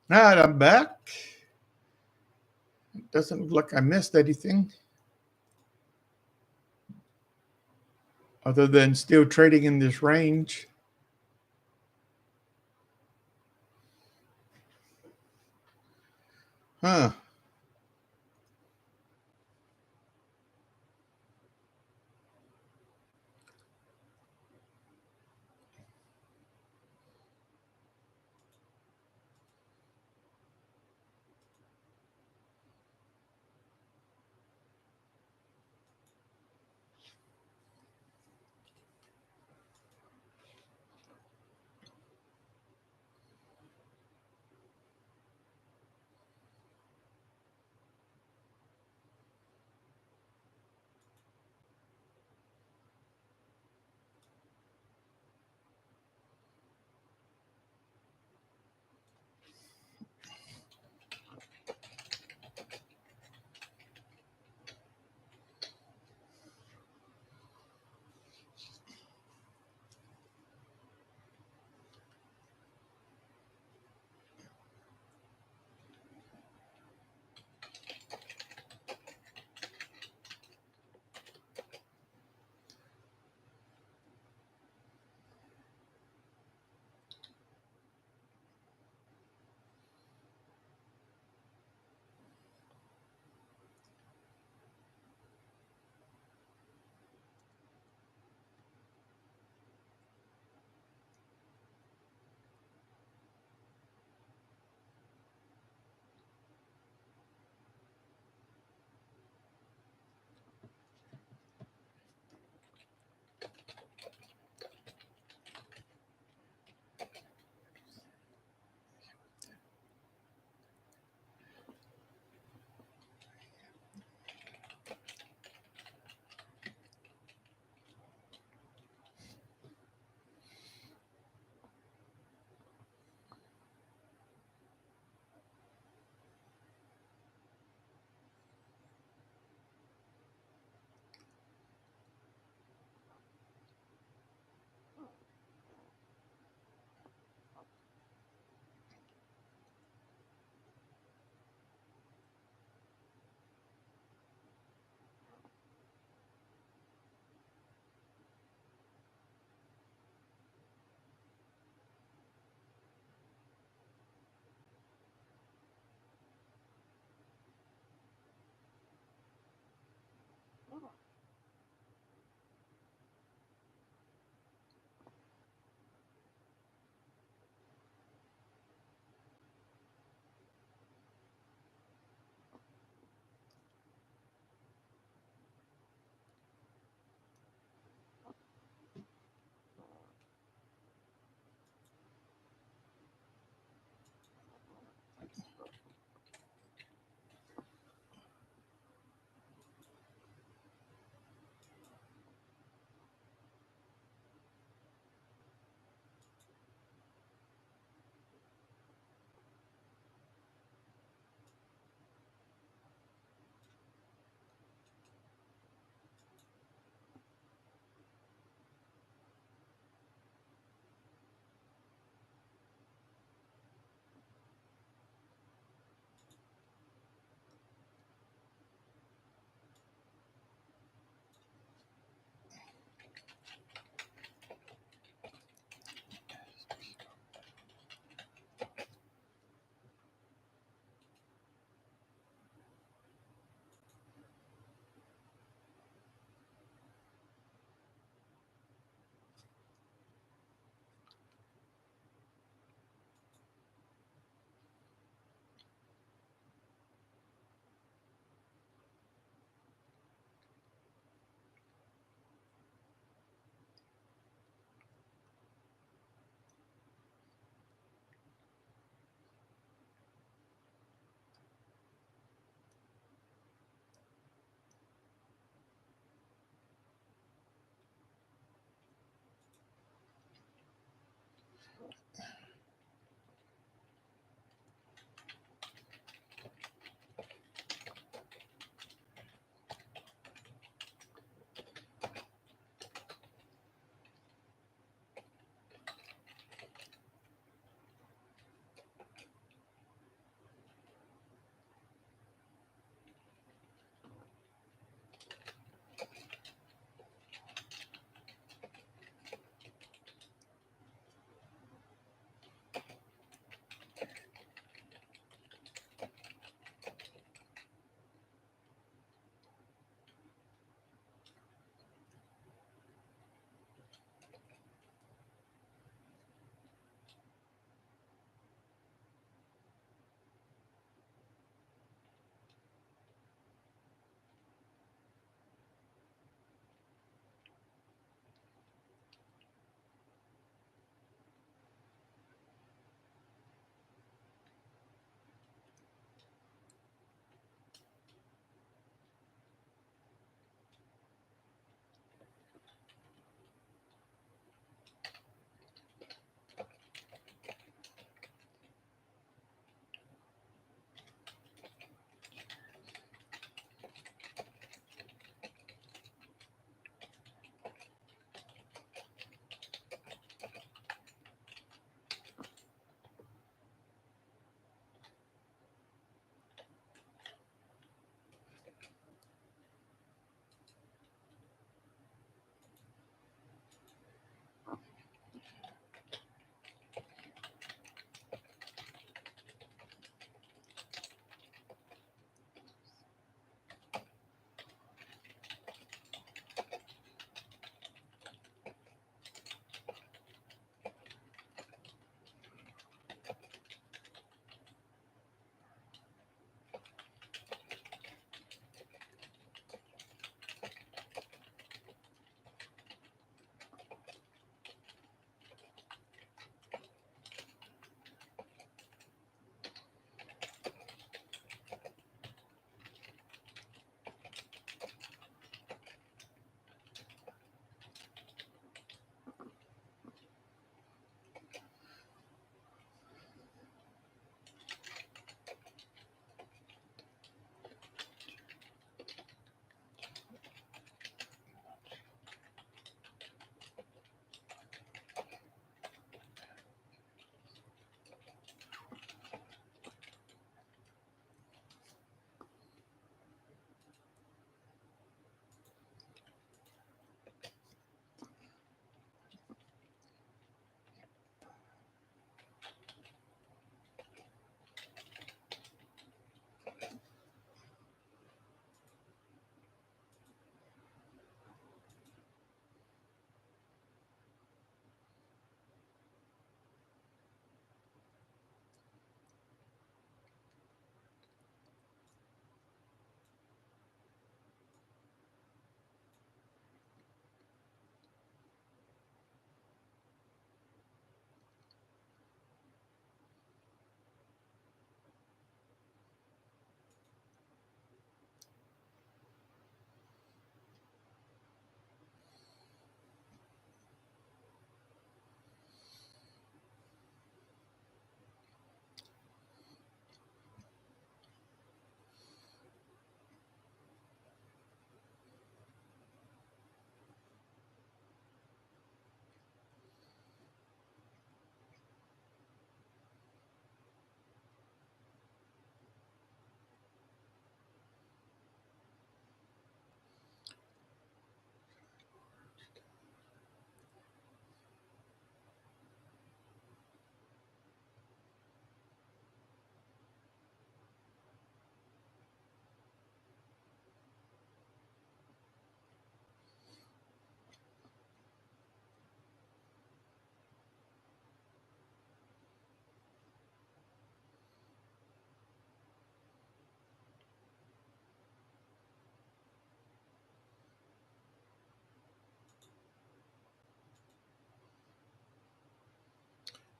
All right, I'm back. It doesn't look like I missed anything other than still trading in this range. Huh.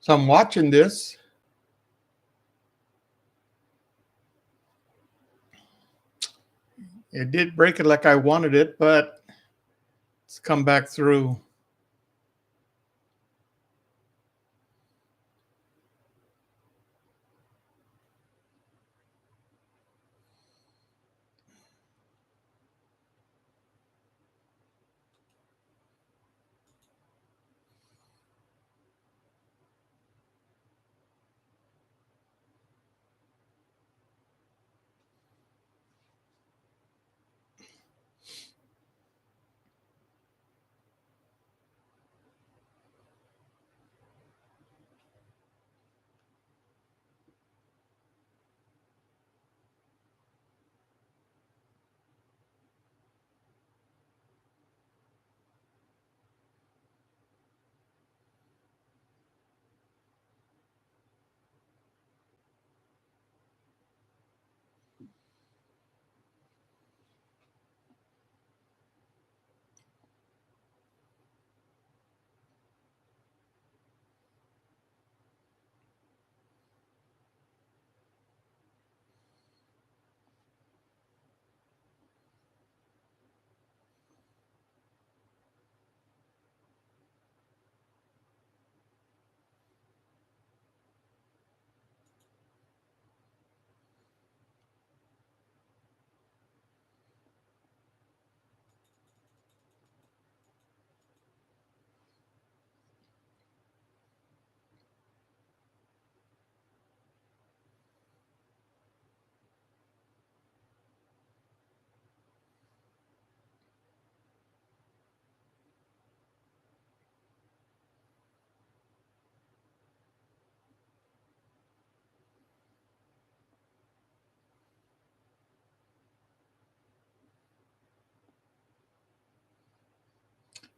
So I'm watching this. It did break it like I wanted it, but it's come back through.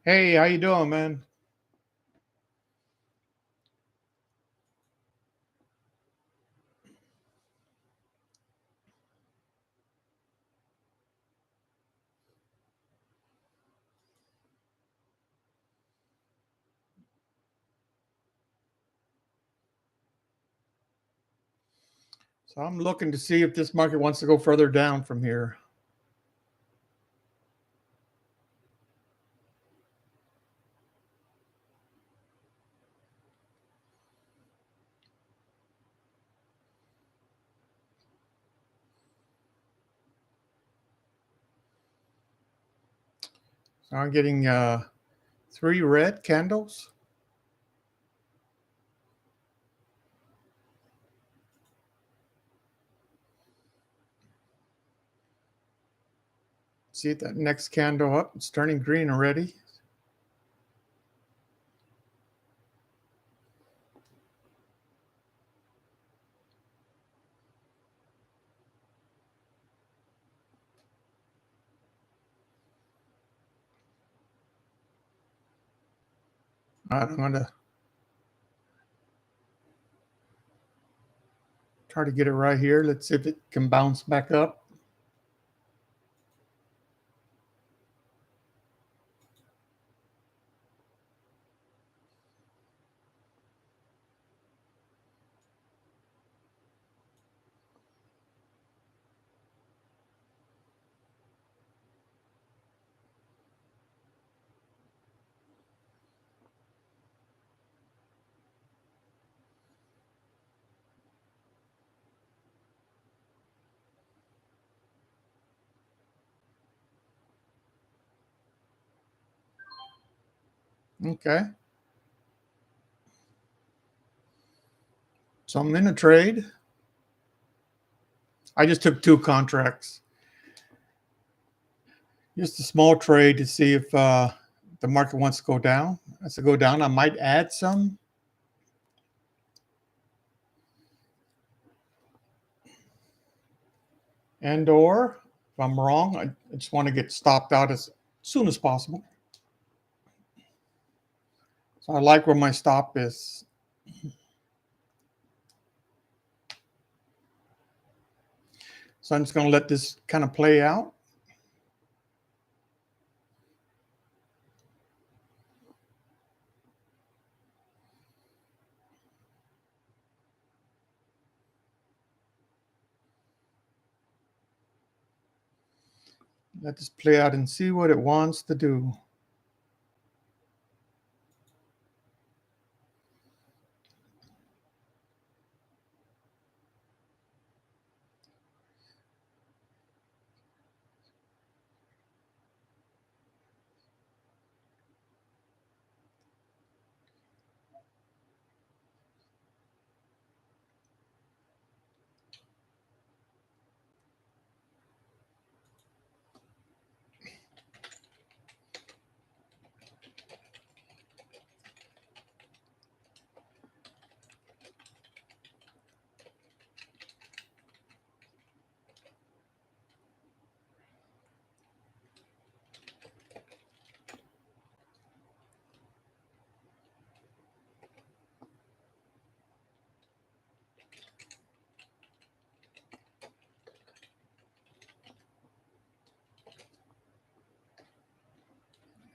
Hey, how you doing, man? So I'm looking to see if this market wants to go further down from here. So I'm getting 3 red candles. See that next candle up? It's turning green already. All right, I'm going to try to get it right here. Let's see if it can bounce back up. Okay. So I'm in a trade. I just took 2 contracts. Just a small trade to see if the market wants to go down. As it go down, I might add some. And or if I'm wrong, I just want to get stopped out as soon as possible. So I like where my stop is. So I'm just going to let this kind of play out. Let this play out and see what it wants to do.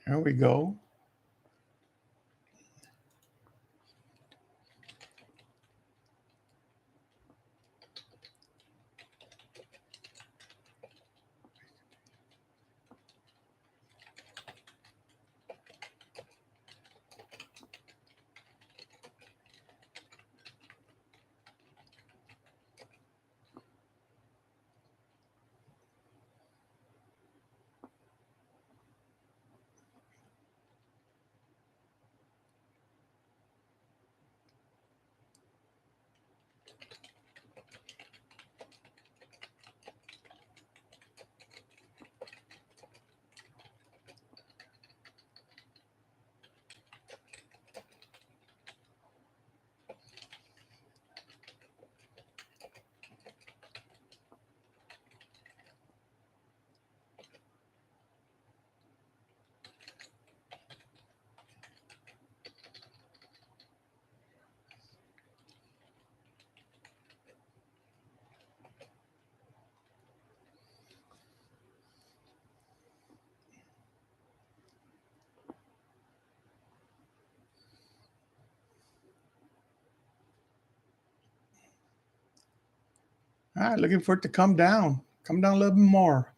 There we go. All right, looking for it to come down a little bit more.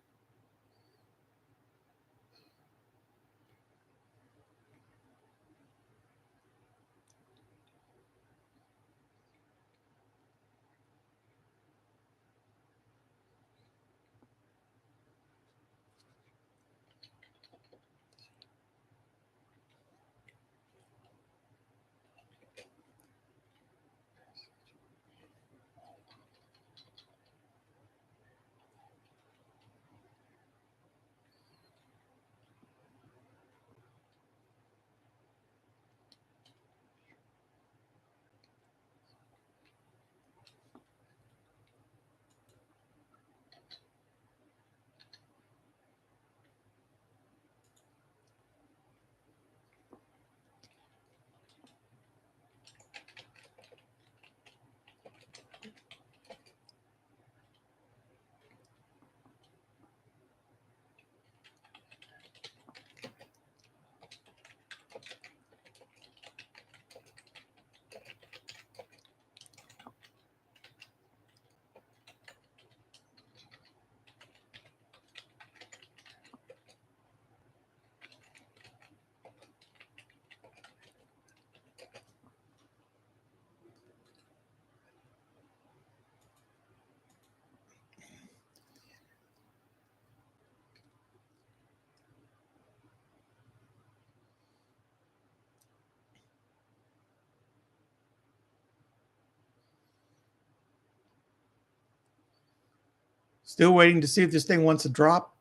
Still waiting to see if this thing wants to drop.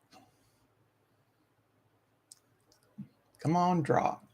Come on, drop.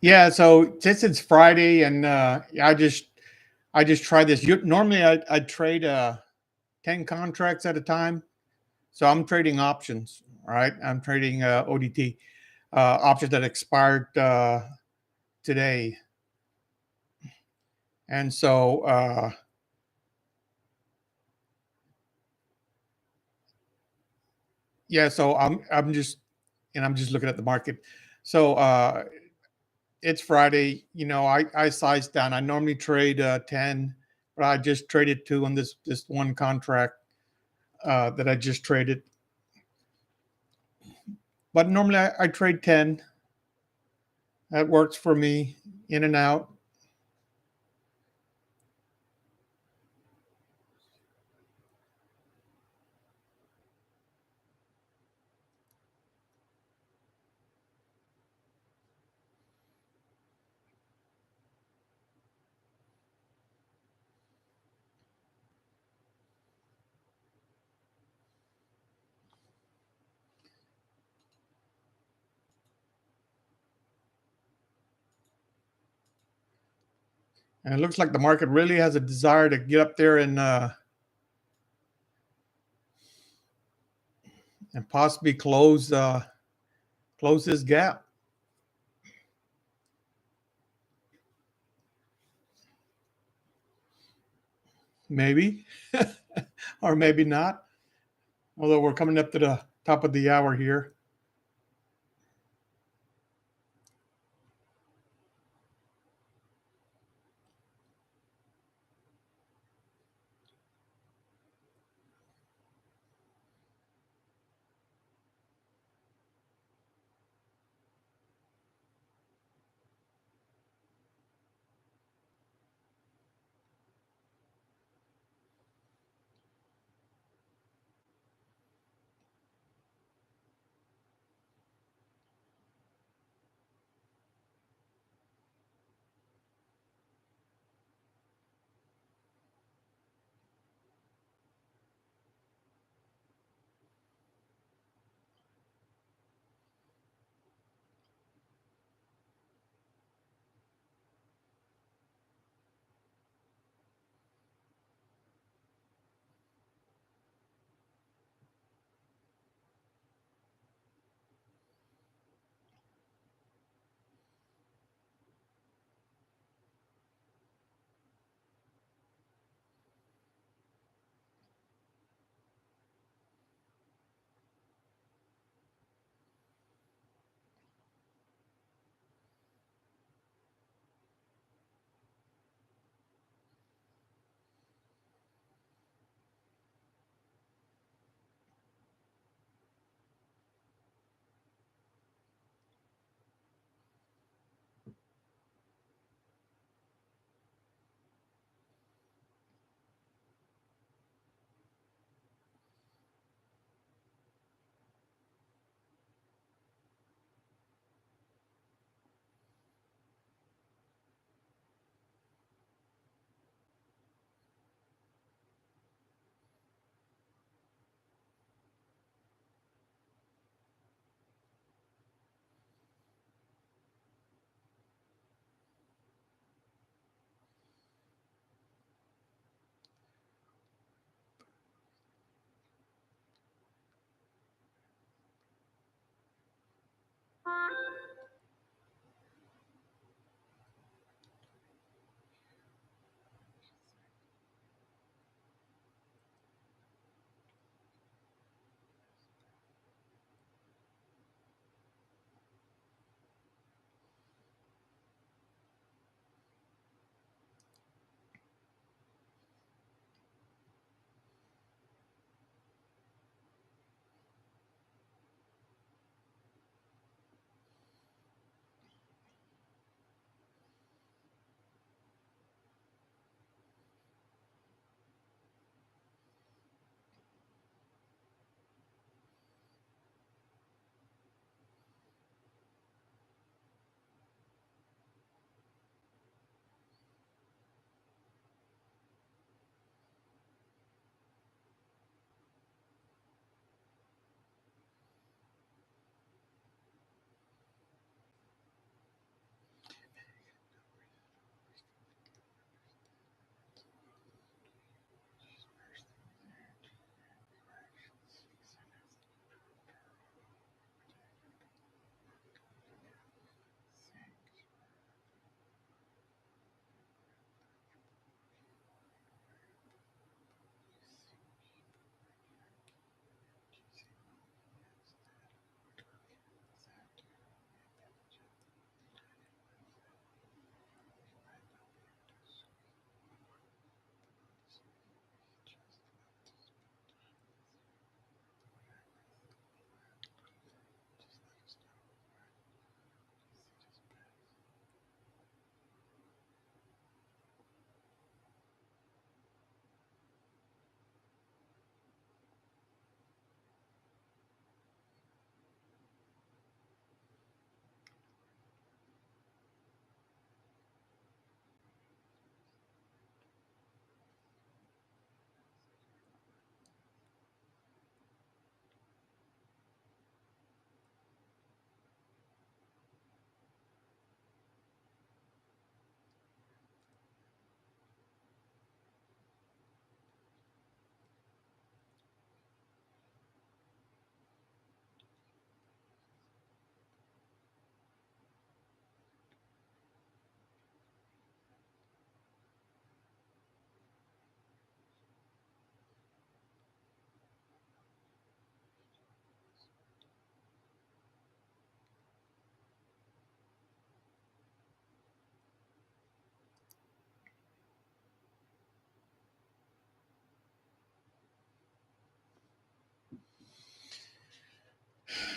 Yeah, so since it's Friday and I just tried this. Normally I trade 10 contracts at a time. So I'm trading options, right? I'm trading ODT options that expired today. And so yeah, so I'm just looking at the market. So it's Friday. You know, I sized down. I normally trade 10, but I just traded 2 on this one contract that I just traded. But normally I trade 10. That works for me, in and out. And it looks like the market really has a desire to get up there and possibly close this gap. Maybe, or maybe not. Although we're coming up to the top of the hour here.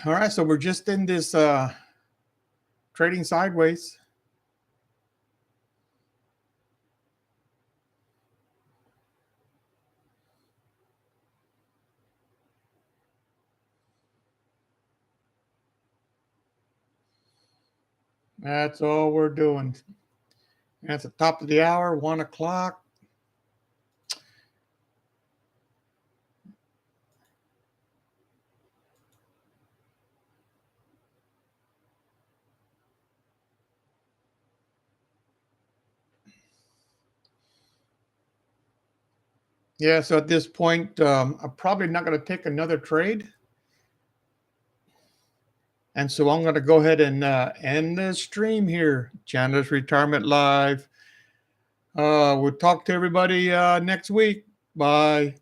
All right, so we're just in this trading sideways. That's all we're doing. At the top of the hour, 1 o'clock. Yeah, so at this point, I'm probably not going to take another trade. And so I'm going to go ahead and end the stream here. Chandler's Retirement Live. We'll talk to everybody next week. Bye.